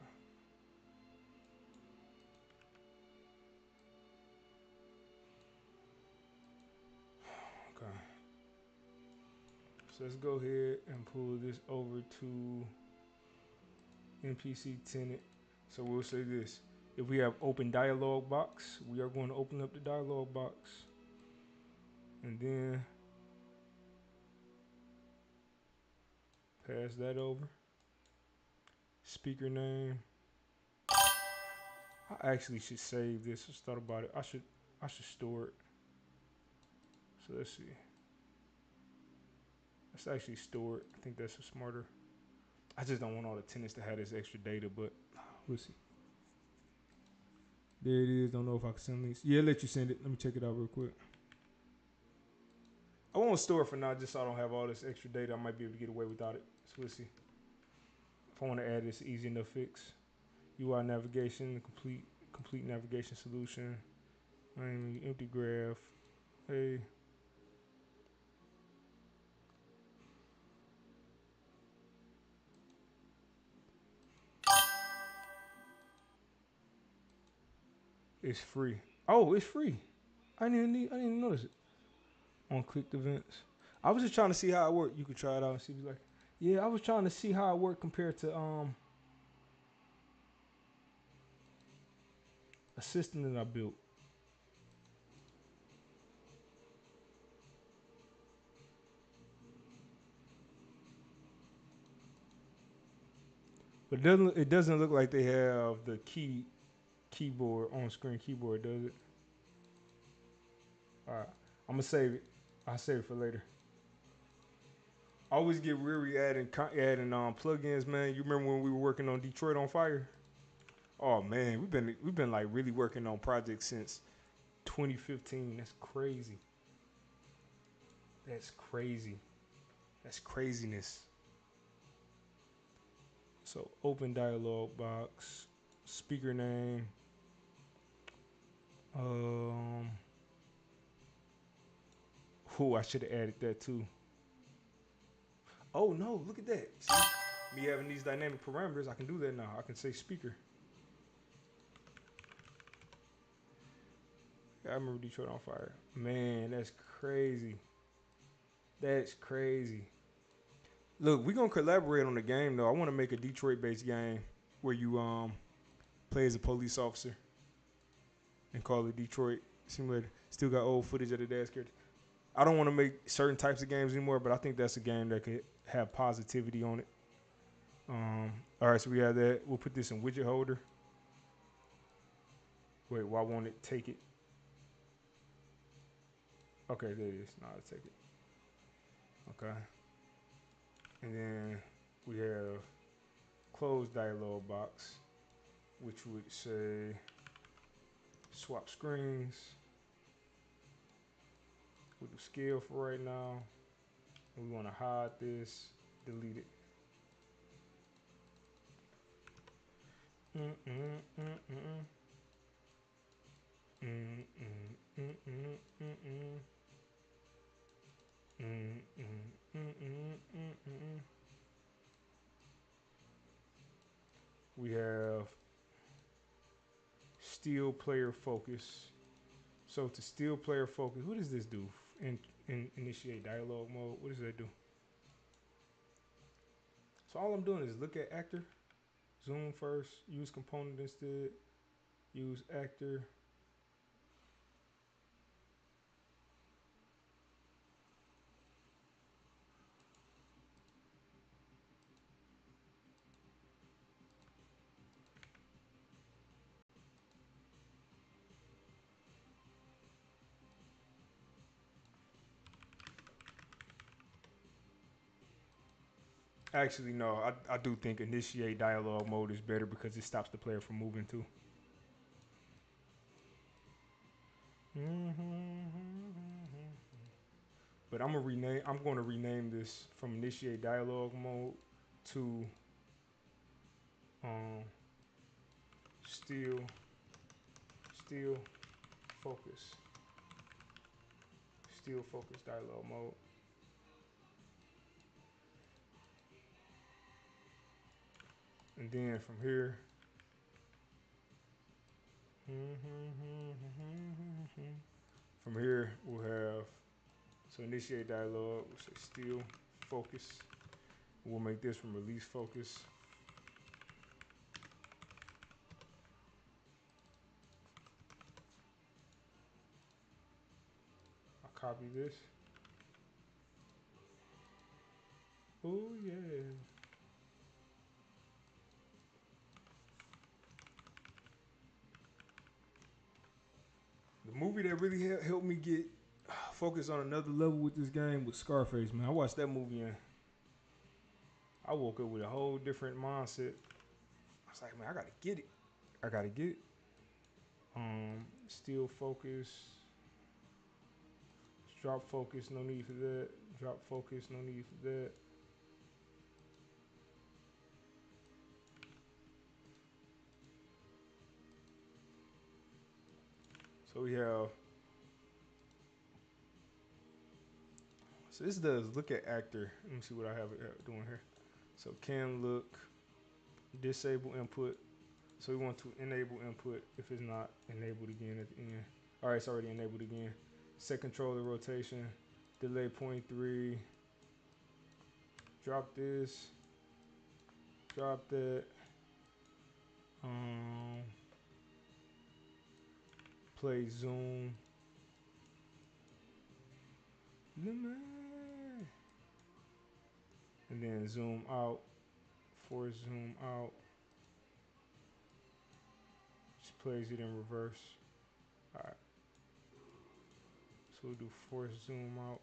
Okay. So let's go ahead and pull this over to NPC tenant. So we'll say this. If we have open dialog box, we are going to open up the dialog box. And then pass that over. Speaker name. I actually should save this. I just thought about it. I should store it. So let's see. Let's actually store it. I think that's smarter. I just don't want all the tenants to have this extra data, but we'll see. There it is. Don't know if I can send these. Yeah, let you send it. Let me check it out real quick. I won't store it for now, just so I don't have all this extra data. I might be able to get away without it. So we'll see. If I want to add this, easy enough fix. UI navigation, complete navigation solution. Empty graph. Hey. It's free. Oh, it's free. I didn't even notice it. On clicked events. I was just trying to see how it worked. You could try it out and see if you like it. Yeah, I was trying to see how it worked compared to a system that I built. But it doesn't look like they have the keyboard on screen keyboard, does it? All right, I'm gonna save it. I'll save it for later. I always get weary adding plugins, man. You remember when we were working on Detroit on Fire? Oh man, we've been like really working on projects since 2015. That's crazy. That's crazy. That's craziness. So open dialog box, speaker name. I should have added that too. Oh no, look at that. See, me having these dynamic parameters, I can do that now. I can say speaker. Yeah, I remember Detroit on Fire. Man, that's crazy. That's crazy. Look, we're gonna collaborate on the game though. I want to make a Detroit-based game where you play as a police officer and call it Detroit Simulator. Still got old footage of the dad scared. I don't want to make certain types of games anymore, but I think that's a game that could have positivity on it. All right, so we have that. We'll put this in widget holder. Wait, why won't it take it? Okay, there it is. Now I'll take it. Okay. And then we have close dialog box, which would say swap screens. We'll do scale for right now. We want to hide this, delete it. We have still player focus. So to still player focus, what does this do? In initiate dialogue mode, what does that do? So all I'm doing is look at actor, zoom first, use component instead, use actor. Actually, no, I do think initiate dialogue mode is better because it stops the player from moving too. But I'm going to rename this from initiate dialogue mode to still focus. Still focus dialogue mode. And then from here, we'll have, so initiate dialogue, we'll say still focus. We'll make this from release focus. I'll copy this. Oh yeah. The movie that really helped me get focused on another level with this game was Scarface, man. I watched that movie and I woke up with a whole different mindset. I was like, man, I gotta get it. I gotta get it. Still focus. Drop focus, no need for that. Drop focus, no need for that. So we have, so this does look at actor. Let me see what I have it doing here. So can look, disable input. So we want to enable input if it's not enabled again at the end. All right, it's already enabled again. Set controller rotation, delay 0.3. Drop this, drop that. Play zoom. And then zoom out, force zoom out. Just plays it in reverse. All right. So we'll do force zoom out.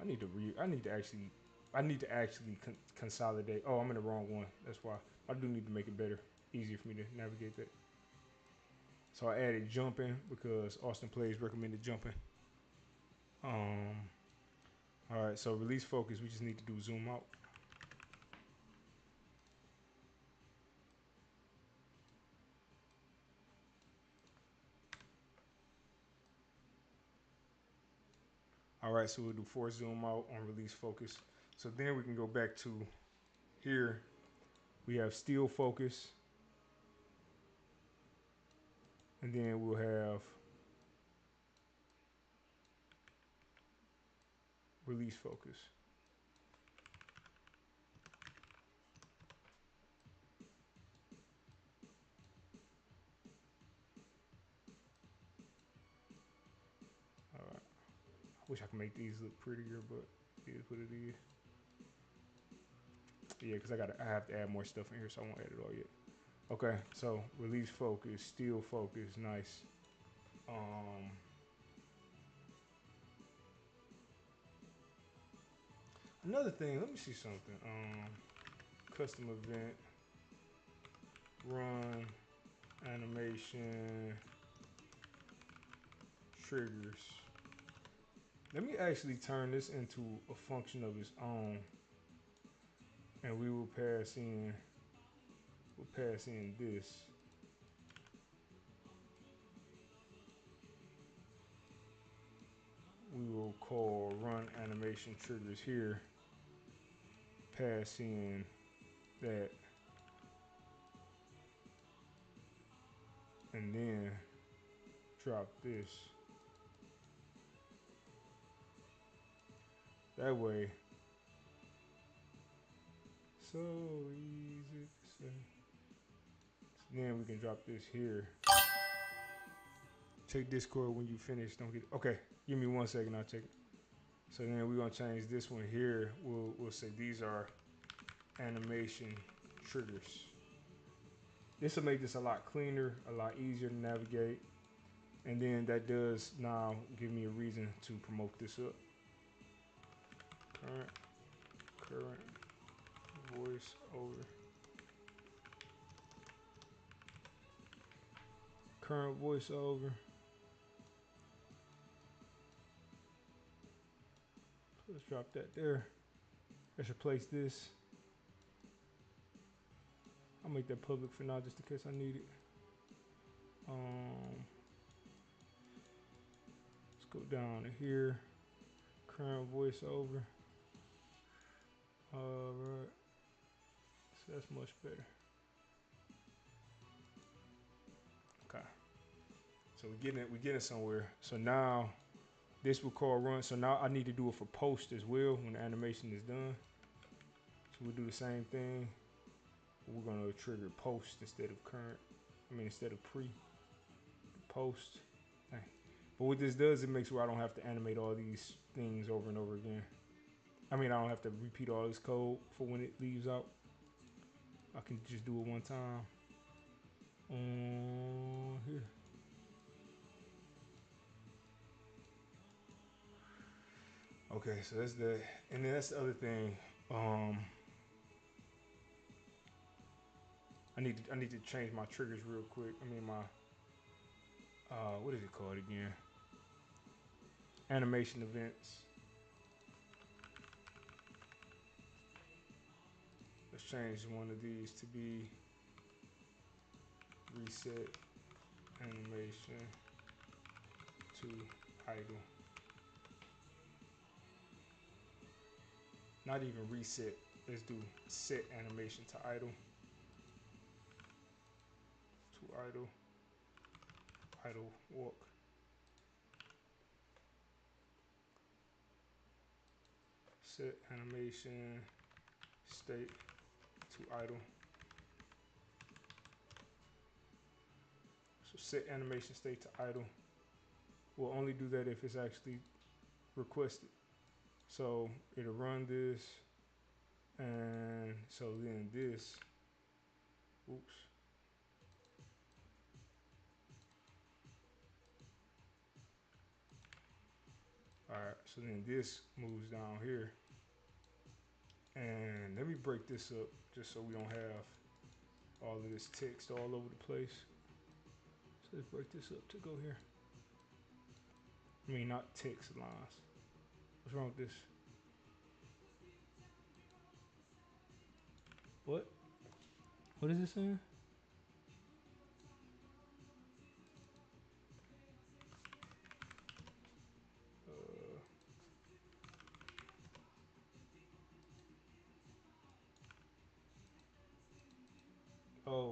I need to actually consolidate. Oh, I'm in the wrong one. That's why. I do need to make it better, easier for me to navigate that. So I added jumping because Austin Plays recommended jumping. All right, so release focus, we just need to do zoom out. All right, so we'll do force zoom out on release focus. So then we can go back to here. We have still focus. And then we'll have release focus. All right. I wish I could make these look prettier, but it is what it is. Yeah, because I have to add more stuff in here, so I won't add it all yet. Okay, so release focus, still focus, nice. Another thing, let me see something. Custom event, run, animation, triggers. Let me actually turn this into a function of its own, and we will pass in. We'll pass in this. We will call run animation triggers here. Pass in that, and then drop this. That way, so easy to say. So then we can drop this here. Check Discord when you finish. Don't get okay. Give me 1 second. I'll check it. So then we're gonna change this one here. We'll say these are animation triggers. This will make this a lot cleaner, a lot easier to navigate. And then that does now give me a reason to promote this up. Current voice over. Current voiceover. Let's drop that there. Let's replace this. I'll make that public for now just in case I need it. Let's go down to here. Current voiceover. All right. So that's much better. Okay. So we're getting somewhere. So now this will call run. So now I need to do it for post as well when the animation is done. So we'll do the same thing. We're gonna trigger post instead of current. Instead of pre. Post. Dang. But what this does, it makes where I don't have to animate all these things over and over again. I don't have to repeat all this code for when it leaves out. I can just do it one time. Here. Okay, so that's the, and then that's the other thing. I need to change my triggers real quick. What is it called again? Animation events. Let's change one of these to be reset animation to idle. Not even reset. Let's do set animation to idle. To idle. Idle walk. Set animation state to idle. So set animation state to idle. We'll only do that if it's actually requested. So it'll run this, and so then this, oops. All right, so then this moves down here. And let me break this up just so we don't have all of this text all over the place. So let's break this up to go here. Not text lines. What's wrong with this? What? What is it saying?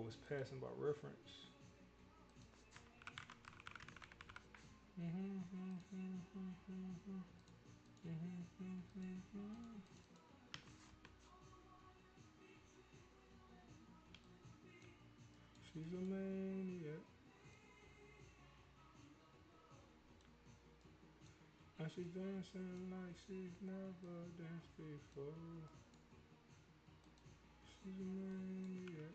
was passing by reference. She's a maniac. And she's dancing like she's never danced before. She's a maniac.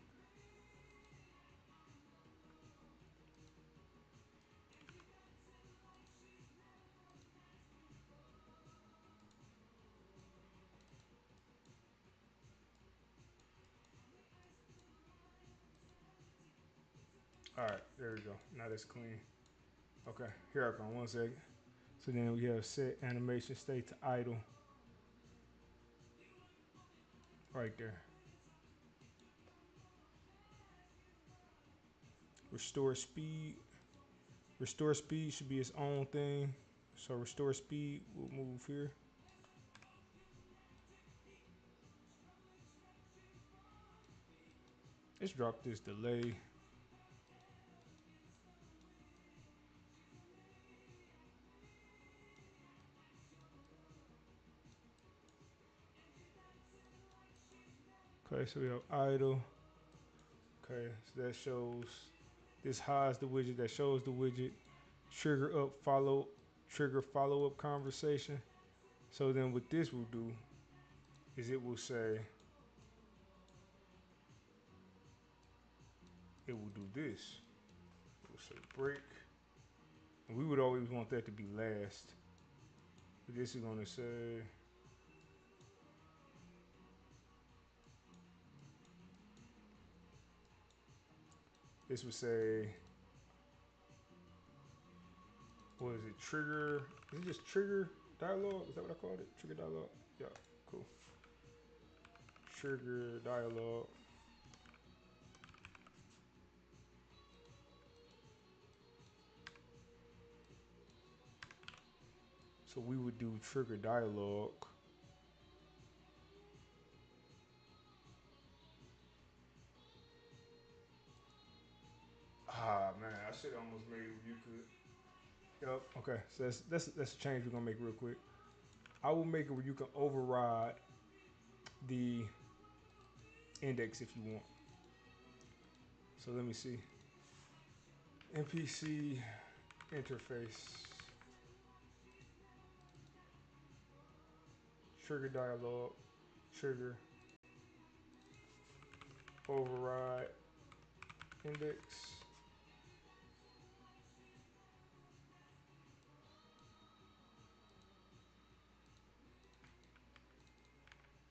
All right, there we go. Now that's clean. Okay, here I come. 1 second. So then we have set animation state to idle right there. Restore speed. Restore speed should be its own thing. So restore speed will move here. Let's drop this delay. Okay, so we have idle. Okay, so that shows, this hides the widget, that shows the widget. Trigger follow up conversation. So then what this will do is it will say, it will do this. It will say break. And we would always want that to be last. But this is gonna say, this would say, what is it, trigger? Is it just trigger dialogue? Is that what I called it? Trigger dialogue? Yeah, cool. Trigger dialogue. So we would do trigger dialogue. Ah man, I should have almost made it you could. Yep. Okay. So that's a change we're gonna make real quick. I will make it where you can override the index if you want. So let me see. NPC interface. Trigger dialogue. Trigger. Override index.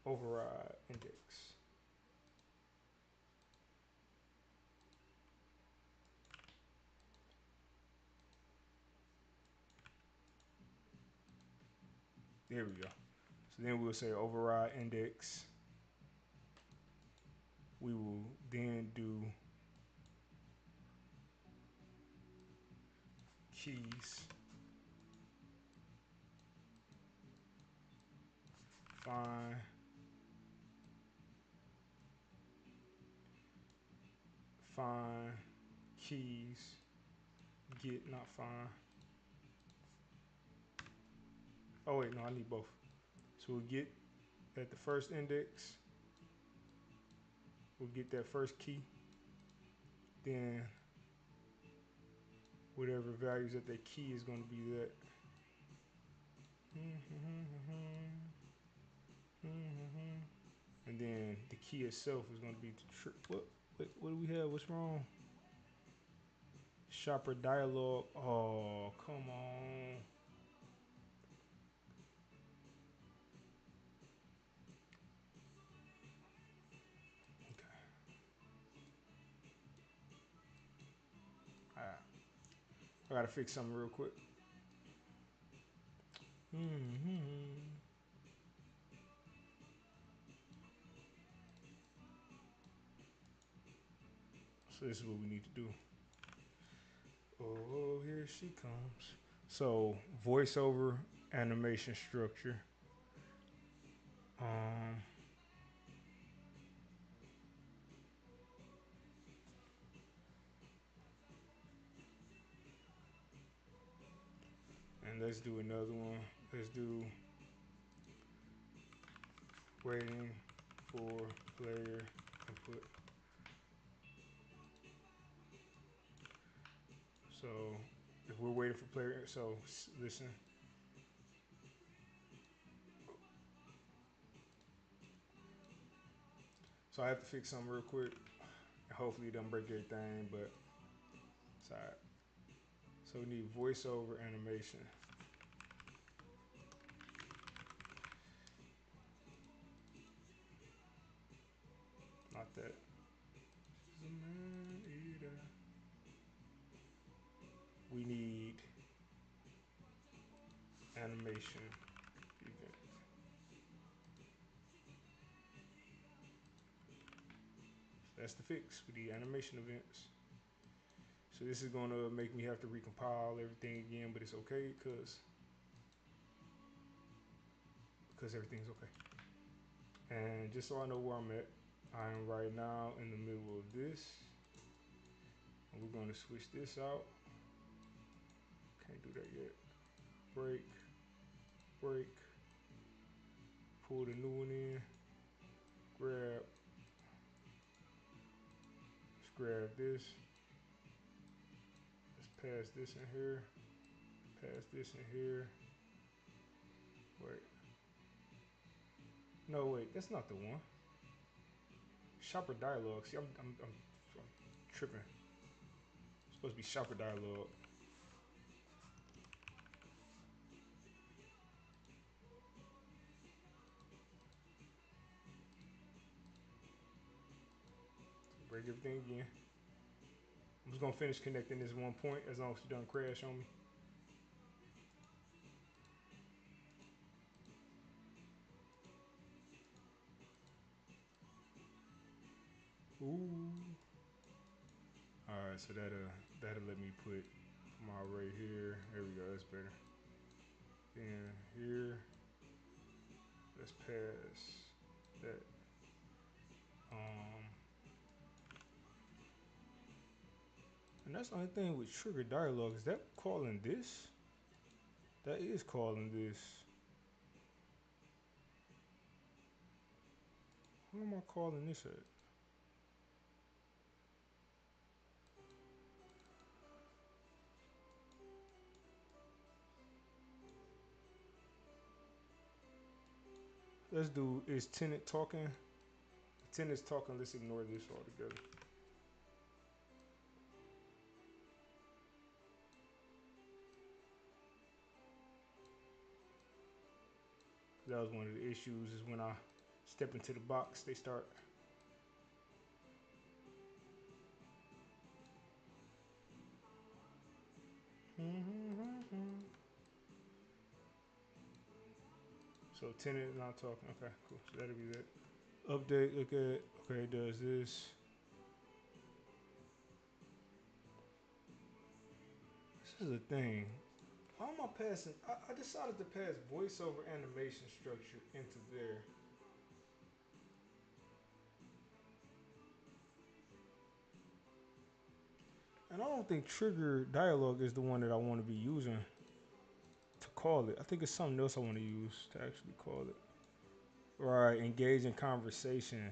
Override index. There we go. So then we'll say override index. We will then do keys. Find. Find keys. Get, not find. Oh wait, no, I need both. So we'll get at the first index. We'll get that first key. Then whatever values that key is going to be that. And then the key itself is going to be the what do we have? What's wrong? Shopper dialogue. Oh, come on. Okay. All right. I gotta fix something real quick. So this is what we need to do. Oh, here she comes. So voiceover animation structure. let's do another one. Let's do waiting for player input. So if we're waiting for player, so listen. So I have to fix something real quick. Hopefully it doesn't break everything, but it's alright. So we need voiceover animation. Not that. We need animation event. That's the fix with the animation events. So this is gonna make me have to recompile everything again, but it's okay because everything's okay. And just so I know where I'm at, I am right now in the middle of this. And we're gonna switch this out. Can't do that yet. Break, break, pull the new one in, grab, let's grab this. Let's pass this in here, pass this in here. Wait. No, wait, that's not the one. Shopper dialogue. See, I'm tripping. It's supposed to be shopper dialogue. Break everything again. I'm just gonna finish connecting this one point as long as you don't crash on me. Ooh. All right, so that'll let me put my array here. There we go. That's better. Then here, let's pass that. And that's the only thing with trigger dialogue. Is that calling this? That is calling this. Where am I calling this at? Let's do, is tenant talking? If tenant's talking, let's ignore this altogether. That was one of the issues, is when I step into the box, they start. So tenant not talking. Okay, cool. So that'll be that. Update, look at, okay, it does this. This is a thing. How am I passing? I decided to pass voiceover animation structure into there. And I don't think trigger dialogue is the one that I want to be using to call it. I think it's something else I want to use to actually call it. Right, engage in conversation.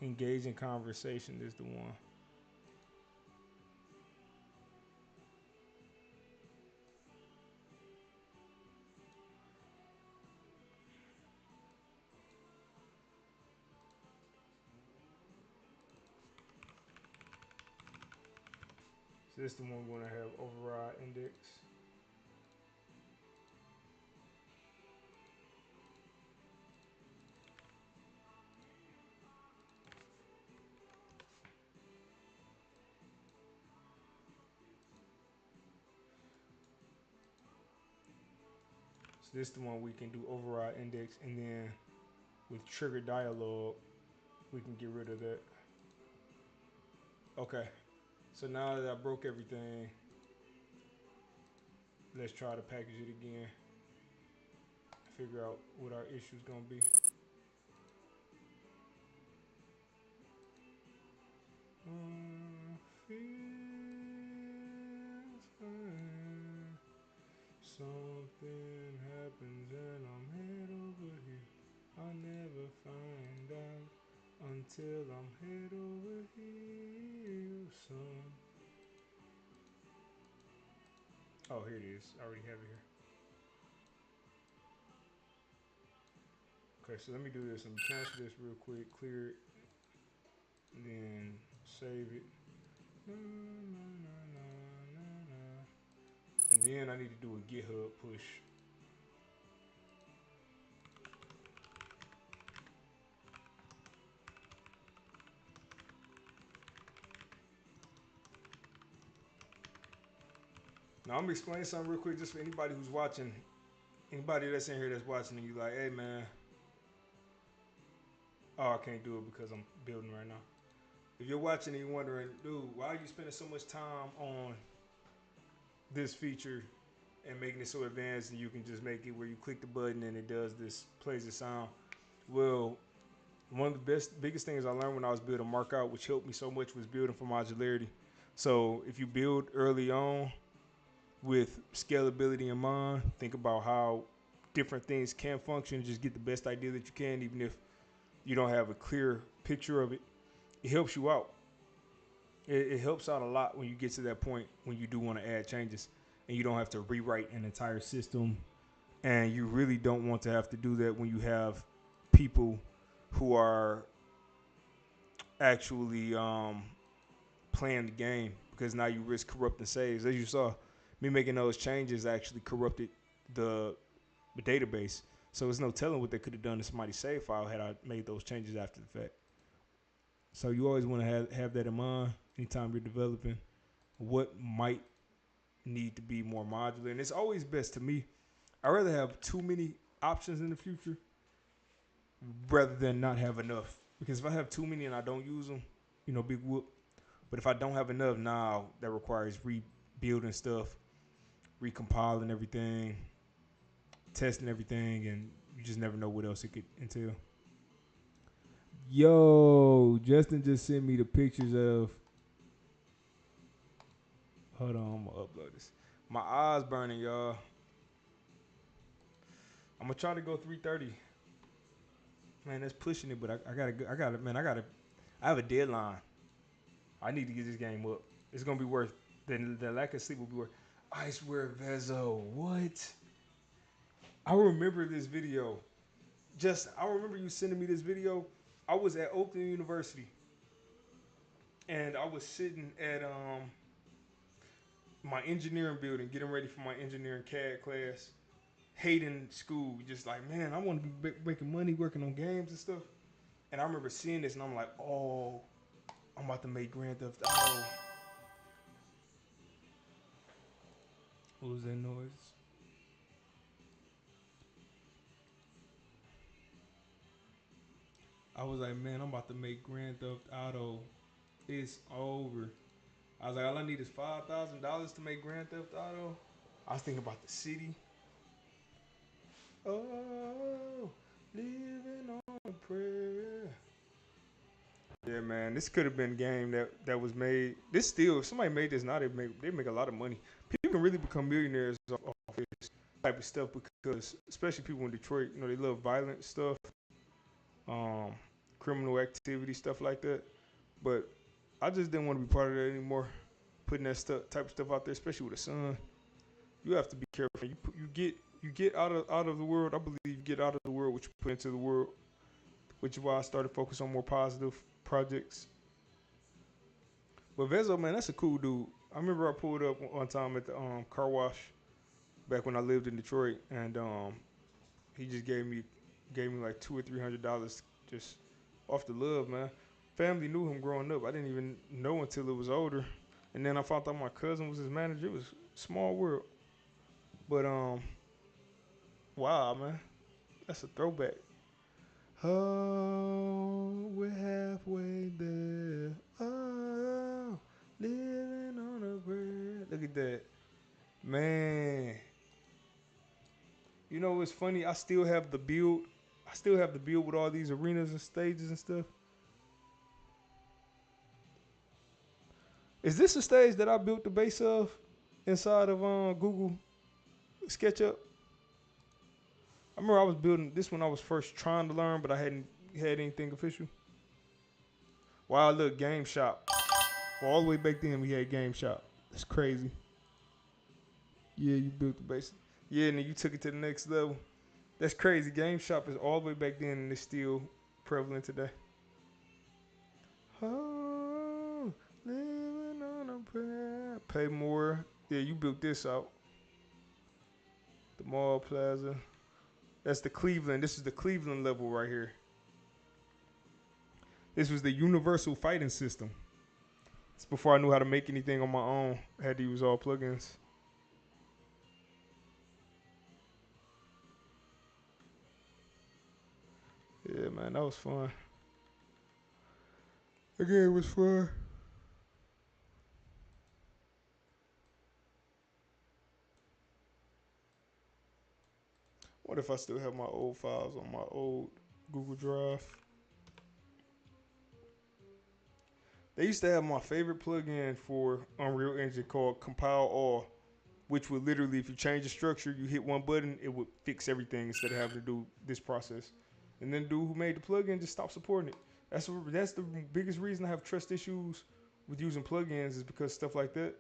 Engage in conversation is the one. So this is the one we're going to have override index. So this is the one we can do override index, and then with trigger dialogue, we can get rid of that. Okay, so now that I broke everything, let's try to package it again. Figure out what our issue's gonna be. Feels fine. until I'm head over heels, son. Oh, here it is. I already have it here. Okay, so let me do this. Let me cancel this real quick, clear it, and then save it. Na, na, na, na, na, na. And then I need to do a GitHub push. Now I'm gonna explain something real quick just for anybody who's watching. Anybody that's in here that's watching and you like, hey man, oh I can't do it because I'm building right now. If you're watching and you're wondering, dude, why are you spending so much time on this feature and making it so advanced and you can just make it where you click the button and it does this, plays the sound? Well, one of the biggest things I learned when I was building Markout, which helped me so much, was building for modularity. So if you build early on with scalability in mind, think about how different things can function, just get the best idea that you can, even if you don't have a clear picture of it. It helps you out. It helps out a lot when you get to that point when you do want to add changes and you don't have to rewrite an entire system. And you really don't want to have to do that when you have people who are actually playing the game, because now you risk corrupting saves. As you saw, me making those changes actually corrupted the database. So there's no telling what they could have done to somebody's save file had I made those changes after the fact. So you always want to have that in mind anytime you're developing what might need to be more modular. And it's always best to me, I'd rather have too many options in the future rather than not have enough. Because if I have too many and I don't use them, big whoop. But if I don't have enough, now that requires rebuilding stuff, recompiling everything, testing everything, and you just never know what else it could entail. Yo, Justin just sent me the pictures of. Hold on, I'm gonna upload this. My eyes burning, y'all. I'm gonna try to go 3:30. Man, that's pushing it, but I have a deadline. I need to get this game up. It's gonna be worth the lack of sleep will be worth. Icewear Vezo, what? I remember this video. I remember you sending me this video. I was at Oakland University, and I was sitting at my engineering building, getting ready for my engineering CAD class. Hating school, just like, man, I want to be making money working on games and stuff. And I remember seeing this, and I'm like, oh, I'm about to make Grand Theft Auto. What was that noise? I was like, man, I'm about to make Grand Theft Auto. It's over. I was like, all I need is $5,000 to make Grand Theft Auto. I was thinking about the city. Oh, living on a prayer. Yeah, man, this could have been a game that was made. This still, if somebody made this now, they make a lot of money. People can really become millionaires off this type of stuff because, especially people in Detroit, they love violent stuff, criminal activity, stuff like that. But I just didn't want to be part of that anymore. Putting that type of stuff out there, especially with a son, you have to be careful. You get out of the world. I believe you get out of the world what you put into the world, which is why I started focusing on more positive projects. But Vezo, man, that's a cool dude. I remember I pulled up one time at the car wash back when I lived in Detroit, and he just gave me like $200 or $300 just off the love, man. Family knew him growing up. I didn't even know until it was older, and then I found out my cousin was his manager. It was a small world, but wow, man, that's a throwback. Oh, we're halfway there. Oh, living on a prayer. Look at that. Man. You know what's funny? I still have the build. I still have the build with all these arenas and stages and stuff. Is this a stage that I built the base of inside of Google SketchUp? I remember I was building this when I was first trying to learn, but I hadn't had anything official. Wow, look, Game Shop. Well, all the way back then, we had Game Shop. That's crazy. Yeah, you built the base. Yeah, and then you took it to the next level. That's crazy. Game Shop is all the way back then, and it's still prevalent today. Oh, living on a prayer. Pay more. Yeah, you built this out. The Mall Plaza. That's the Cleveland. This is the Cleveland level right here. This was the universal fighting system. It's before I knew how to make anything on my own. I had to use all plugins. Yeah, man, that was fun. The game was fun. What if I still have my old files on my old Google Drive? They used to have my favorite plugin for Unreal Engine called Compile All, which would literally, if you change the structure, you hit one button, it would fix everything instead of having to do this process. And then the dude who made the plugin just stopped supporting it. That's the biggest reason I have trust issues with using plugins is because stuff like that.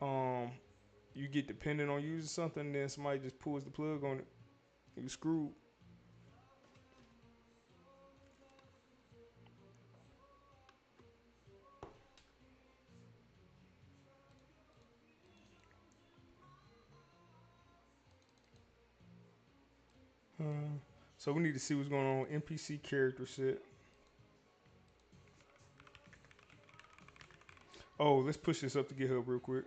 You get dependent on using something, and then somebody just pulls the plug on it. You screwed. So we need to see what's going on with NPC character set. Oh, let's push this up to GitHub real quick.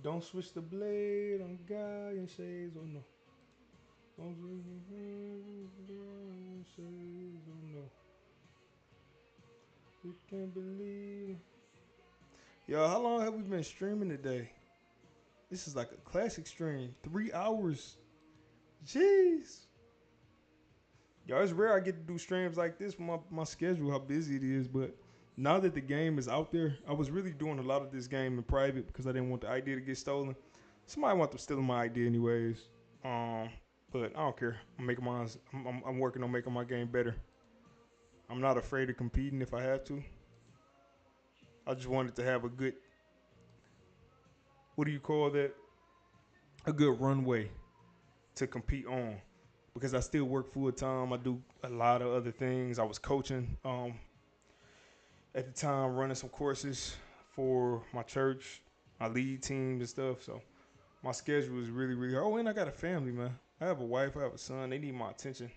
Don't switch the blade on guy and shades, oh no. Don't switch the blade on guy and shades, oh no. You can't believe it. Yo, how long have we been streaming today? This is like a classic stream. 3 hours. Jeez. Yo, it's rare I get to do streams like this with my schedule, how busy it is, but now that the game is out there, I was really doing a lot of this game in private because I didn't want the idea to get stolen. Somebody want to steal my idea anyways. But I don't care. I'm making mine. I'm working on making my game better. I'm not afraid of competing if I have to. I just wanted to have a good, what do you call that? A good runway to compete on. Because I still work full time. I do a lot of other things. I was coaching at the time, running some courses for my church. I lead teams and stuff. So my schedule is really, really hard. Oh, and I got a family, man. I have a wife. I have a son. They need my attention.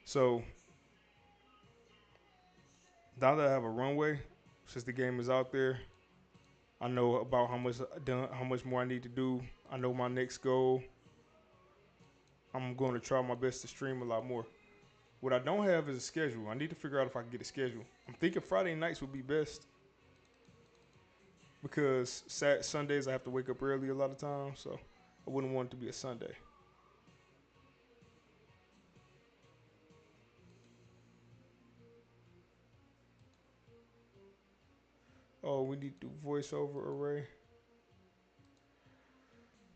So now that I have a runway, since the game is out there, I know about how much more I need to do. I know my next goal. I'm going to try my best to stream a lot more. What I don't have is a schedule. I need to figure out if I can get a schedule. I'm thinking Friday nights would be best because Sundays I have to wake up early a lot of times, so I wouldn't want it to be a Sunday. Oh, we need to do voiceover array.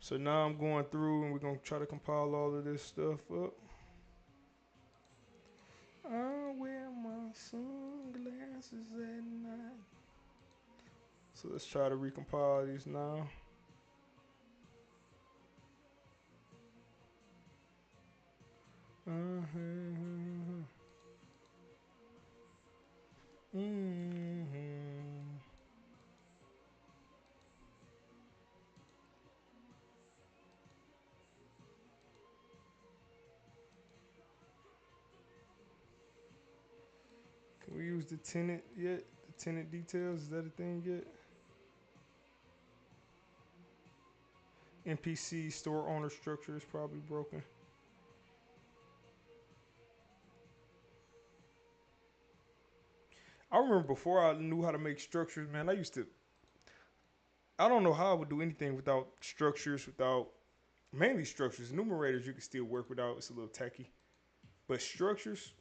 So now I'm going through and we're going to try to compile all of this stuff up. I wear my sunglasses at night. So let's try to recompile these now. Can we use the tenant yet? The tenant details, is that a thing yet? NPC store owner structure is probably broken. I remember before I knew how to make structures, man, I don't know how I would do anything without structures, mainly structures. Enumerators you can still work without, it's a little tacky. But structures,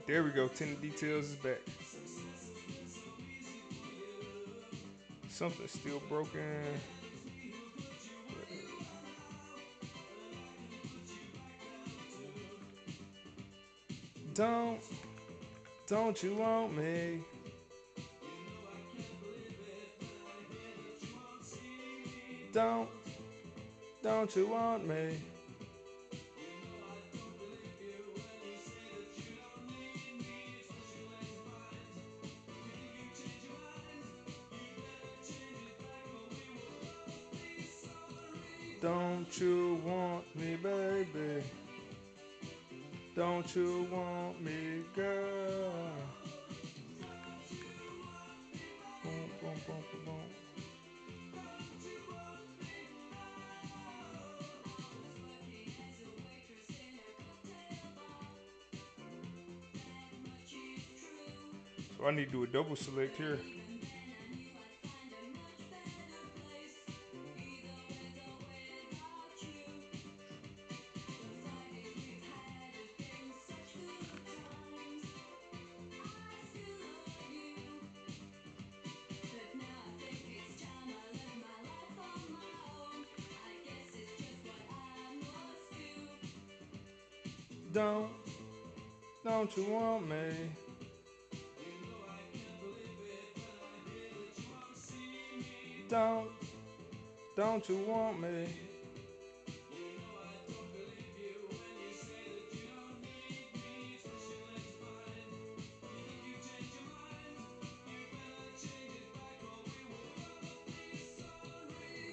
There we go. 10 details is back. Something's still broken. Don't, don't you want me? Don't, don't you want me? Don't you want me, baby? Don't you want me, girl? Boom, boom, boom, boom, boom. So I need to do a double select here. Don't, don't you want me? Don't, don't you want me?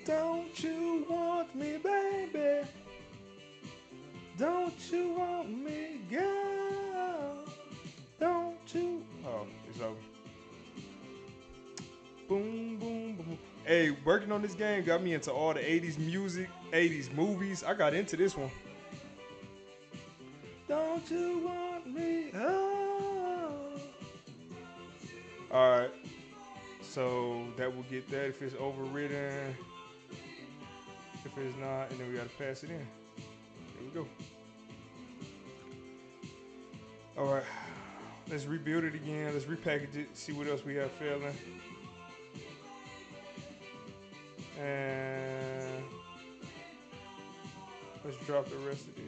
Don't you want me, baby? Don't you want me, girl? Don't you? Oh, it's over. Boom, boom, boom. Hey, working on this game got me into all the 80s music, 80s movies. I got into this one. Don't you want me? Oh. All right. So that will get that if it's overridden. If it's not, and then we got to pass it in. There we go. All right. Let's rebuild it again. Let's repackage it. See what else we have failing. And let's drop the rest of these.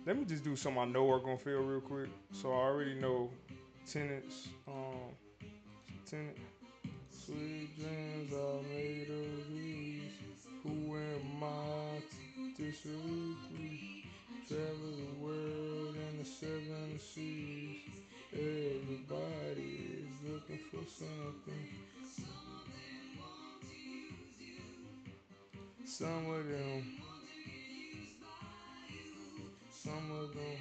Let me just do something I know are gonna fail real quick. So I already know tenants. Tenant. Sweet dreams are made of these. Who am I to disagree? Travel the world and the seven seas. Everybody is looking for something. Some of them. Some of them.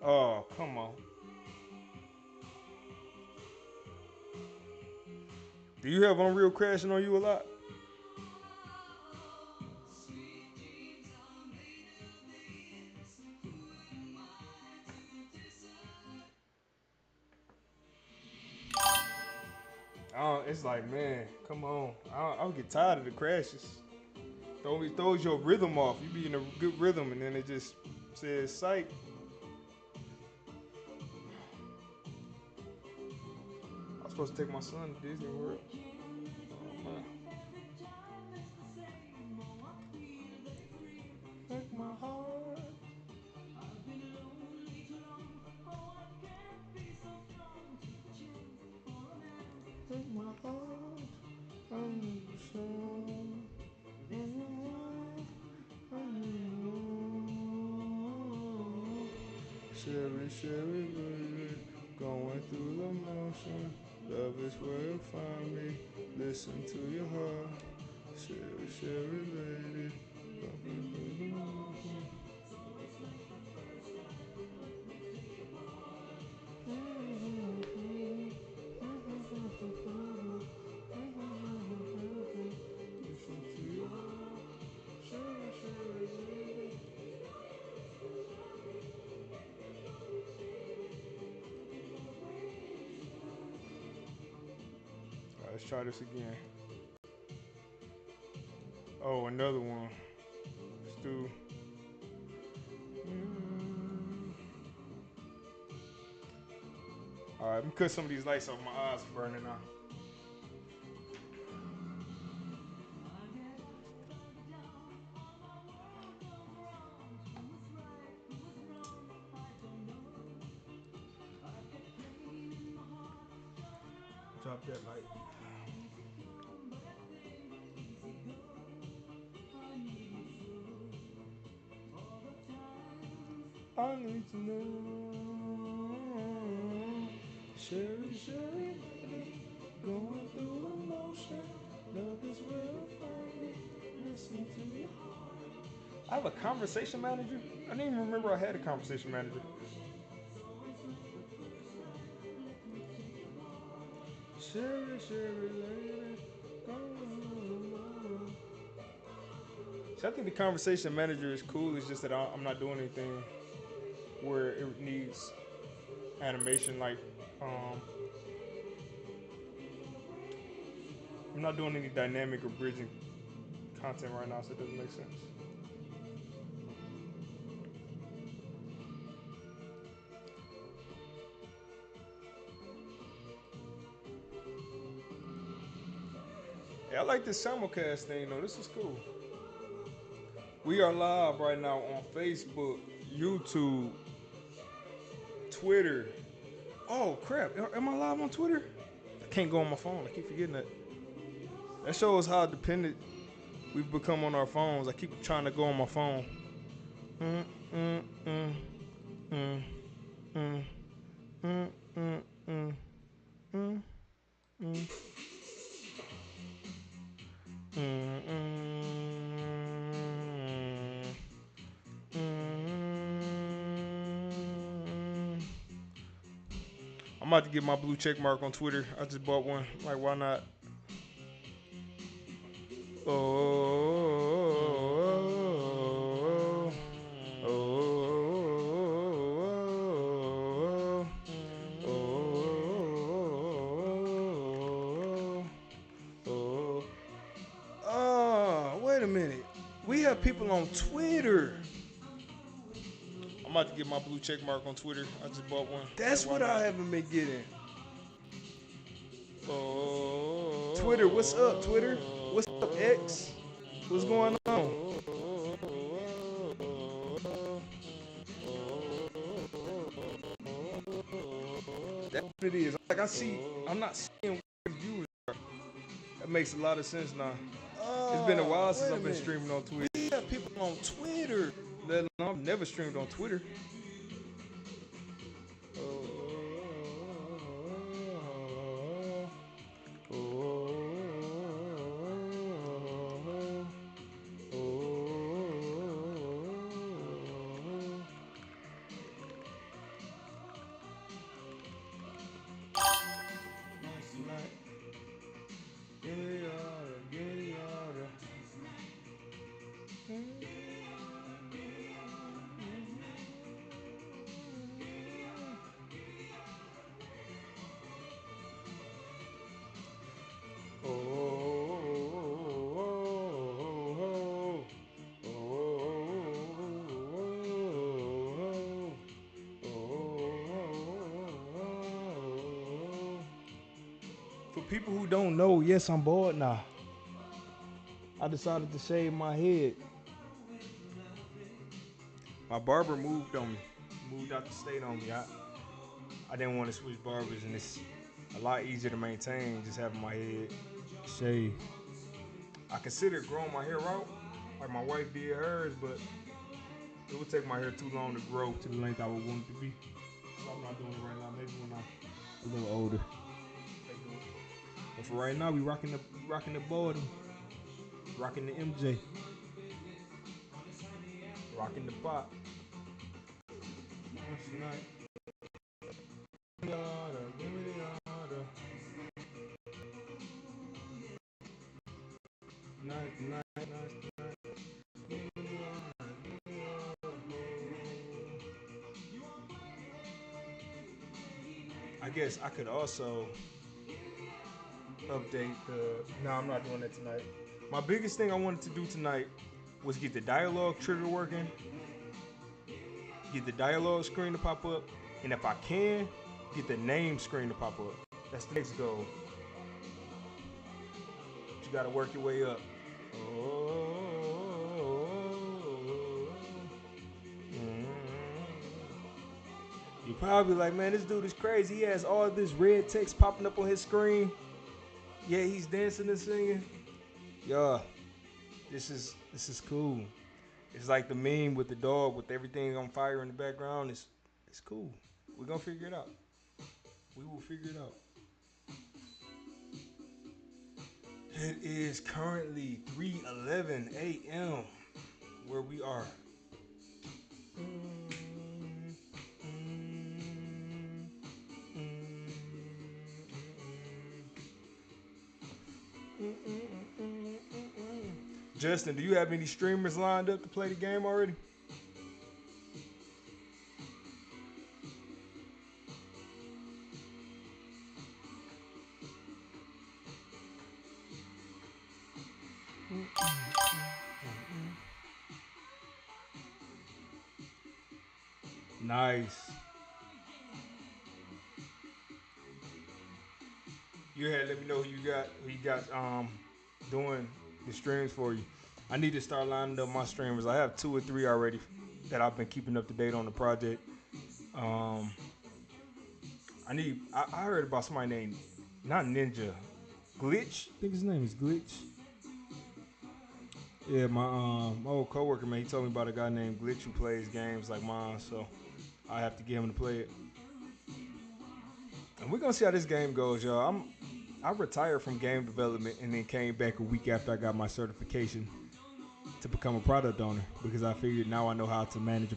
Oh, come on. Do you have Unreal crashing on you a lot? It's like, man, come on. I'll get tired of the crashes. It throws your rhythm off. You be in a good rhythm, and then it just says psych. I was supposed to take my son to Disney World. Oh, man. Take my heart. Take my heart. I'm sure. Sherry, Sherry, baby, going through the motion. Love is where you find me. Listen to your heart. Sherry, Sherry, lady, going through the motion. Listen to your heart. Sherry, Sherry, lady. Let's try this again. Oh, another one. Let's do. All right, let me cut some of these lights off. My eyes are burning now. Drop that light. I need to know. Sherry, Sherry, going through emotion. Love is real, baby. Listen to your heart. I have a conversation manager? I didn't even remember I had a conversation manager. Sherry, Sherry, lady. So I think the conversation manager is cool. It's just that I'm not doing anything where it needs animation. Like, I'm not doing any dynamic or bridging content right now, so it doesn't make sense. Hey, I like this simulcast thing though. This is cool. We are live right now on Facebook, YouTube, Twitter. Oh crap! Am I live on Twitter? I can't go on my phone. I keep forgetting that. That shows how dependent we've become on our phones. I keep trying to go on my phone. Mm, mm, mm, mm, mm, mm, mm, mm, mm, mm. I'm about to get my blue check mark on Twitter. I just bought one. Like, why not? Oh, oh, oh, oh, oh, wait a minute. We have people on Twitter. I'm about to get my blue check mark on Twitter. I just bought one. That's what I haven't been getting. Oh, Twitter, what's up, Twitter? What's up, X? What's going on? That's what it is. Like I'm not seeing where viewers are. That makes a lot of sense now. It's been a while since I've been streaming on Twitter. We have people on Twitter. I've never streamed on Twitter. For people who don't know, yes, I'm bored now. I decided to shave my head. My barber moved on me. Moved out the state on me. I didn't want to switch barbers, and it's a lot easier to maintain just having my head shaved. I considered growing my hair out, like my wife did hers, but it would take my hair too long to grow to the length I would want it to be. So I'm not doing it right now. Maybe when I'm a little older. But for right now, we rocking the body, rocking the MJ, rocking the pop. I guess I could also update the. No, I'm not doing that tonight. My biggest thing I wanted to do tonight was get the dialogue trigger working, get the dialogue screen to pop up, and if I can, get the name screen to pop up. That's the next goal. But you got to work your way up. You're probably like, man, this dude is crazy. He has all this red text popping up on his screen. Yeah, he's dancing and singing. Yeah, this is cool. It's like the meme with the dog with everything on fire in the background. It's cool. We're gonna figure it out. We will figure it out. It is currently 3:11 a.m. where we are. Justin, do you have any streamers lined up to play the game already? Nice. You had let me know who you got doing the streams for you. I need to start lining up my streamers. I have 2 or 3 already that I've been keeping up to date on the project. I heard about somebody named not Ninja, Glitch. I think his name is Glitch. Yeah, my old coworker, man, he told me about a guy named Glitch who plays games like mine, so I have to get him to play it. And we're gonna see how this game goes, y'all. I retired from game development and then came back a week after I got my certification to become a product owner because I figured now I know how to manage a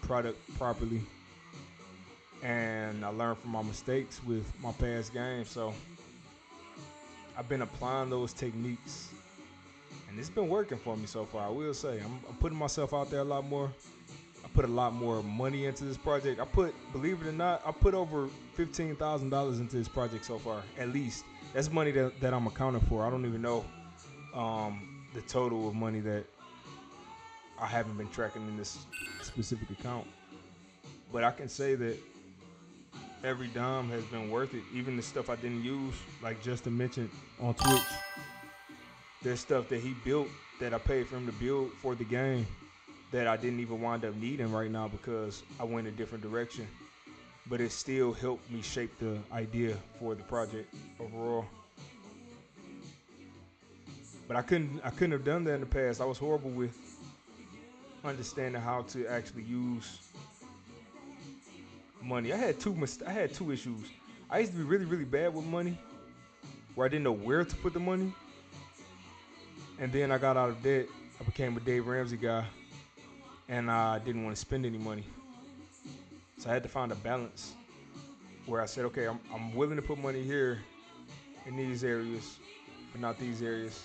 product properly. And I learned from my mistakes with my past games, so I've been applying those techniques. And it's been working for me so far, I will say. I'm putting myself out there a lot more. I put a lot more money into this project. Believe it or not, I put over $15,000 into this project so far, at least. That's money that I'm accounting for. I don't even know the total of money that I haven't been tracking in this specific account. But I can say that every dime has been worth it. Even the stuff I didn't use, like Justin mentioned on Twitch. There's stuff that he built that I paid for him to build for the game that I didn't even wind up needing right now because I went a different direction. But it still helped me shape the idea for the project overall. But I couldn't have done that in the past. I was horrible with understanding how to actually use money. I had two issues. I used to be really, really bad with money, where I didn't know where to put the money. And then I got out of debt. I became a Dave Ramsey guy, and I didn't want to spend any money. So I had to find a balance where I said, okay, I'm willing to put money here in these areas, but not these areas.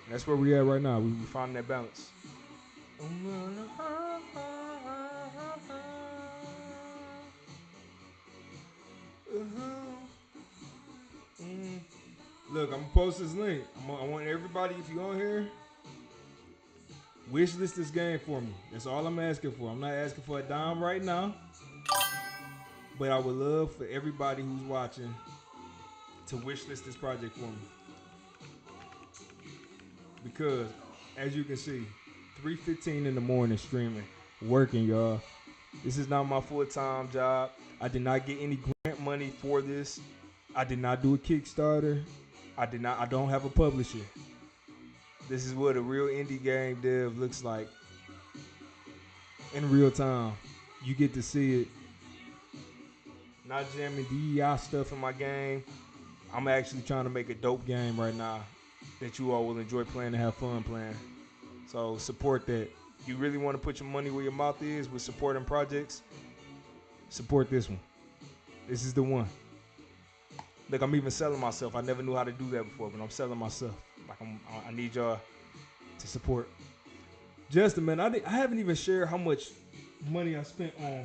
And that's where we at right now. We finding that balance. Look, I'm gonna post this link. I want everybody, if you're on here, wish list this game for me. That's all I'm asking for. I'm not asking for a dime right now, but I would love for everybody who's watching to wish list this project for me. Because, as you can see, 3:15 in the morning streaming, working, y'all. This is not my full-time job. I did not get any grant money for this. I did not do a Kickstarter. I don't have a publisher. This is what a real indie game dev looks like in real time. You get to see it. Not jamming DEI stuff in my game. I'm actually trying to make a dope game right now that you all will enjoy playing and have fun playing. So support that. You really want to put your money where your mouth is with supporting projects, support this one. This is the one. Look, I'm even selling myself. I never knew how to do that before, but I'm selling myself. Like I need y'all to support. Justin, man, I haven't even shared how much money I spent on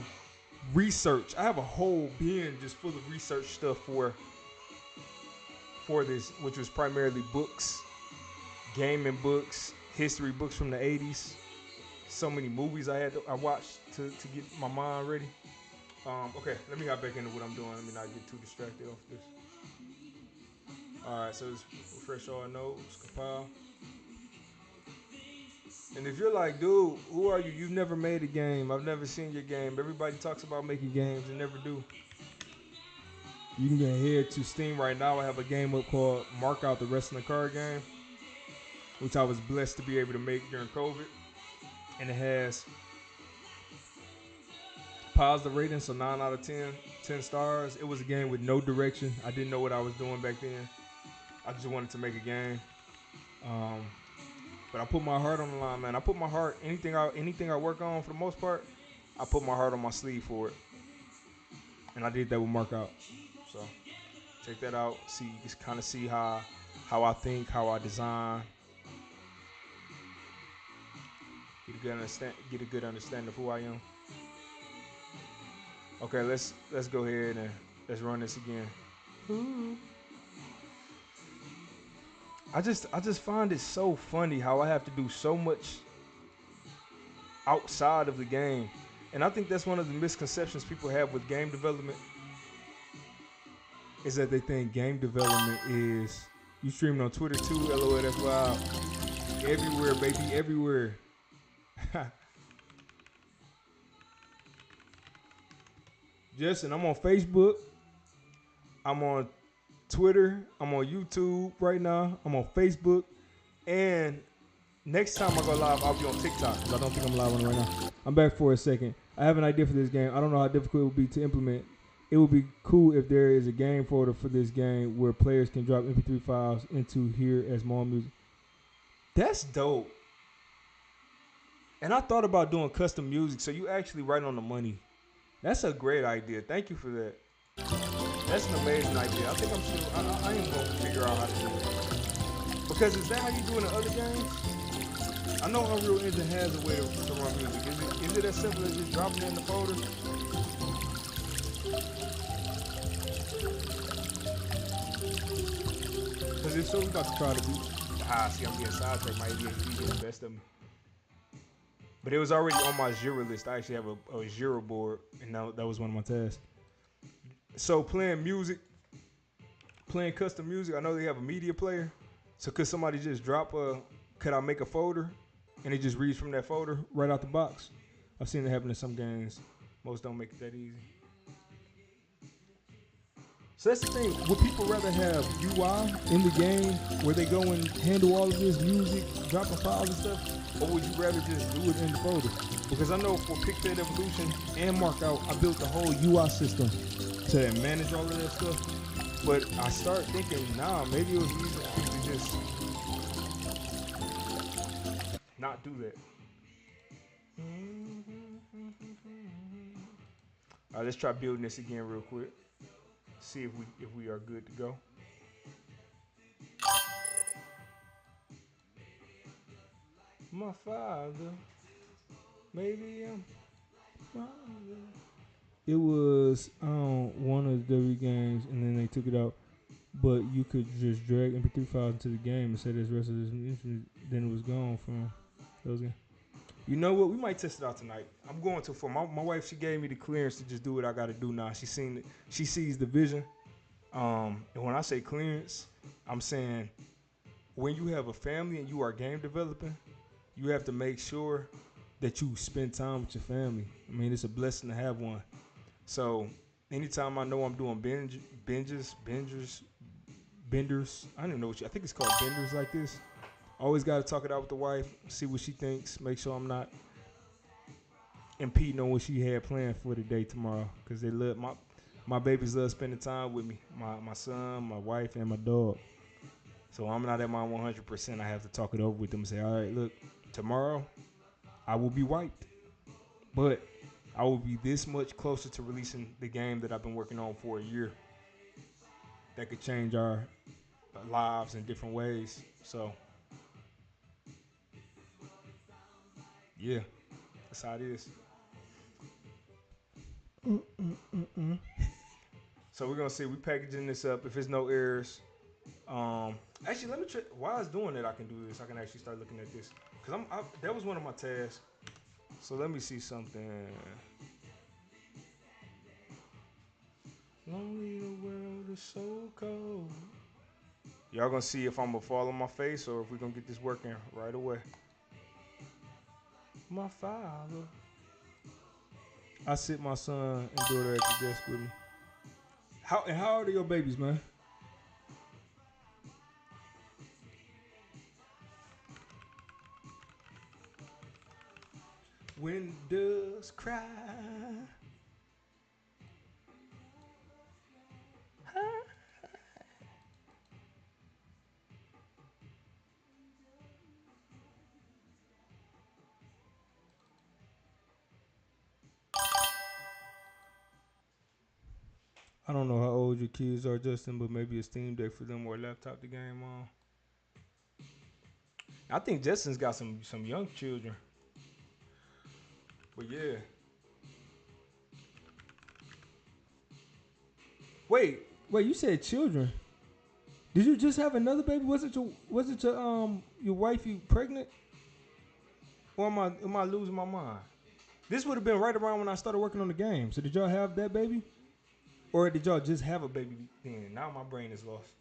research. I have a whole bin just full of research stuff for for this, which was primarily books, gaming books, history books from the 80s. So many movies I watched to get my mind ready. Okay, let me hop back into what I'm doing. Let me not get too distracted off this. All right, so it's refresh all notes, compile. And if you're like, dude, who are you? You've never made a game. I've never seen your game. Everybody talks about making games and never do. You can get head to Steam right now. I have a game up called Mark Out, the Wrestling Card Game, which I was blessed to be able to make during COVID. And it has positive rating, so 9 out of 10, 10 stars. It was a game with no direction. I didn't know what I was doing back then. I just wanted to make a game. But I put my heart on the line, man. I put my heart, anything I work on for the most part, I put my heart on my sleeve for it. And I did that with Mark Out. So check that out. See, you just kind of see how I think, how I design. Get a good understanding of who I am. Okay, let's go ahead and let's run this again. Ooh. I just find it so funny how I have to do so much outside of the game. And I think that's one of the misconceptions people have with game development is that they think game development is you streaming on Twitter too, LOL, that's wild. Everywhere, baby, everywhere. Justin, I'm on Facebook. I'm on Twitter. I'm on YouTube right now. I'm on Facebook. And next time I go live, I'll be on TikTok because I don't think I'm live on it right now. I'm back for a second. I have an idea for this game. I don't know how difficult it will be to implement. It would be cool if there is a game folder for this game where players can drop MP3 files into here as more music. That's dope. And I thought about doing custom music, so you actually right on the money. That's a great idea. Thank you for that. That's an amazing idea. I think I am going to figure out how to do it. Because is that how you do it in other games? I know Unreal Engine has a way to run music. Is it as simple as just dropping it in the folder? Because if so, we're about to try to do. See, I'm getting sidetracked. My ADHD getting the best of me. But it was already on my Jira list. I actually have a Jira board, and that was one of my tasks. So playing custom music, I know they have a media player. So could somebody just could I make a folder, and it just reads from that folder right out the box? I've seen it happen in some games. Most don't make it that easy. So that's the thing. Would people rather have UI in the game where they go and handle all of this music, dropping files and stuff? Or would you rather just do it in the folder? Because I know for Pixel Evolution and Markout, I built the whole UI system to manage all of that stuff. But I start thinking, maybe it was easier to just not do that. All right, let's try building this again real quick. See if we are good to go. My father, maybe I'm father. It was one of the W games, and then they took it out. But you could just drag MP3 files into the game and say this rest of this instrument, then it was gone from those games. You know what? We might test it out tonight. I'm going to for my wife. She gave me the clearance to just do what I got to do now. She sees the vision. And when I say clearance, I'm saying when you have a family and you are game developing, you have to make sure that you spend time with your family. I mean, it's a blessing to have one. So anytime I know I'm doing benders, I don't even know I think it's called benders like this. Always got to talk it out with the wife, see what she thinks, make sure I'm not impeding on what she had planned for the day tomorrow. Because they love my babies love spending time with me, my son, my wife, and my dog. So I'm not at my 100%. I have to talk it over with them and say, all right, look, tomorrow I will be wiped. But I will be this much closer to releasing the game that I've been working on for a year that could change our lives in different ways. So, yeah, that's how it is. So we're going to see. We're packaging this up. If there's no errors, Actually, let me check. While it's doing it, I can do this. I can actually start looking at this because that was one of my tasks. So let me see something. Lonely, the world is so cold. Y'all gonna see if I'm gonna fall on my face or if we gonna get this working right away. My father. I sit my son and daughter at the desk with me. How old are your babies, man? When doves cry. I don't know how old your kids are, Justin, but maybe a Steam Deck for them or a laptop to game on. I think Justin's got some young children. But yeah. Wait, you said children. Did you just have another baby? Was it your wife you pregnant? Or am I losing my mind? This would have been right around when I started working on the game. So did y'all have that baby? Or did y'all just have a baby then? Now my brain is lost.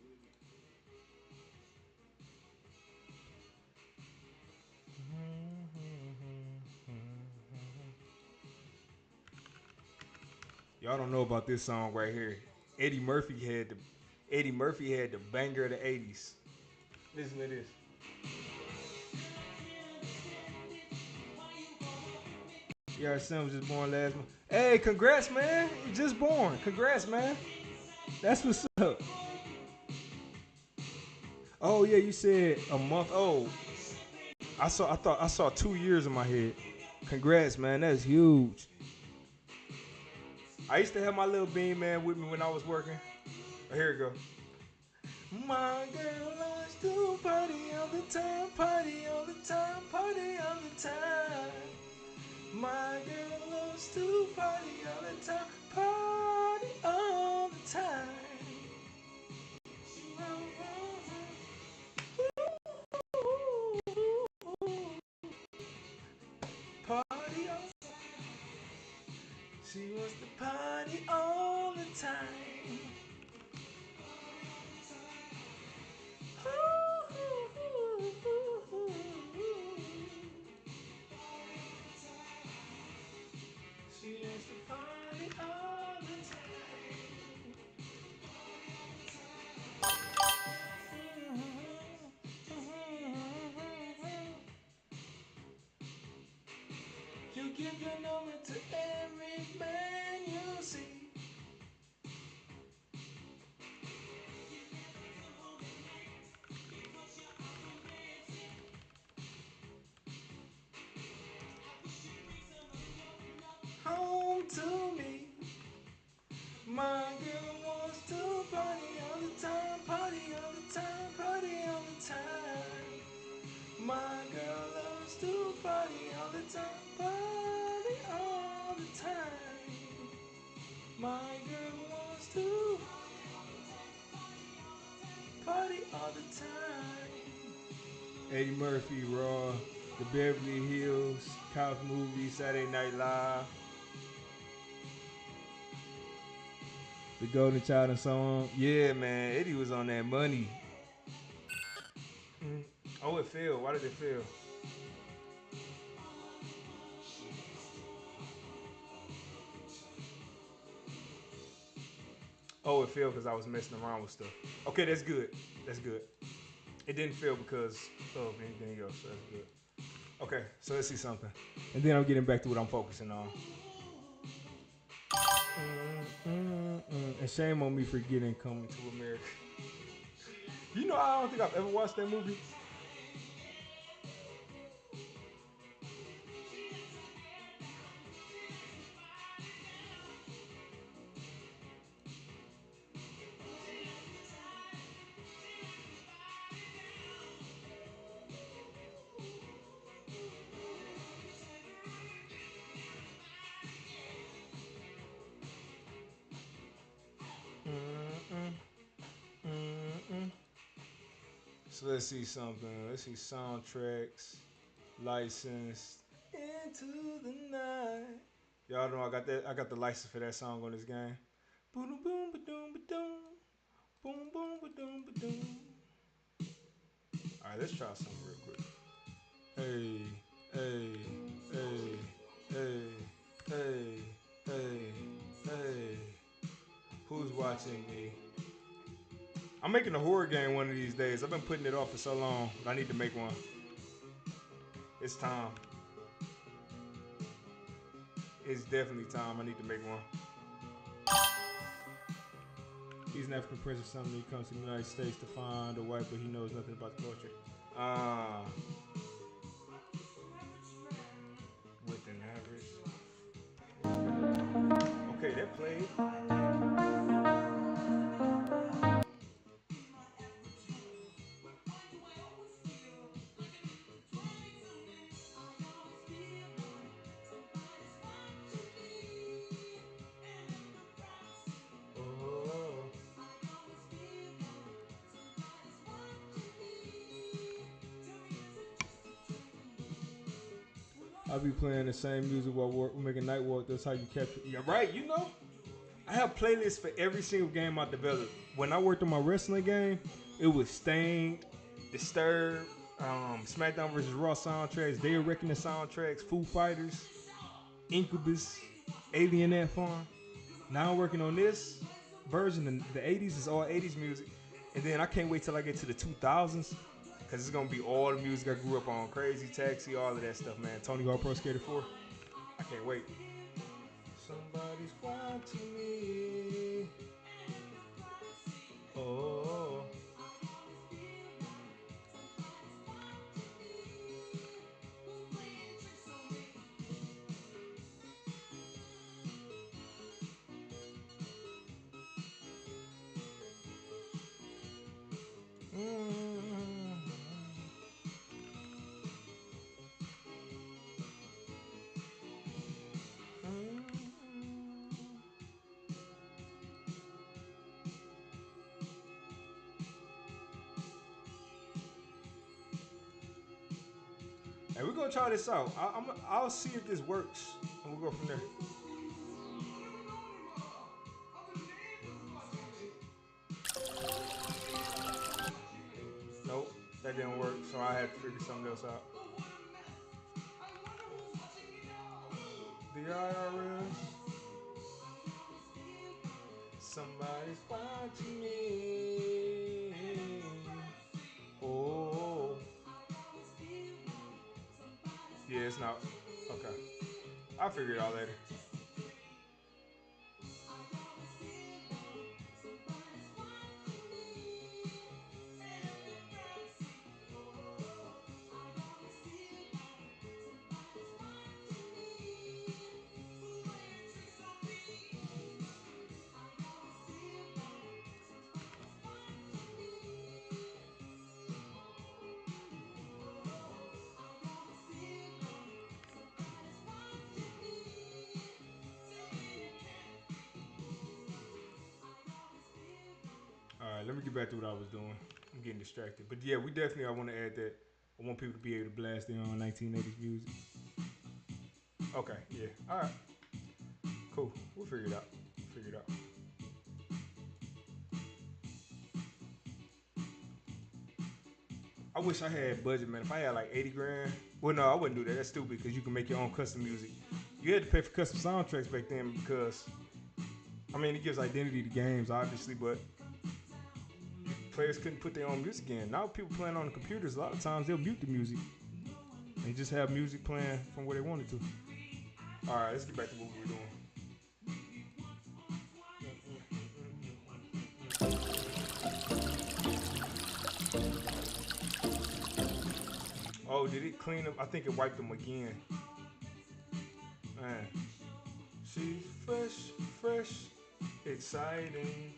Y'all don't know about this song right here. Eddie Murphy had the banger of the 80s. Listen to this. Yeah, our son was just born last month. Hey, congrats, man. You just born. Congrats, man. That's what's up. Oh yeah, you said a month old. I saw 2 years in my head. Congrats, man. That's huge. I used to have my little bean man with me when I was working. Oh, here it go. My girl loves to party all the time, party all the time, party all the time. My girl loves to party all the time, party all the time. Party all. She wants to party all the time. She wants to party all the time. You give your number to every man you see. Home to me. My girl wants to party all the time, party all the time, party all the time. My girl loves to party all the time, party all the time. My girl wants to party all the time. Eddie Murphy, Raw, The Beverly Hills, Couch Movie, Saturday Night Live, The Golden Child and so on. Yeah, man, Eddie was on that money. Oh, it failed. Why did it fail? Oh, it failed because I was messing around with stuff. Okay, that's good. That's good. It didn't fail because of anything else. So that's good. Okay, so let's see something. And then I'm getting back to what I'm focusing on. And shame on me for getting Coming to America. You know, I don't think I've ever watched that movie. Mm-mm. Mm-mm. So let's see something. Let's see soundtracks, licensed into the night. Y'all know I got that. I got the license for that song on this game. Boom boom ba doom ba doom. Boom boom ba doom ba doom. All right, let's try something real quick. Hey, hey, hey, hey, hey, hey, hey. Who's watching me? I'm making a horror game one of these days. I've been putting it off for so long, but I need to make one. It's time. It's definitely time. I need to make one. He's an African prince or something. He comes to the United States to find a wife, but he knows nothing about the culture. With an average. Okay, that played. I'll be playing the same music while making night walk. That's how you capture. Yeah, right. You know, I have playlists for every single game I developed. When I worked on my wrestling game, it was Stain, Disturbed, SmackDown vs. Raw soundtracks, Day of Reckoning soundtracks, Foo Fighters, Incubus, Alien Ant Farm. Now I'm working on this version. The 80s is all 80s music. And then I can't wait till I get to the 2000s. Because it's going to be all the music I grew up on. Crazy Taxi, all of that stuff, man. Tony Hawk Pro Skater 4. I can't wait. Somebody's watching me. Oh. Hey, we're going to try this out. I'll see if this works. And we'll go from there. Nope, that didn't work. So I had to figure something else out. The IRS. Somebody's watching me. Oh. Yeah, it's not. Okay. I'll figure it out later. All right, let me get back to what I was doing. I'm getting distracted. But yeah, I want to add that. I want people to be able to blast their own 1980s music. Okay, yeah. All right. Cool. We'll figure it out. I wish I had budget, man. If I had like 80 grand. Well, no, I wouldn't do that. That's stupid because you can make your own custom music. You had to pay for custom soundtracks back then because, I mean, it gives identity to games, obviously, but players couldn't put their own music in. Now people playing on the computers, a lot of times they'll mute the music and just have music playing from where they wanted to. All right, let's get back to what we were doing. Oh, did it clean them? I think it wiped them again. Man, she's fresh, exciting.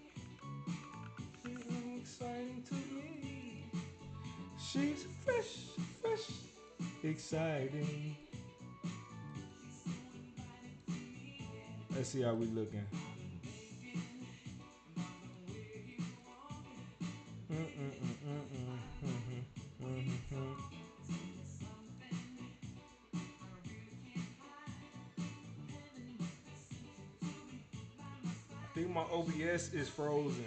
Exciting to me. She's fresh, exciting. Let's see how we looking. think my OBS is frozen.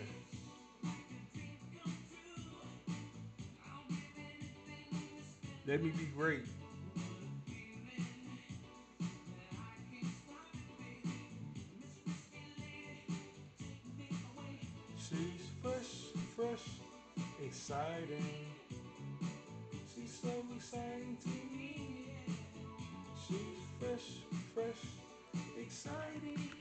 Let me be great. She's fresh, exciting. She's so exciting to me. She's fresh, exciting.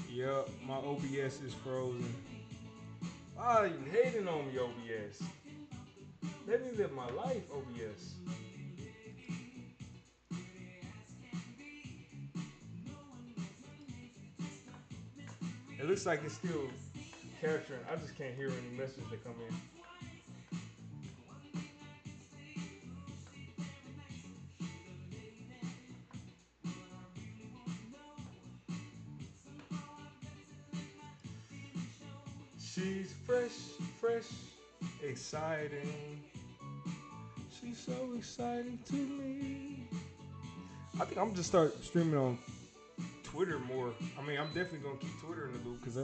Yup, my OBS is frozen. Ah, you hating on me, OBS. Let me live my life, OBS. It looks like it's still capturing. I just can't hear any messages that come in. She's fresh, exciting. She's so exciting to me. I think I'm just start streaming on Twitter more. I mean, I'm definitely gonna keep Twitter in the loop because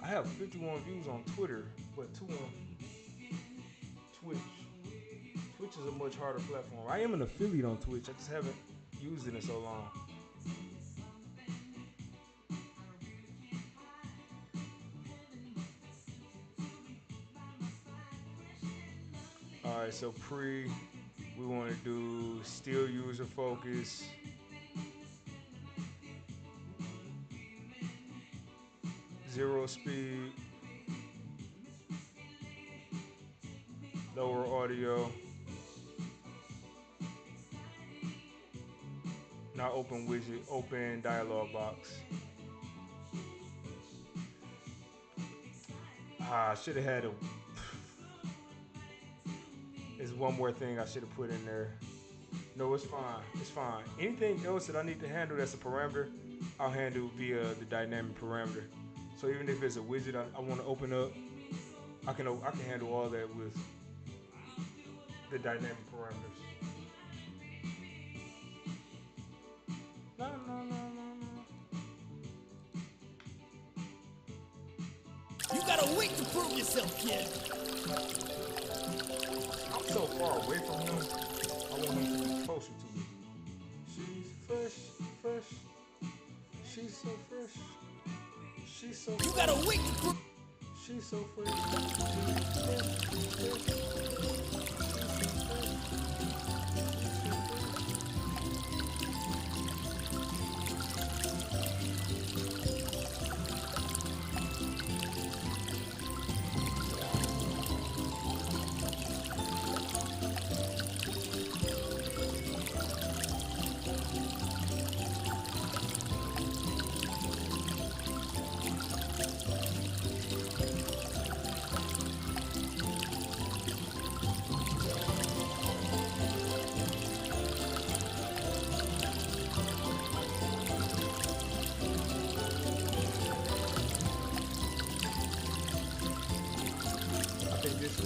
I have 51 views on Twitter, but 2 on Twitch. Twitch is a much harder platform. I am an affiliate on Twitch. I just haven't used it in so long. All right, so we want to do still user focus. Zero speed. Lower audio. Not open widget, open dialog box. I should have had a. There's one more thing I should have put in there. No, it's fine. It's fine. Anything else that I need to handle that's a parameter, I'll handle via the dynamic parameter. So even if it's a widget I want to open up, I can handle all that with the dynamic parameters. No. You got a week to prove yourself, kid. I'm so far away from him, I want him to be closer to me. She's fresh. She's so fresh. She's so fresh. You got a week to prove. She's so fresh.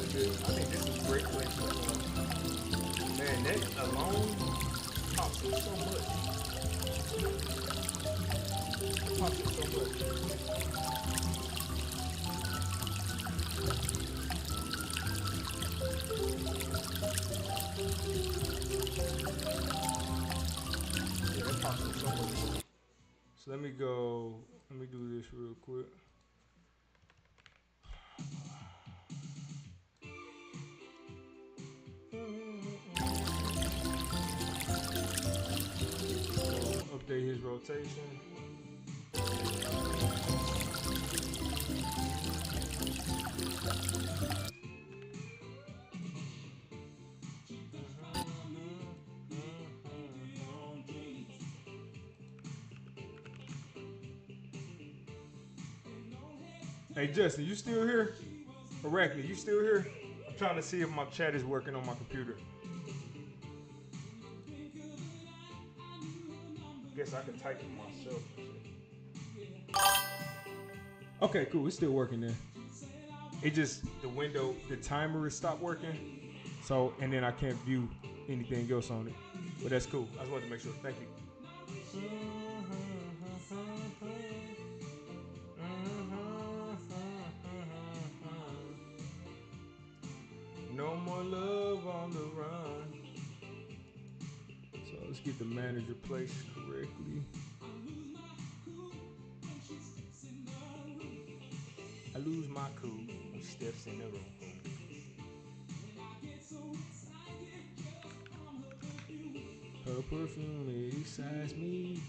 I think this is great for instance. Man, that alone pops it so much. Pops it so much. Yeah, that pops it so much. So let me do this real quick. Update his rotation. Hey Justin, you still here? Arachne, you still here? I'm trying to see if my chat is working on my computer. Guess I can type it myself. Okay, cool. It's still working there. It just the window, the timer is stopped working. So and then I can't view anything else on it. But that's cool. I just wanted to make sure. Thank you. No more love on the run. So let's get the manager placed correctly. I lose my cool when she steps in the room. Her perfume excites me.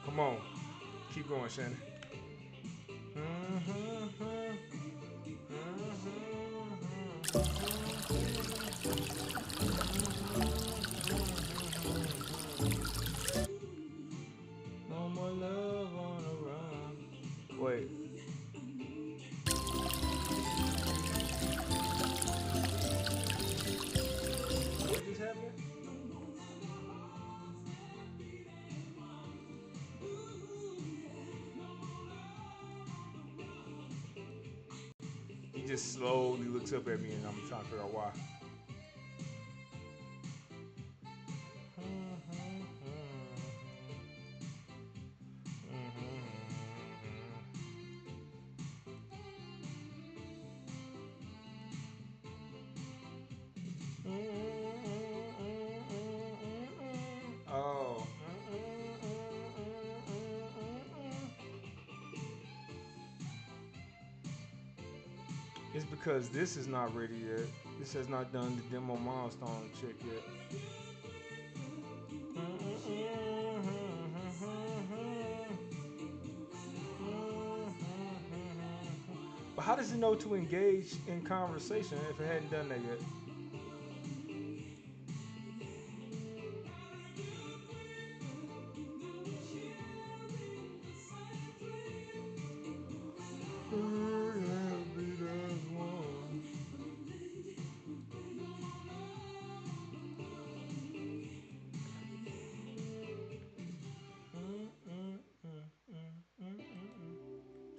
Come on. Keep going, Shannon. No more love on the run. Wait. What just happened? He just slowly looks up at me and I'm trying to figure out why. Oh. It's because this is not ready yet. This has not done the demo milestone check yet. But how does it know to engage in conversation if it hadn't done that yet?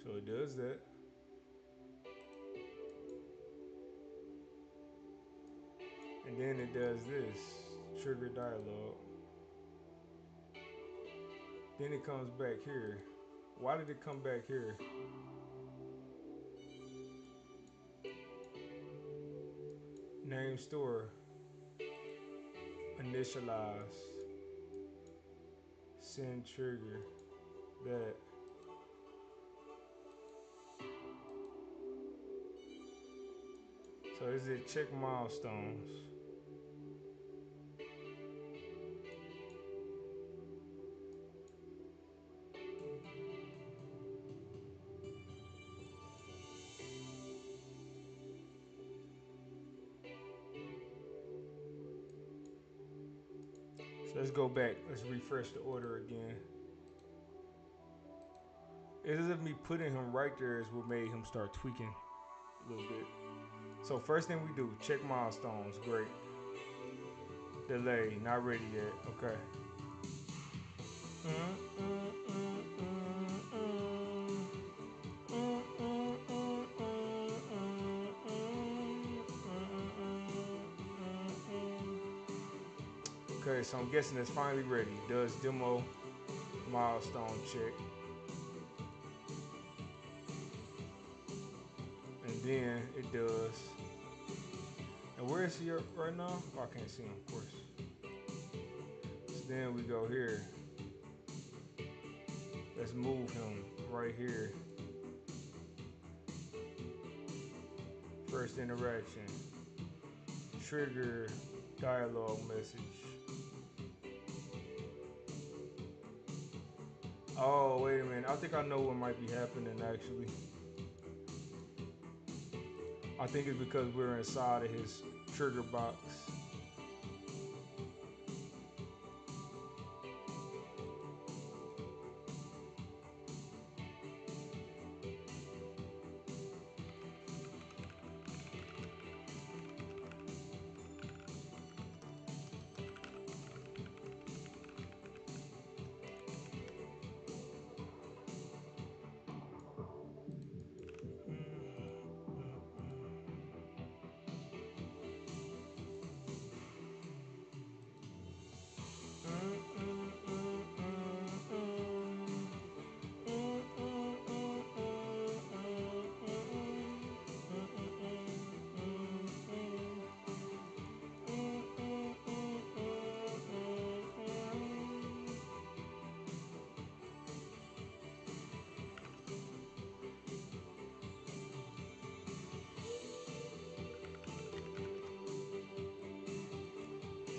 So it does that. And then it does this. Trigger dialogue. Then it comes back here. Why did it come back here? Name store. Initialize. Send trigger. That. So is it check milestones? So let's go back. Let's refresh the order again. It's as if me putting him right there is what made him start tweaking a little bit. So first thing we do, check milestones. Great. Delay, not ready yet. Okay. Okay, so I'm guessing it's finally ready. Does demo milestone check. And then it does. And where is he right now? Oh, I can't see him, of course. So then we go here. Let's move him right here. First interaction. Trigger dialogue message. Oh, wait a minute. I think I know what might be happening actually. I think it's because we're inside of his trigger box.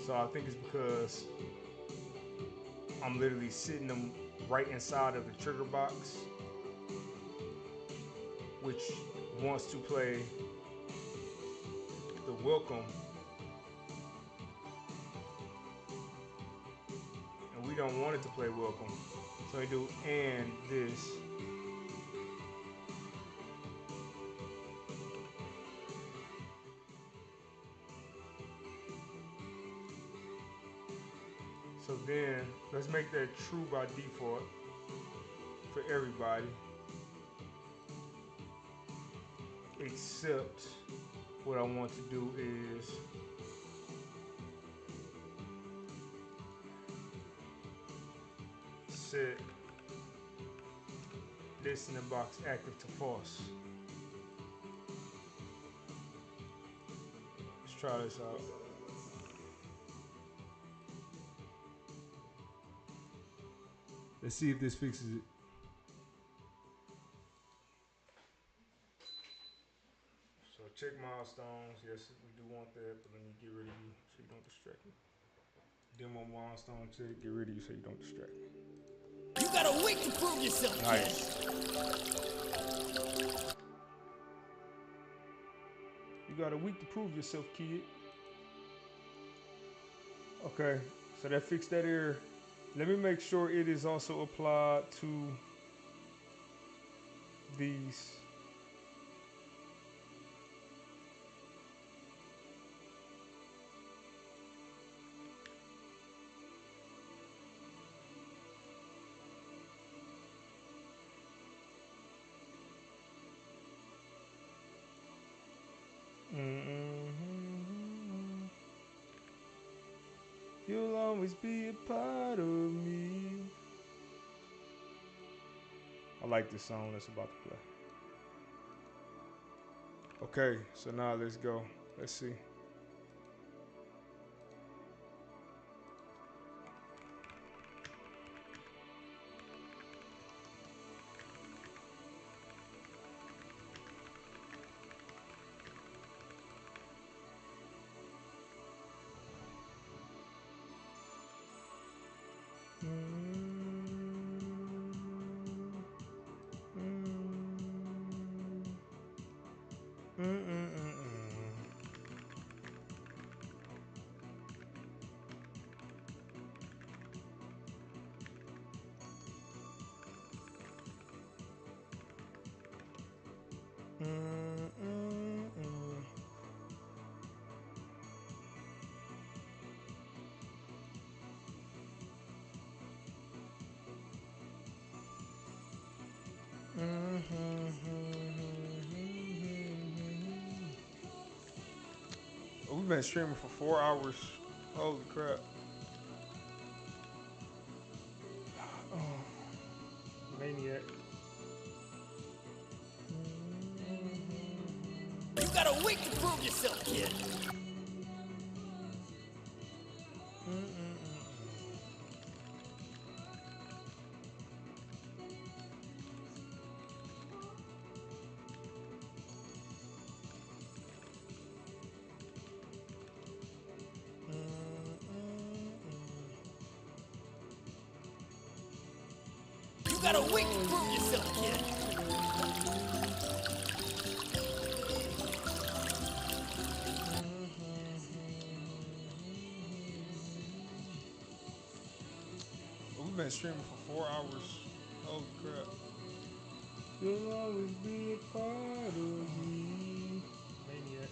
So I think it's because I'm literally sitting them right inside of the trigger box, which wants to play the welcome, and we don't want it to play welcome. So I do and this. So then let's make that true by default for everybody, except what I want to do is set listening box active to false. Let's try this out. Let's see if this fixes it. So check milestones. Yes, we do want that, but let me get rid of you so you don't distract me. Demo milestone check, get rid of you so you don't distract me. You got a week to prove yourself, kid. Nice. You got a week to prove yourself, kid. Okay, so that fixed that error. Let me make sure it is also applied to these. You'll always be a part of me. I like this song that's about to play. Okay, so now let's go. Let's see. We've been streaming for 4 hours. Holy crap. Oh, maniac. You got a week to prove yourself, kid. You got a week to prove yourself, kid. been streaming for 4 hours. Holy crap. You'll always be a part of me. Maniac.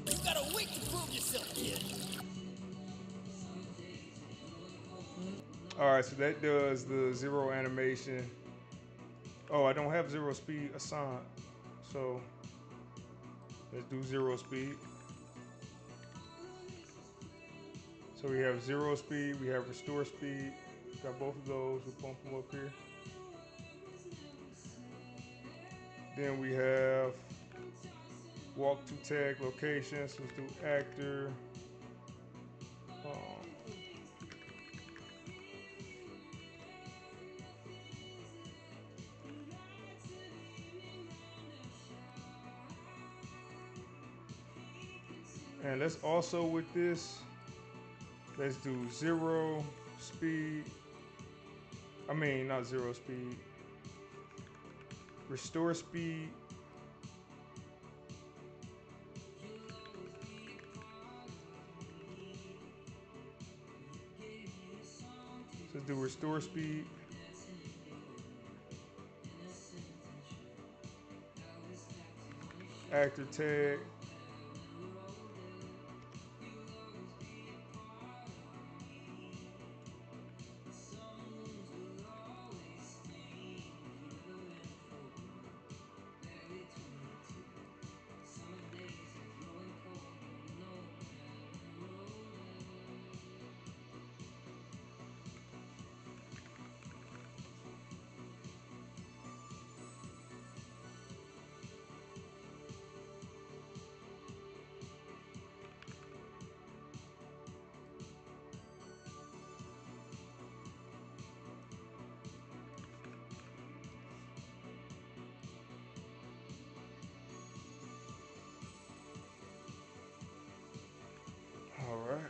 You got a week to prove yourself, kid. All right, so that does the zero animation. Oh, I don't have zero speed assigned. So let's do zero speed. So we have zero speed, we have restore speed. Got both of those. We'll bump them up here. Then we have walk to tag locations. Let's do actor. Um, and let's also with this, let's do zero speed. I mean, not zero speed. Restore speed. Let's do restore speed. Actor tag. All right.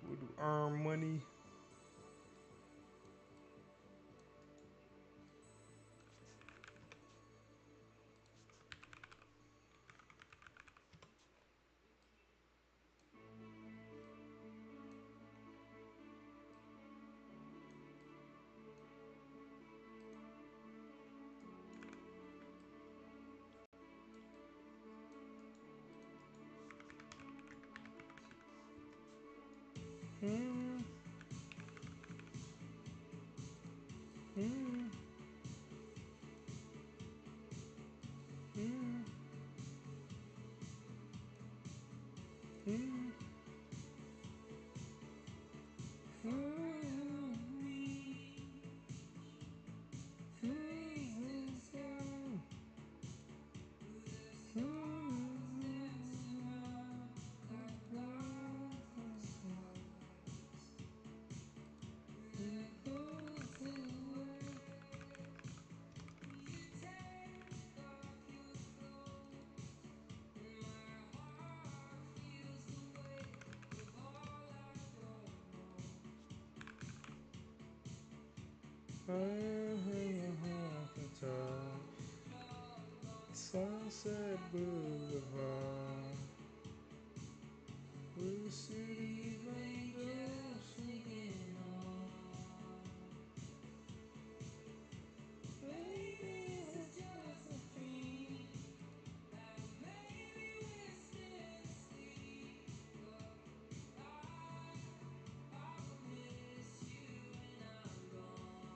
We'll do earn money. Hmm. Hmm. Hmm. Hmm. Sunset Boulevard, Blue City windows swinging on. Maybe it's just a dream, and maybe we're still asleep. I will miss you when I'm gone.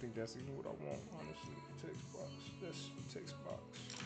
think that's even what I want, honestly. Text box. That's text box.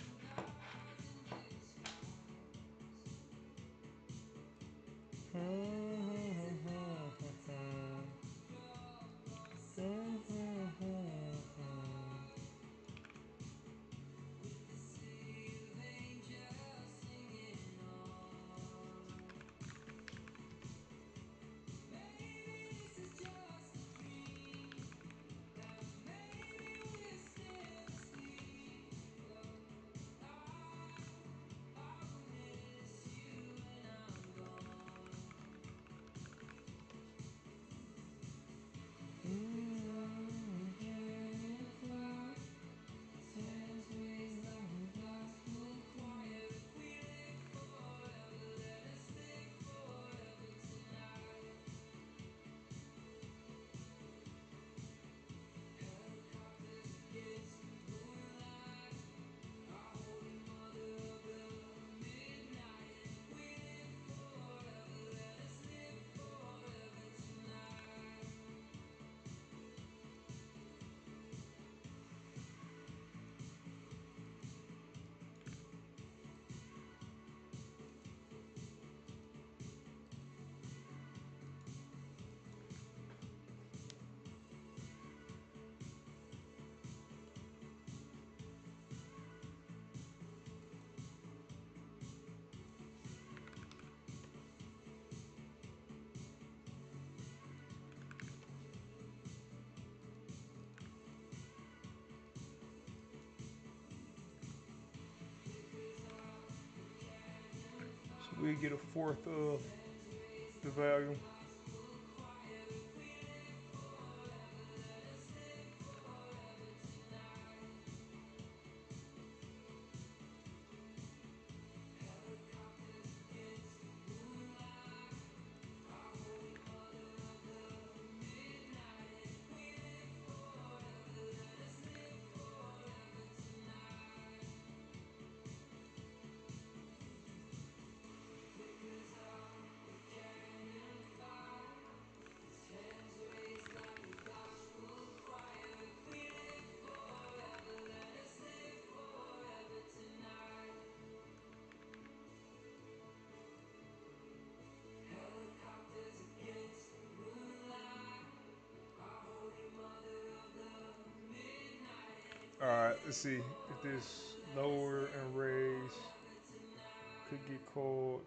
So we get a fourth of the value. All right, let's see if this lower and raise could get called.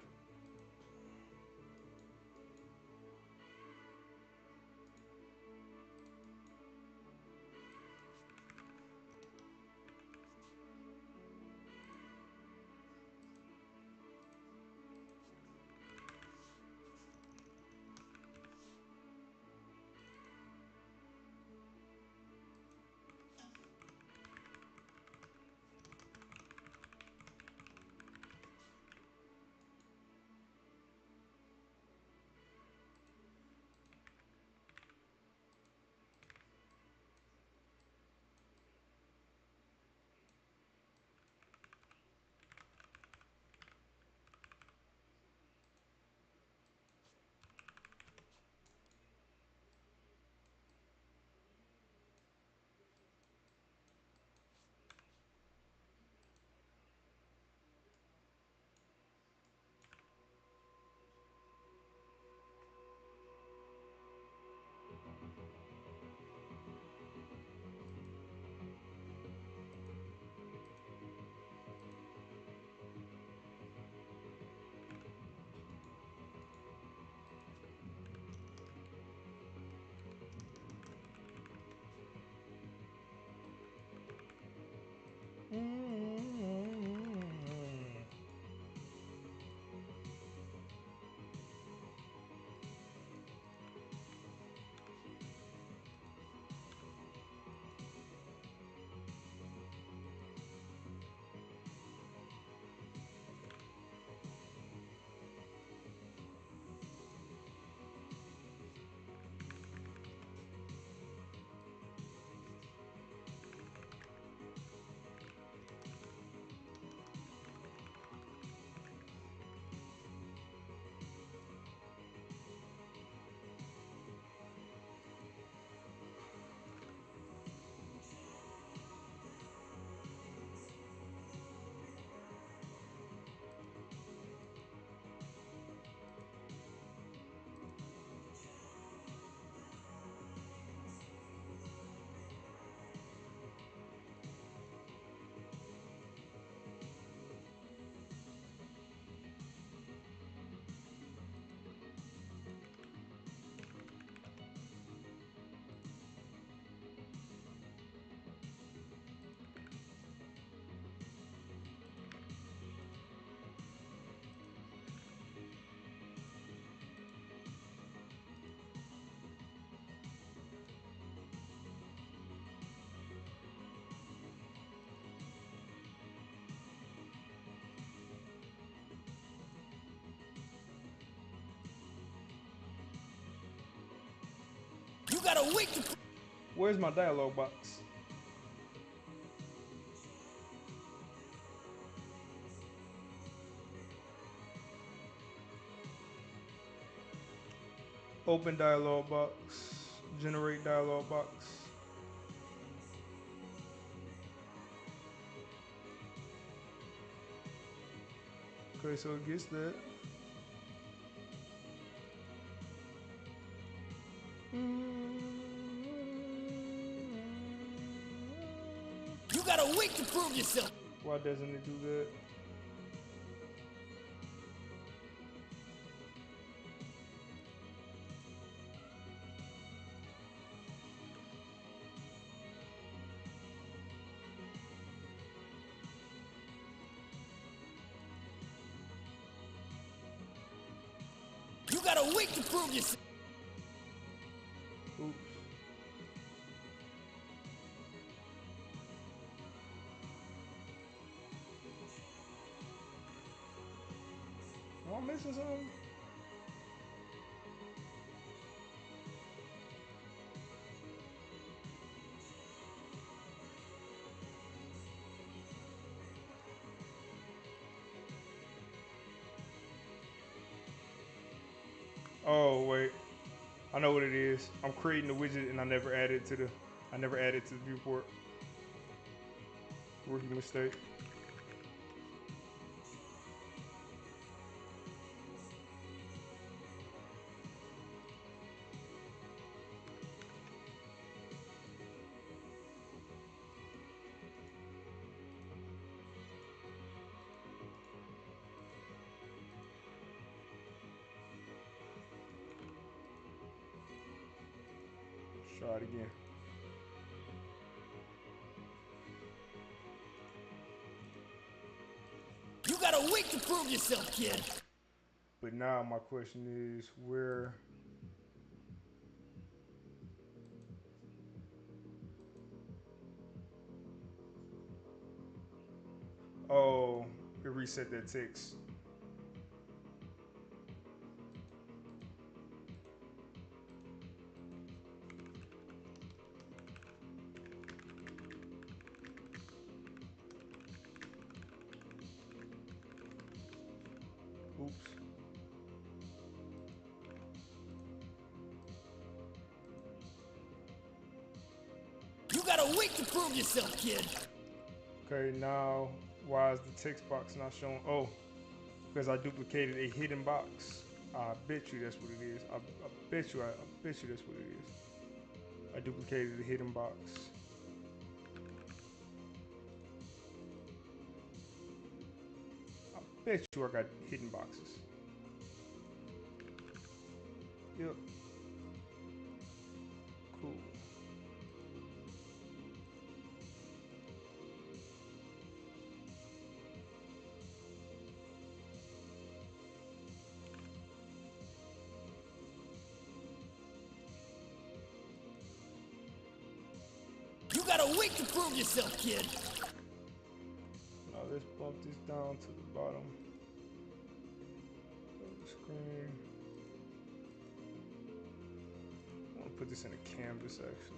got a week to. Where's my dialogue box? Open dialogue box. Generate dialogue box. Okay, so it gets that. You got a week to prove yourself. Why doesn't it do that? You got a week to prove yourself. Oops. Am I missing something? Oh wait, I know what it is. I'm creating the widget and I never added to the viewport. Rookie mistake. Try it again. You got a week to prove yourself, kid. But now my question is where. Oh, it reset that text. Oops. You got a week to prove yourself, kid. Okay, now why is the text box not showing? Oh, because I duplicated a hidden box. I bet you that's what it is. I bet you that's what it is. I duplicated the hidden box. I bet you I got hidden boxes. Yep. Cool. You got a week to prove yourself, kid. Now let's bump this down to the bottom of the screen. I want to put this in a canvas actually.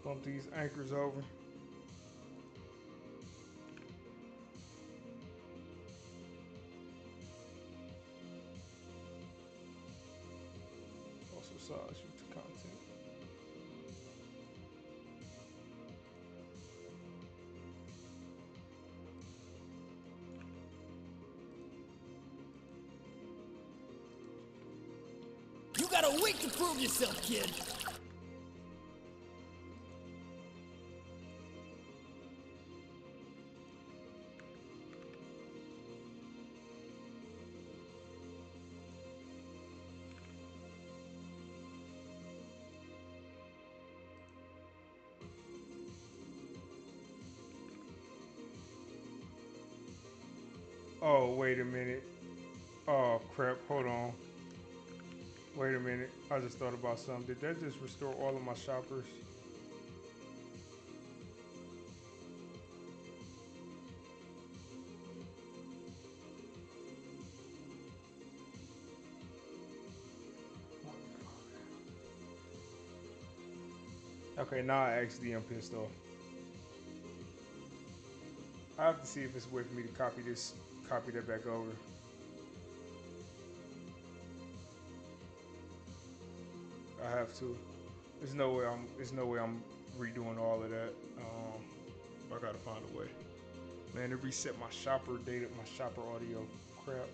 Bump these anchors over. Also size you to content. got a week to prove yourself, kid. Oh, wait a minute. Oh, crap. Hold on. Wait a minute. I just thought about something. Did that just restore all of my shoppers? Okay, now I actually am pissed off. I have to see if it's a way for me to copy that back over. I have to. There's no way I'm redoing all of that. I gotta find a way. Man, it reset my shopper data, my shopper audio. Crap.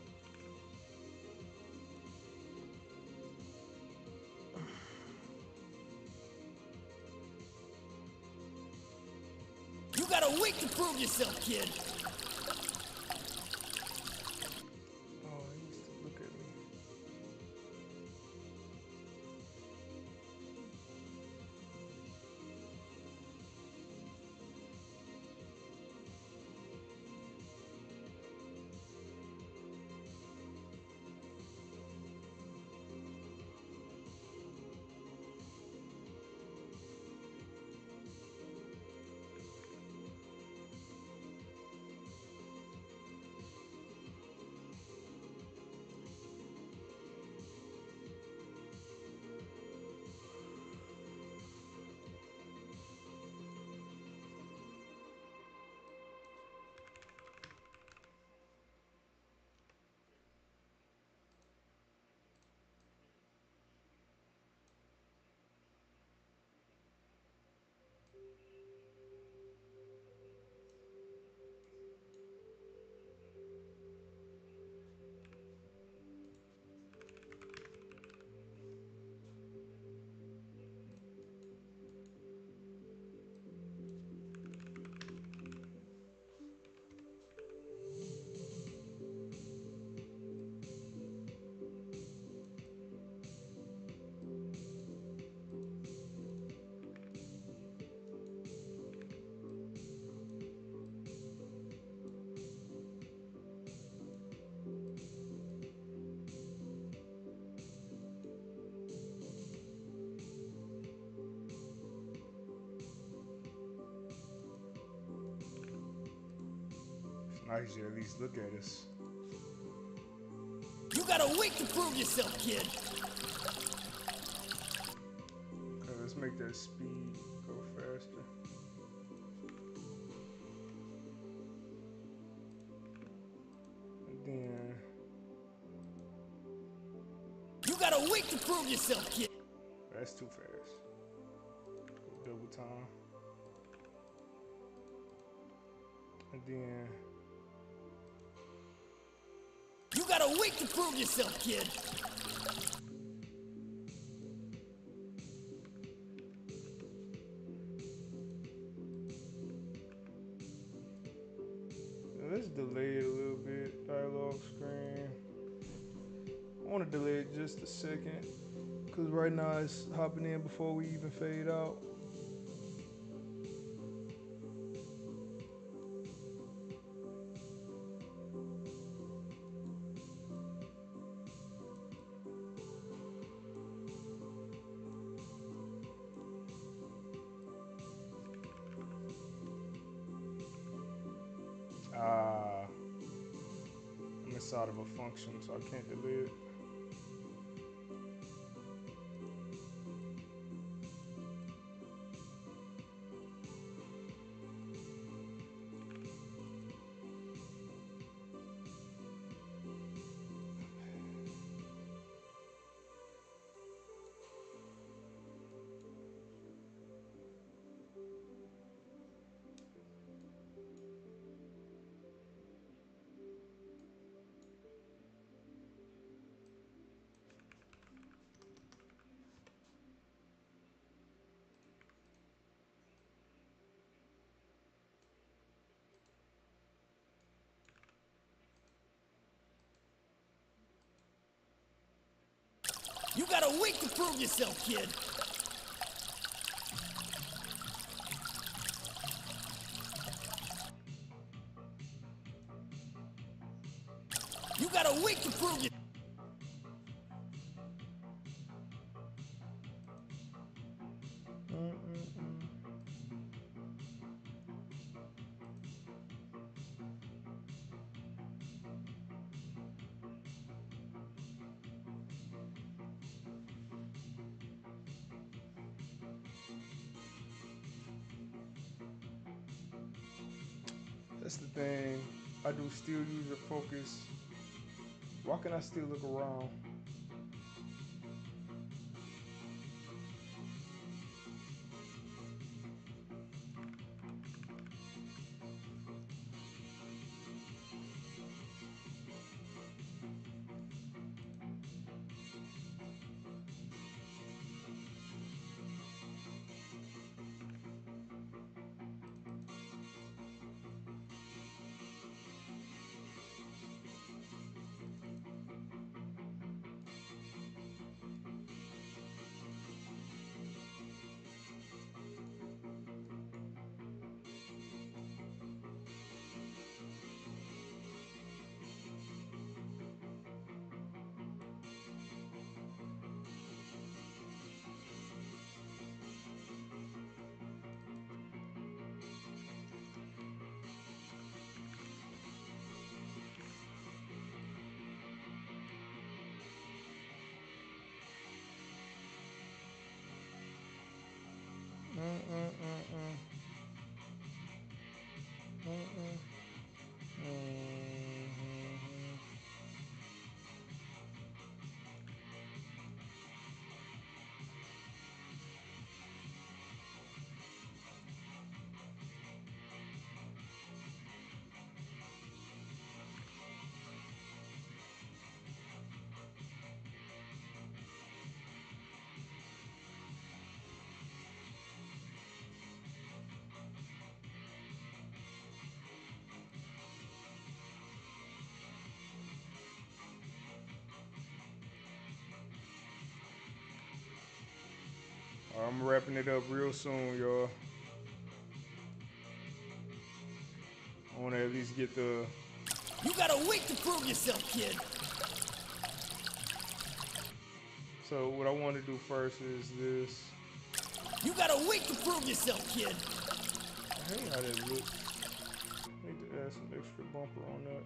You got a week to prove yourself, kid. Oh, he used to look at me. It's nice you at least look at us. You got a week to prove yourself, kid. Okay, let's make that speed go faster. And then You got a week to prove yourself, kid. that's too fast. Go double time. And then You got a week to prove yourself, kid. let's delay it a little bit. Dialogue screen. I want to delay it just a second. Because right now it's hopping in before we even fade out. Ah, I'm inside of a function, so I can't delete it. You got a week to prove yourself, kid. You got a week to prove yourself. That's the thing. I do still user focus. Why can I still look around? I'm wrapping it up real soon, y'all. I want to at least get the. You got a week to prove yourself, kid. So what I want to do first is this. You got a week to prove yourself, kid. I hate how that looks. Need to add some extra bumper on that.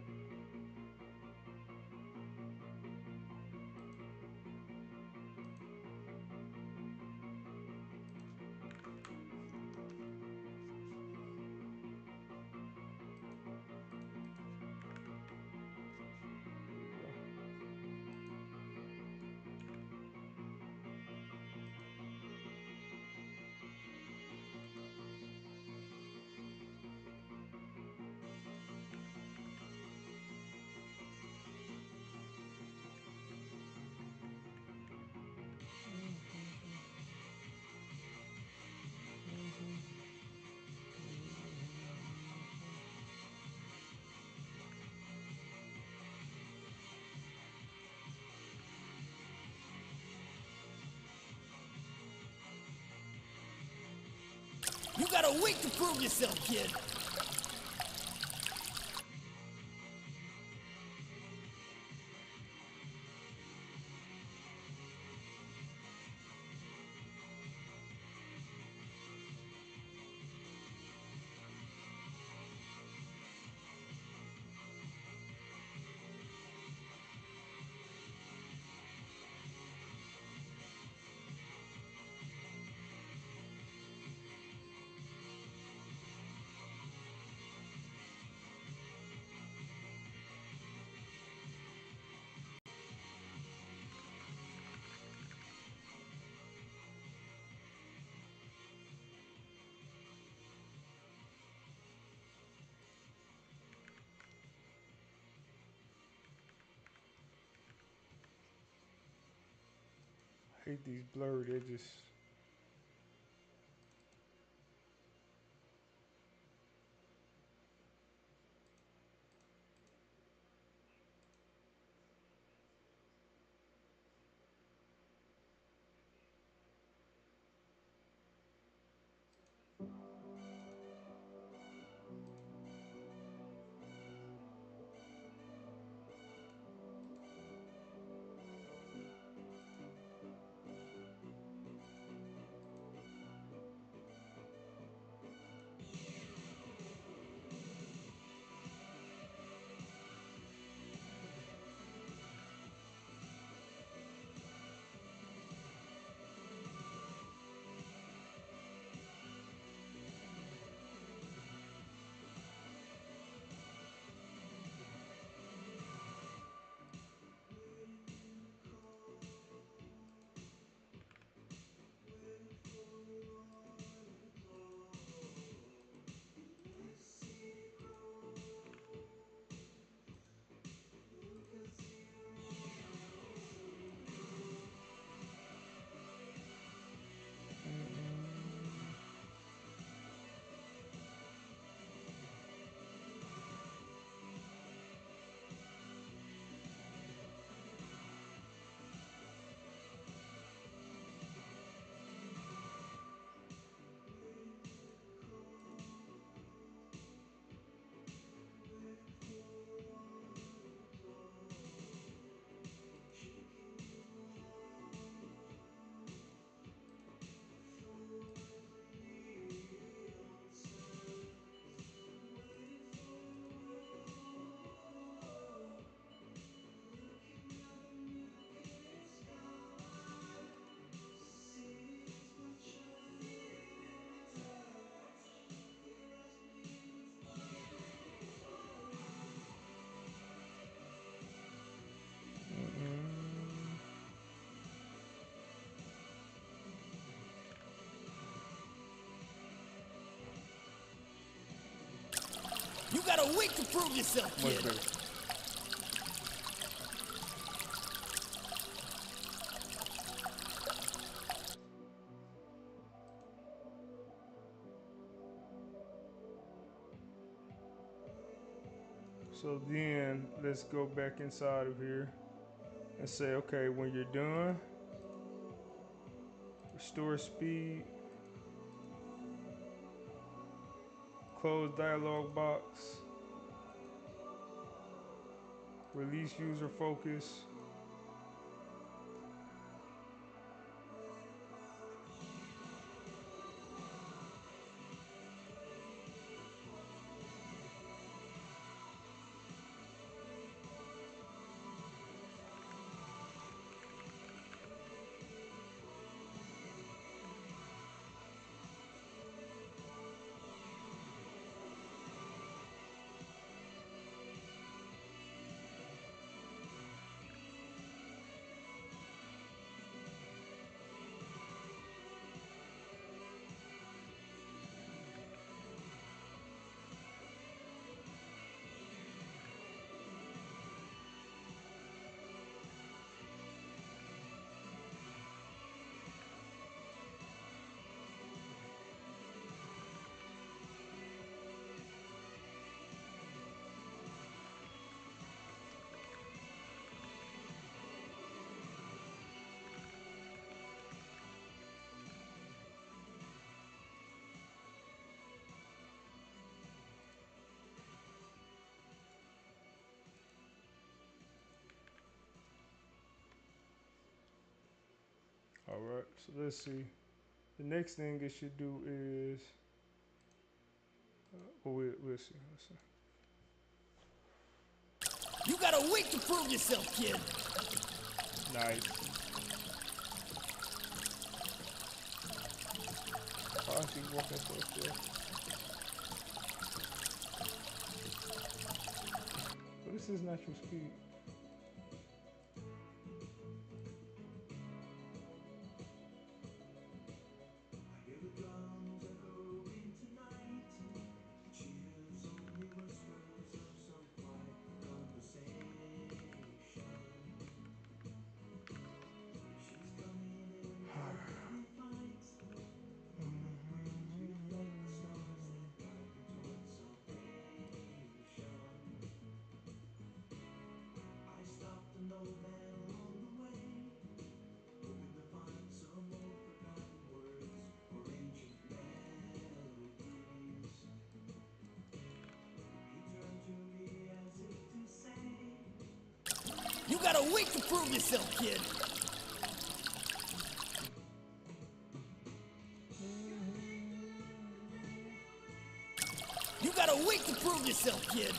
You got a week to prove yourself, kid. I hate these blurred edges. You got a week to prove yourself, Much kid. better. So then let's go back inside of here and say, okay, when you're done, restore speed, close dialog box, release user focus. All right, so let's see. The next thing it should do is, we'll see. Let's see. You got a week to prove yourself, kid. Nice. Oh, I see you walking so still. What is his natural speed? You got a week to prove yourself, kid. You got a week to prove yourself, kid.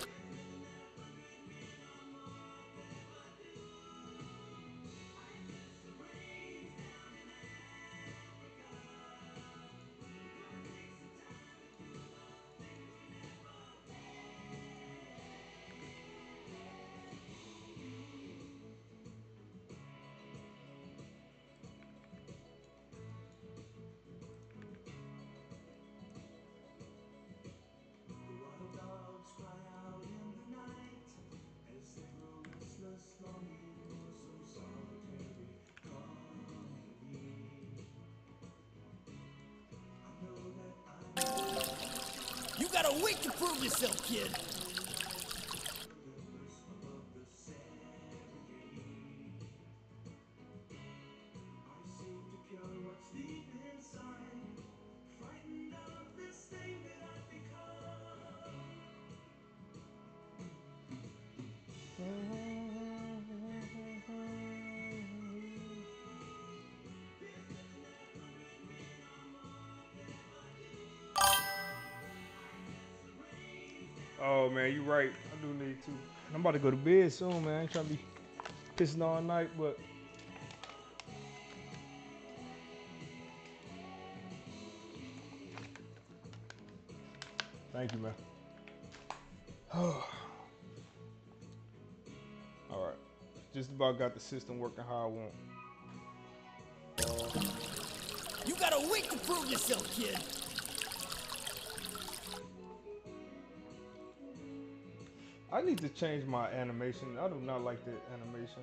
You got a week to prove yourself, kid. Oh man, you right. I do need to. I'm about to go to bed soon, man. I ain't trying to be pissing all night, but thank you, man. All right. Just about got the system working how I want. You got a week to prove yourself, kid. I need to change my animation. I do not like that animation.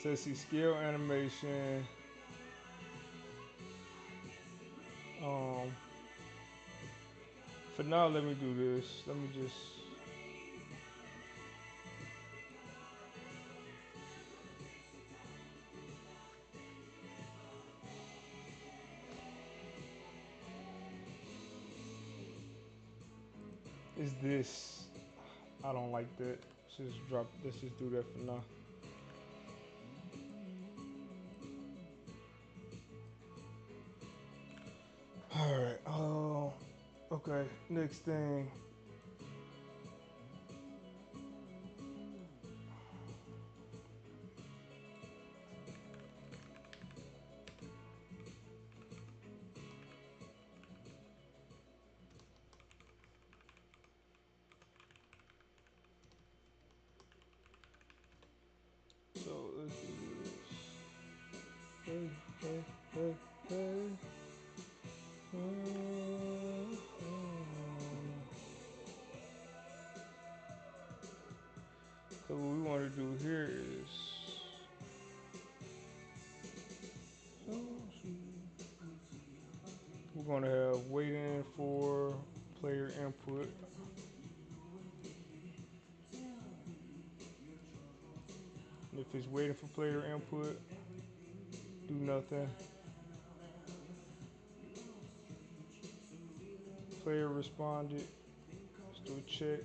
So see scale animation. Um, for now, let me do this. Let me just. Is this? I don't like that. Let's just drop. Let's just do that for now. All right. Oh. Okay. Next thing. So let's do this. Hey, hey, hey, hey. So what we want to do here is we're going to have waiting for player input. And if it's waiting for player input, do nothing. Player responded. Let's do a check.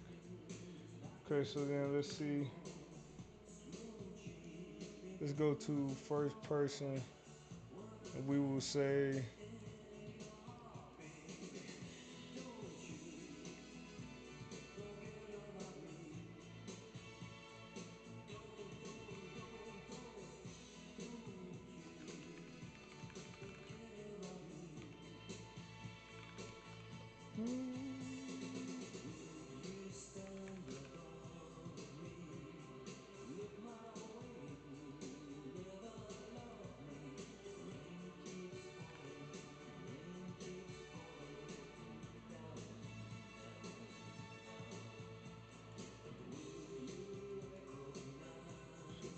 Okay, so then let's see. Let's go to first person, and we will say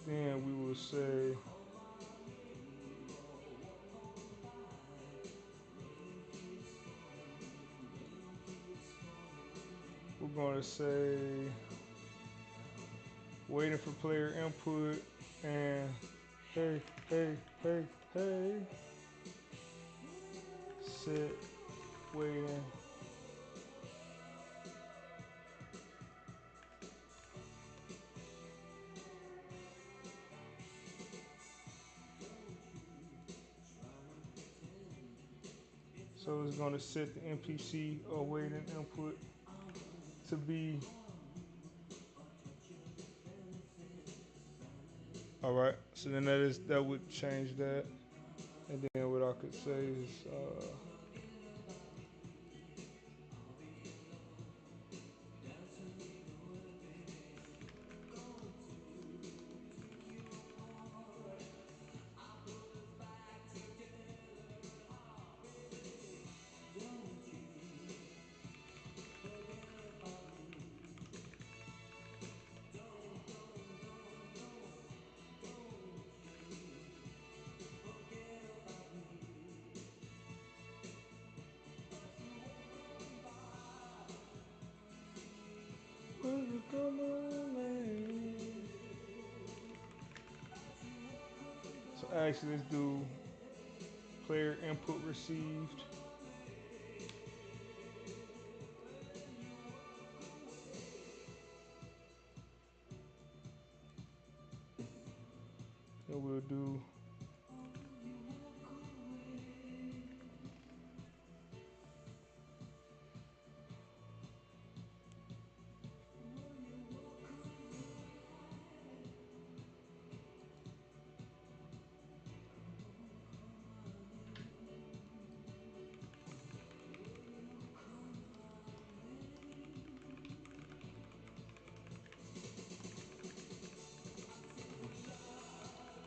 then we will say we're going to say waiting for player input and hey, hey, hey, hey, set waiting. So it's going to set the NPC awaiting input to be. All right. So then that would change that, and then what I could say is. So actually, let's do player input received. And we'll do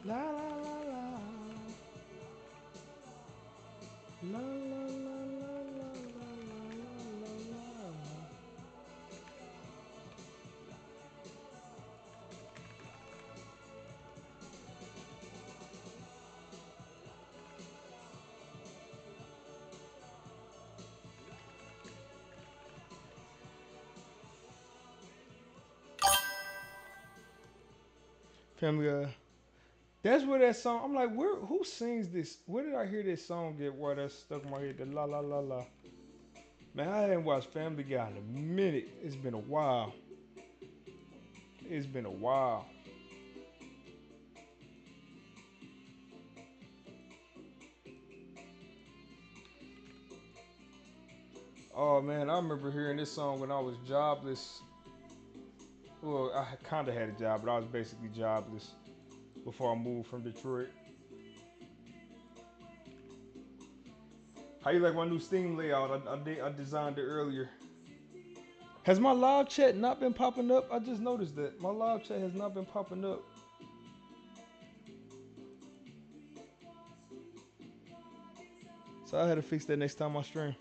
La la la la. La la la la la la la la la. Family Guy. That's where that song. I'm like, where? Who sings this? Where did I hear this song get? Where that stuck in my head? The la la la la. Man, I hadn't watched Family Guy in a minute. It's been a while. It's been a while. Oh man, I remember hearing this song when I was jobless. Well, I kind of had a job, but I was basically jobless before I moved from Detroit. How you like my new Steam layout? I designed it earlier. Has my live chat not been popping up? I just noticed that my live chat has not been popping up. So I had to fix that next time I stream.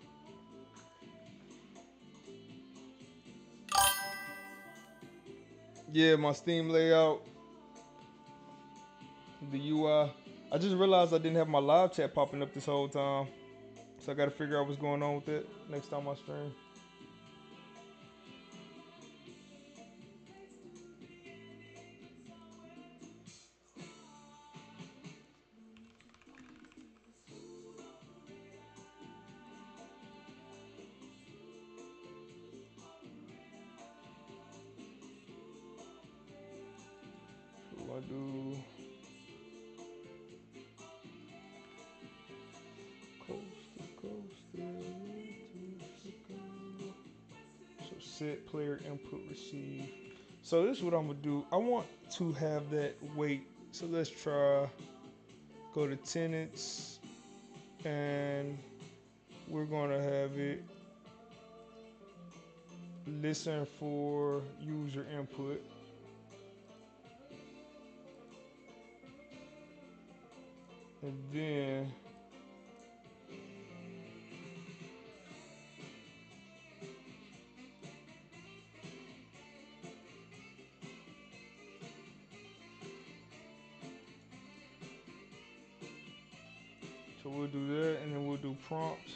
Yeah, my Steam layout, the UI. I just realized I didn't have my live chat popping up this whole time. So I gotta figure out what's going on with it next time I stream. What do I do? Coast to coast. So set player input receive. So this is what I'm gonna do. I want to have that wait. So let's try go to tenants and we're gonna have it listen for user input. And then so we'll do that and then we'll do prompts.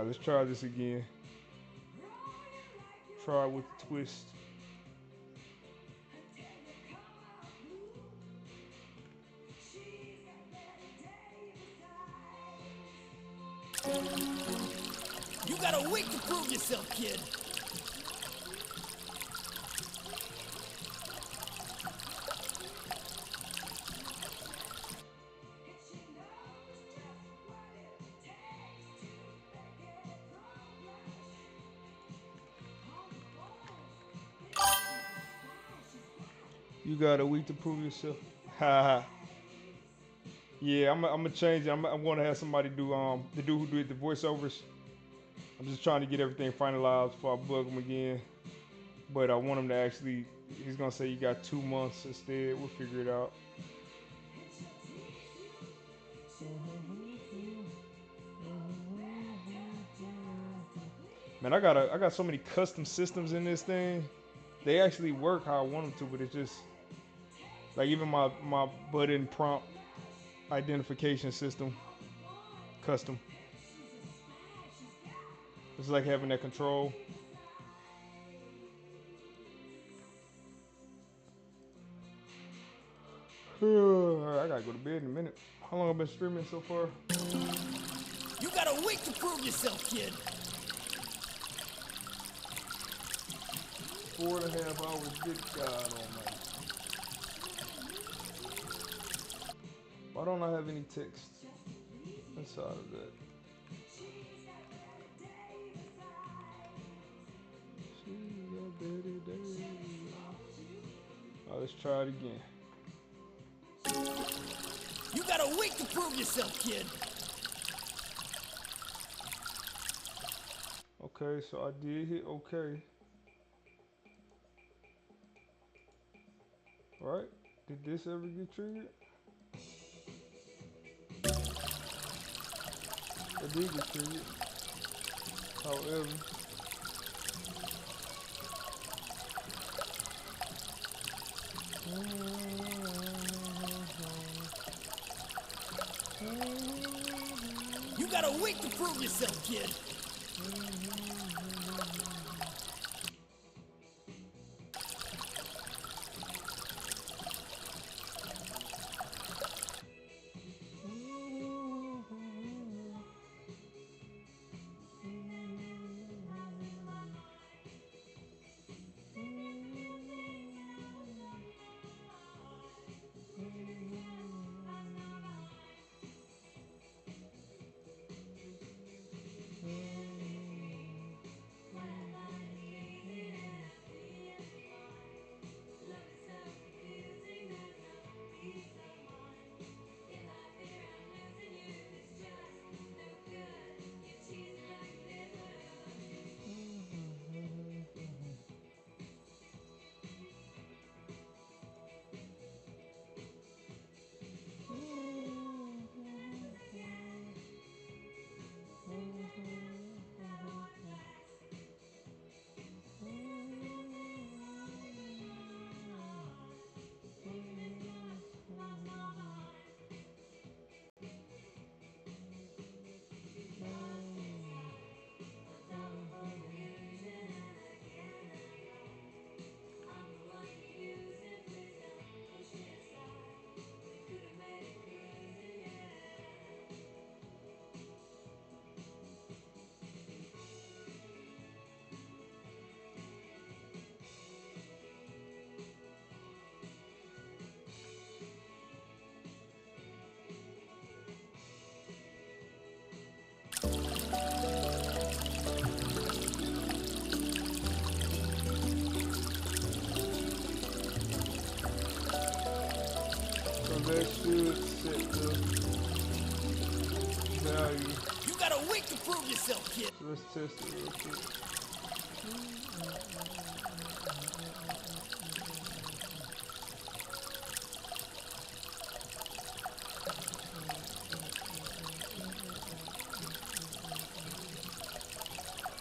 Alright, let's try this again. Try with the twist. You got a week to prove yourself, kid. You got a week to prove yourself. Ha. Yeah, I'm gonna change it. I'm gonna have somebody do the dude who did the voiceovers. I'm just trying to get everything finalized before I bug him again. But I want him to actually. He's gonna say you got 2 months instead. We'll figure it out. Man, I got so many custom systems in this thing. They actually work how I want them to, but it's just like even my button prompt identification system, custom. It's like having that control. I gotta go to bed in a minute. How long have I been streaming so far? You got a week to prove yourself, kid. 4.5 hours. Good God Almighty. Why don't I have any text inside of that? Alright, let's try it again. You got a week to prove yourself, kid. Okay, so I did hit okay. Right? Did this ever get triggered? It did get triggered. However, You got a week to prove yourself, kid. that should set the value. You got a week to prove yourself, kid. So let's test it real quick.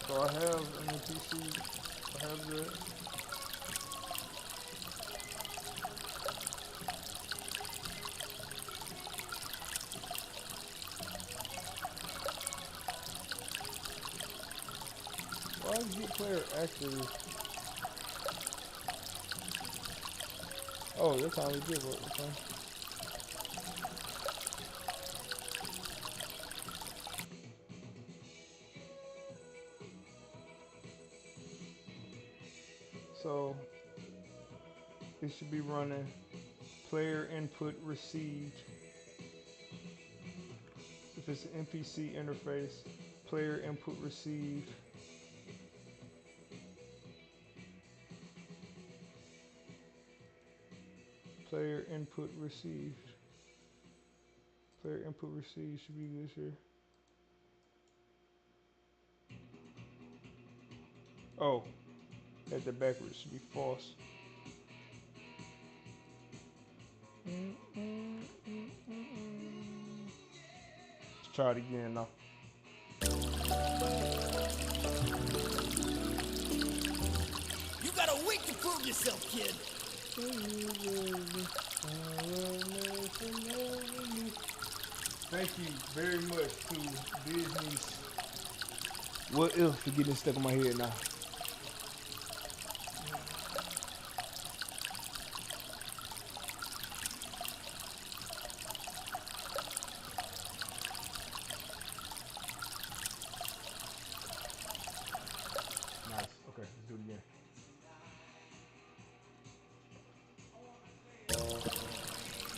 So I have on the PC, I have that. Why is get player active? Oh, that's how we did work. Okay. So it should be running player input received. If it's an NPC interface, player input received. Player input received. Player input received should be this here. Oh, at the backwards should be false. Let's try it again now. You got a week to prove yourself, kid. Thank you very much to Disney's What If for getting stuck in my head now. Nice. Okay, let's do it again.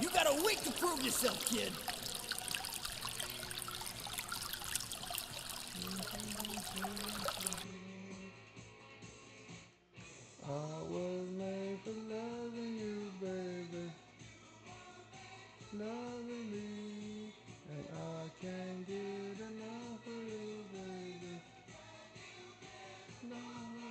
You got a week to prove yourself, kid. I was made for loving you, baby. Loving me. And I can't get enough of you, baby. Loving me.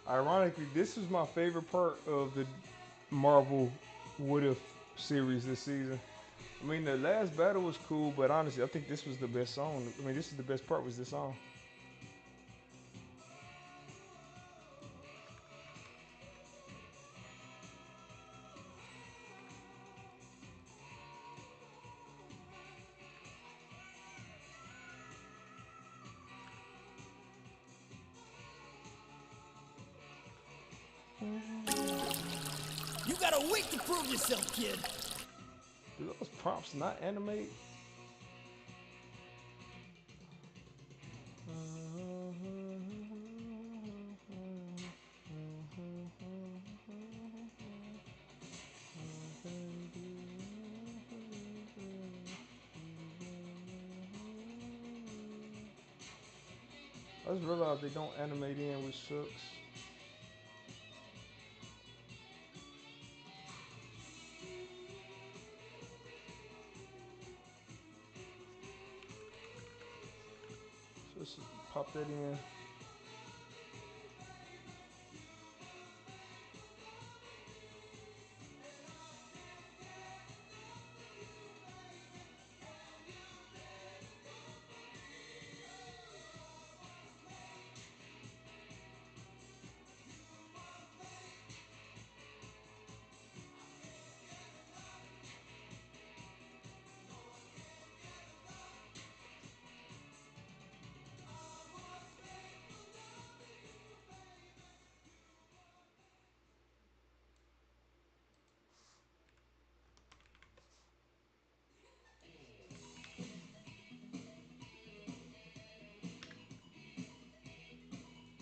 Ironically, this is my favorite part of the Marvel What If series this season. I mean, the last battle was cool, but honestly, I think this was the best song. I mean, this is the best part was this song. You got a week to prove yourself, kid. Do those prompts not animate? I just realized they don't animate in, which sucks. So let's pop that in.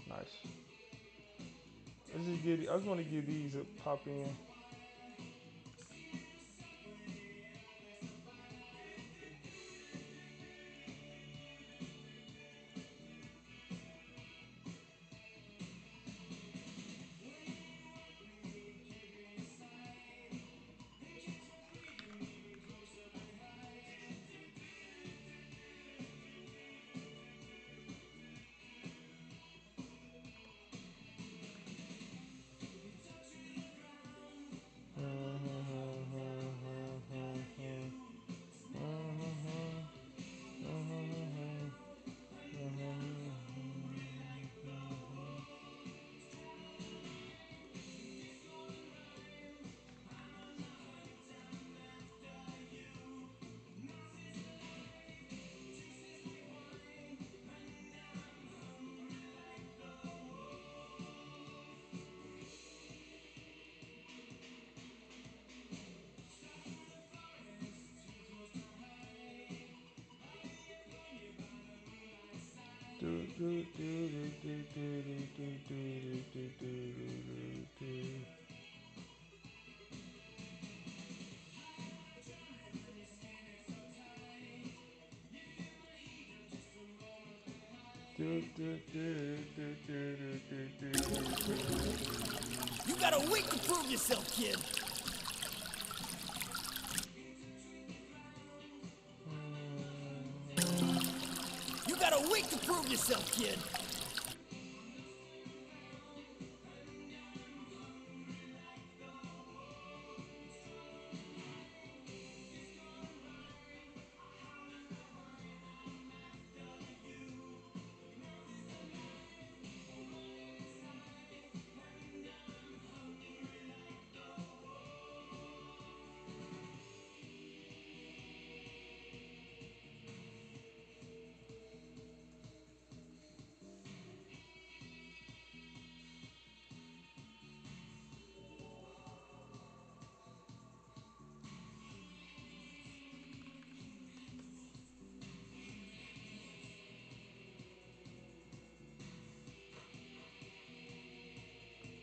Nice. I just want to give these a pop in. You got a week to prove yourself, kid. You got a week to prove yourself, kid.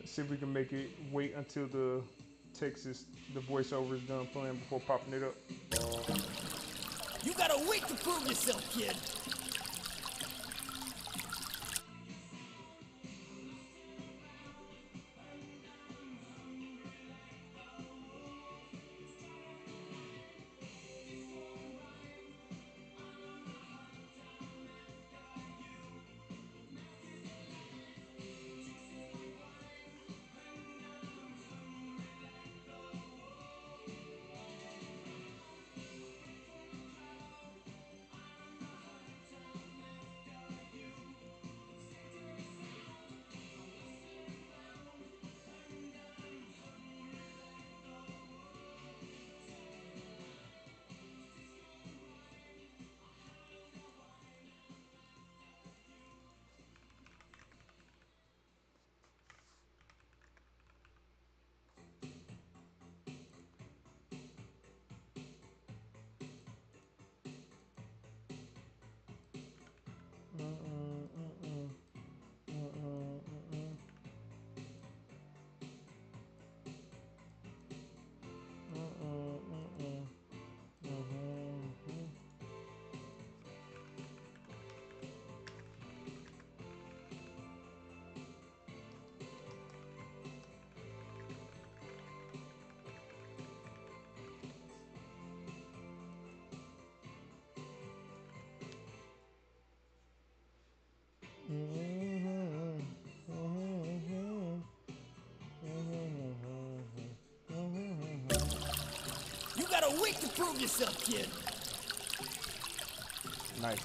Let's see if we can make it wait until the voiceover is done playing before popping it up. You got a week to prove yourself, kid. You got a week to prove yourself, kid. Nice.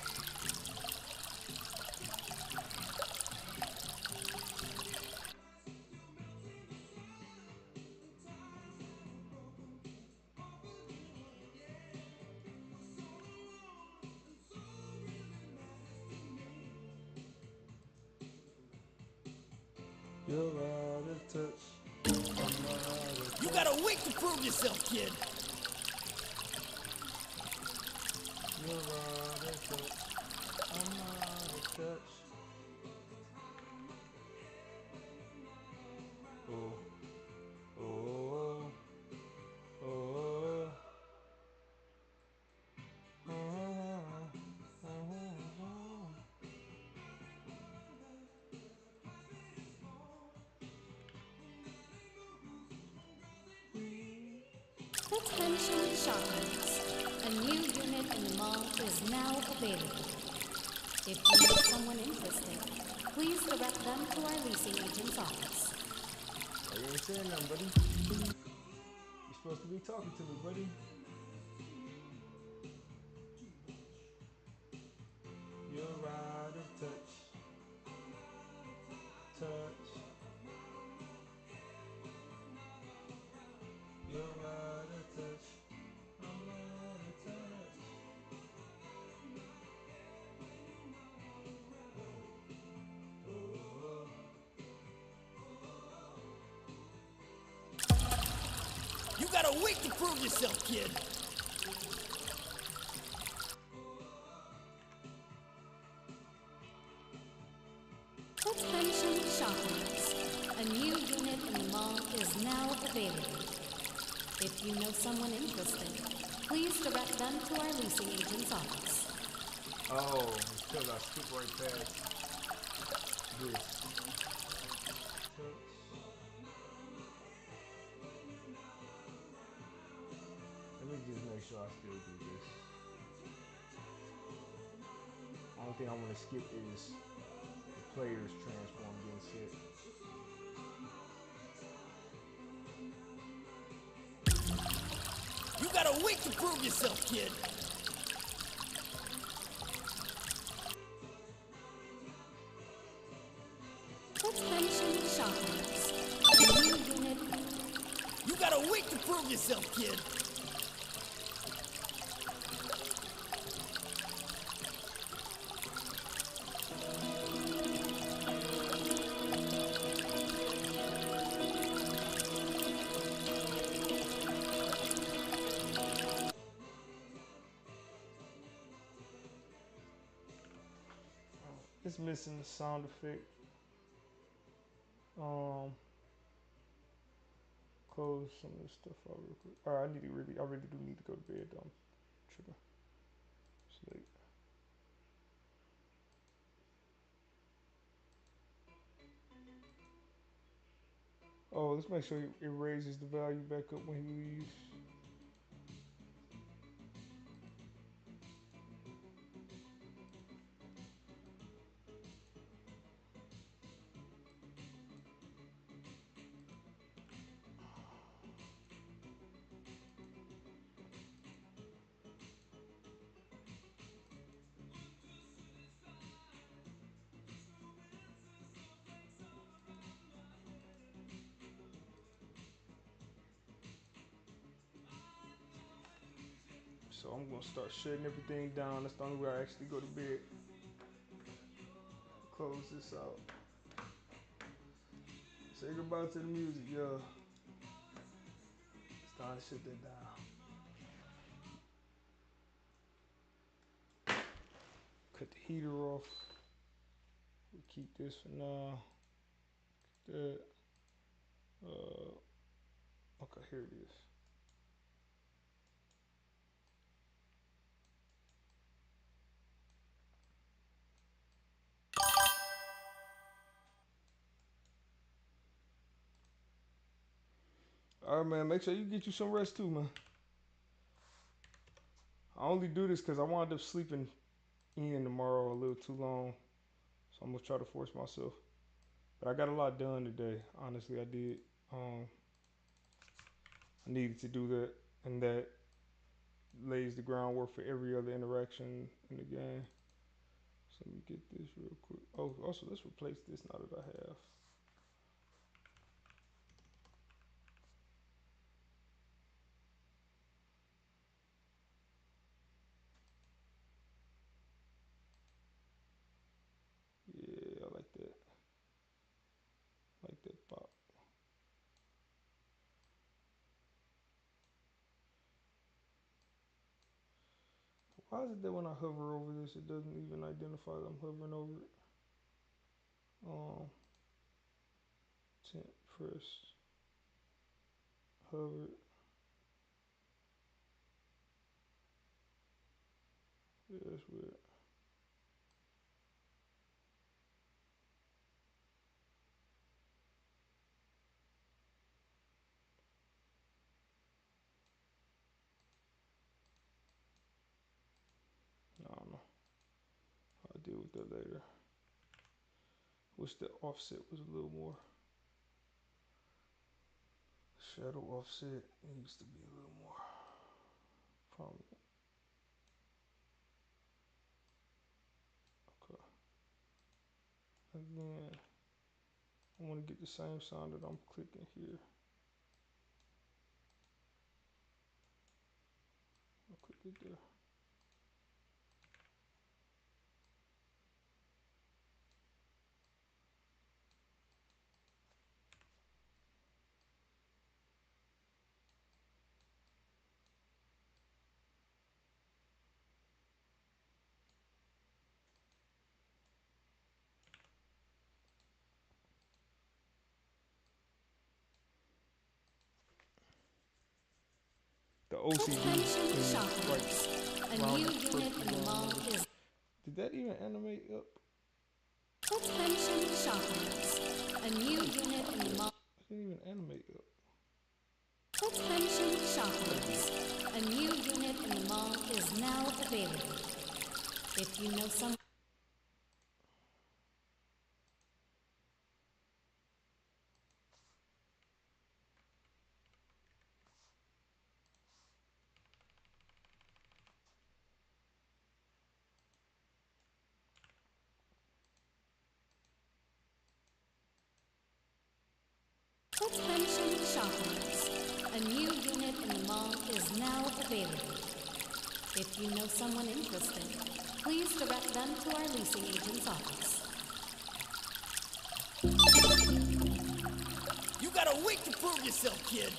You're out of touch. You got a week to prove yourself, kid. You're out of touch. I'm out of touch. Oh, oh, oh, oh. Attention shoppers. A new unit in the mall is now available. If you know someone interested, please direct them to our leasing agent's office. You ain't saying nothing, buddy. You're supposed to be talking to me, buddy. You're out of touch. Touch. You're out of touch. I'm out of touch. You got a week to prove yourself, kid. mall is now available. If you know someone interested, please direct them to our leasing agent's office. Oh, until I skip right past this. Let me just make sure I still do this. Only thing I want to skip is the player's transform getting set. You got a week to prove yourself, kid. Attention shoppers. A new unit. You got a week to prove yourself, kid. It's missing the sound effect. Close some of this stuff out real quick. All right, I really do need to go to bed though. I'm tripping. It's late. Oh, let's make sure it raises the value back up when he leaves. So I'm gonna start shutting everything down. That's the only way I actually go to bed. Close this out. Say goodbye to the music, yo. It's time to shut that down. Cut the heater off. We keep this for now. That. Okay, here it is. All right, man. Make sure you get you some rest too, man. I only do this because I wound up sleeping in tomorrow a little too long, so I'm gonna try to force myself. But I got a lot done today. Honestly, I did. I needed to do that, and that lays the groundwork for every other interaction in the game. So let me get this real quick. Oh, also let's replace this now that I have. Yeah, I like that. Like that pop. Why is it that when I hover over this, it doesn't even identify that I'm hovering over it? Tent press, hover. Yeah, that's weird. I don't know. I'll deal with that later. Wish the offset was a little more. Shadow offset needs to be a little more prominent. Okay. And then I want to get the same sound that I'm clicking here. I'll click it there. OCD Attention is shoppers. A round new the first unit in the mall round. is. Did that even animate up? Attention shoppers. A new unit in the mall. It didn't even animate up. Attention shoppers. A new unit in the mall is now available. If you know someone. Attention shoppers. A new unit in the mall is now available. If you know someone interested, please direct them to our leasing agent's office. You got a week to prove yourself, kid.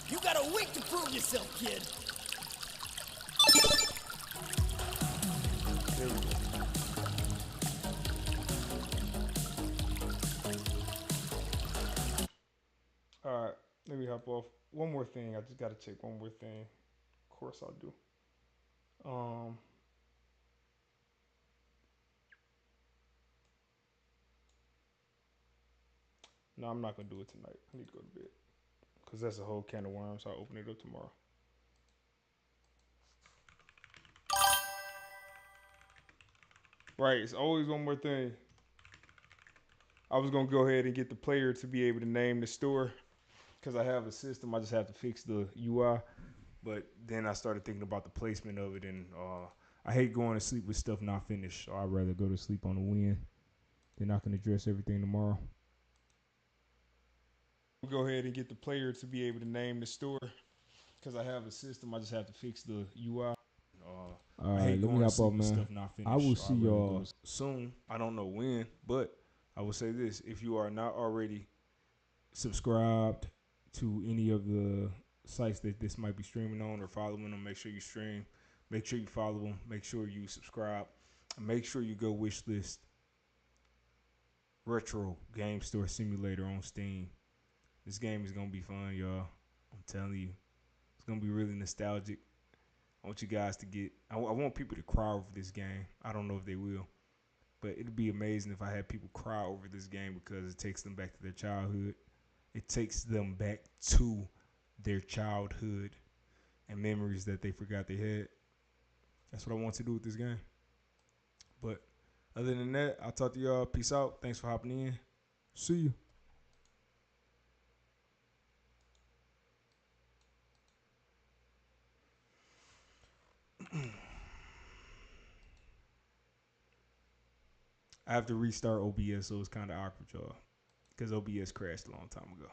You got a week to prove yourself, kid. There we go. All right, let me hop off. One more thing. I just gotta check one more thing. Of course I'll do. No, I'm not gonna do it tonight. I need to go to bed because that's a whole can of worms. I'll open it up tomorrow. Right, it's always one more thing. I was gonna go ahead and get the player to be able to name the store because I have a system. I just have to fix the UI. But then I started thinking about the placement of it, and I hate going to sleep with stuff not finished. So I'd rather go to sleep on a win. Then I can address everything tomorrow. We'll go ahead and get the player to be able to name the store because I have a system. I just have to fix the UI. I hate let me going to hop sleep off, with man. stuff not finished. I will so see I'd rather y'all go to soon. I don't know when, but I will say this: if you are not already subscribed to any of the sites that this might be streaming on or following them, make sure you stream, make sure you follow them, make sure you subscribe, and make sure you go wishlist Retro Game Store Simulator on Steam. This game is gonna be fun, y'all. I'm telling you, it's gonna be really nostalgic. I want you guys to get. I want people to cry over this game. I don't know if they will, but it'd be amazing if I had people cry over this game because it takes them back to their childhood. It takes them back to their childhood and memories that they forgot they had. That's what I want to do with this game. But other than that, I'll talk to y'all. Peace out. Thanks for hopping in. See you. I have to restart OBS, so it's kind of awkward, y'all, because OBS crashed a long time ago.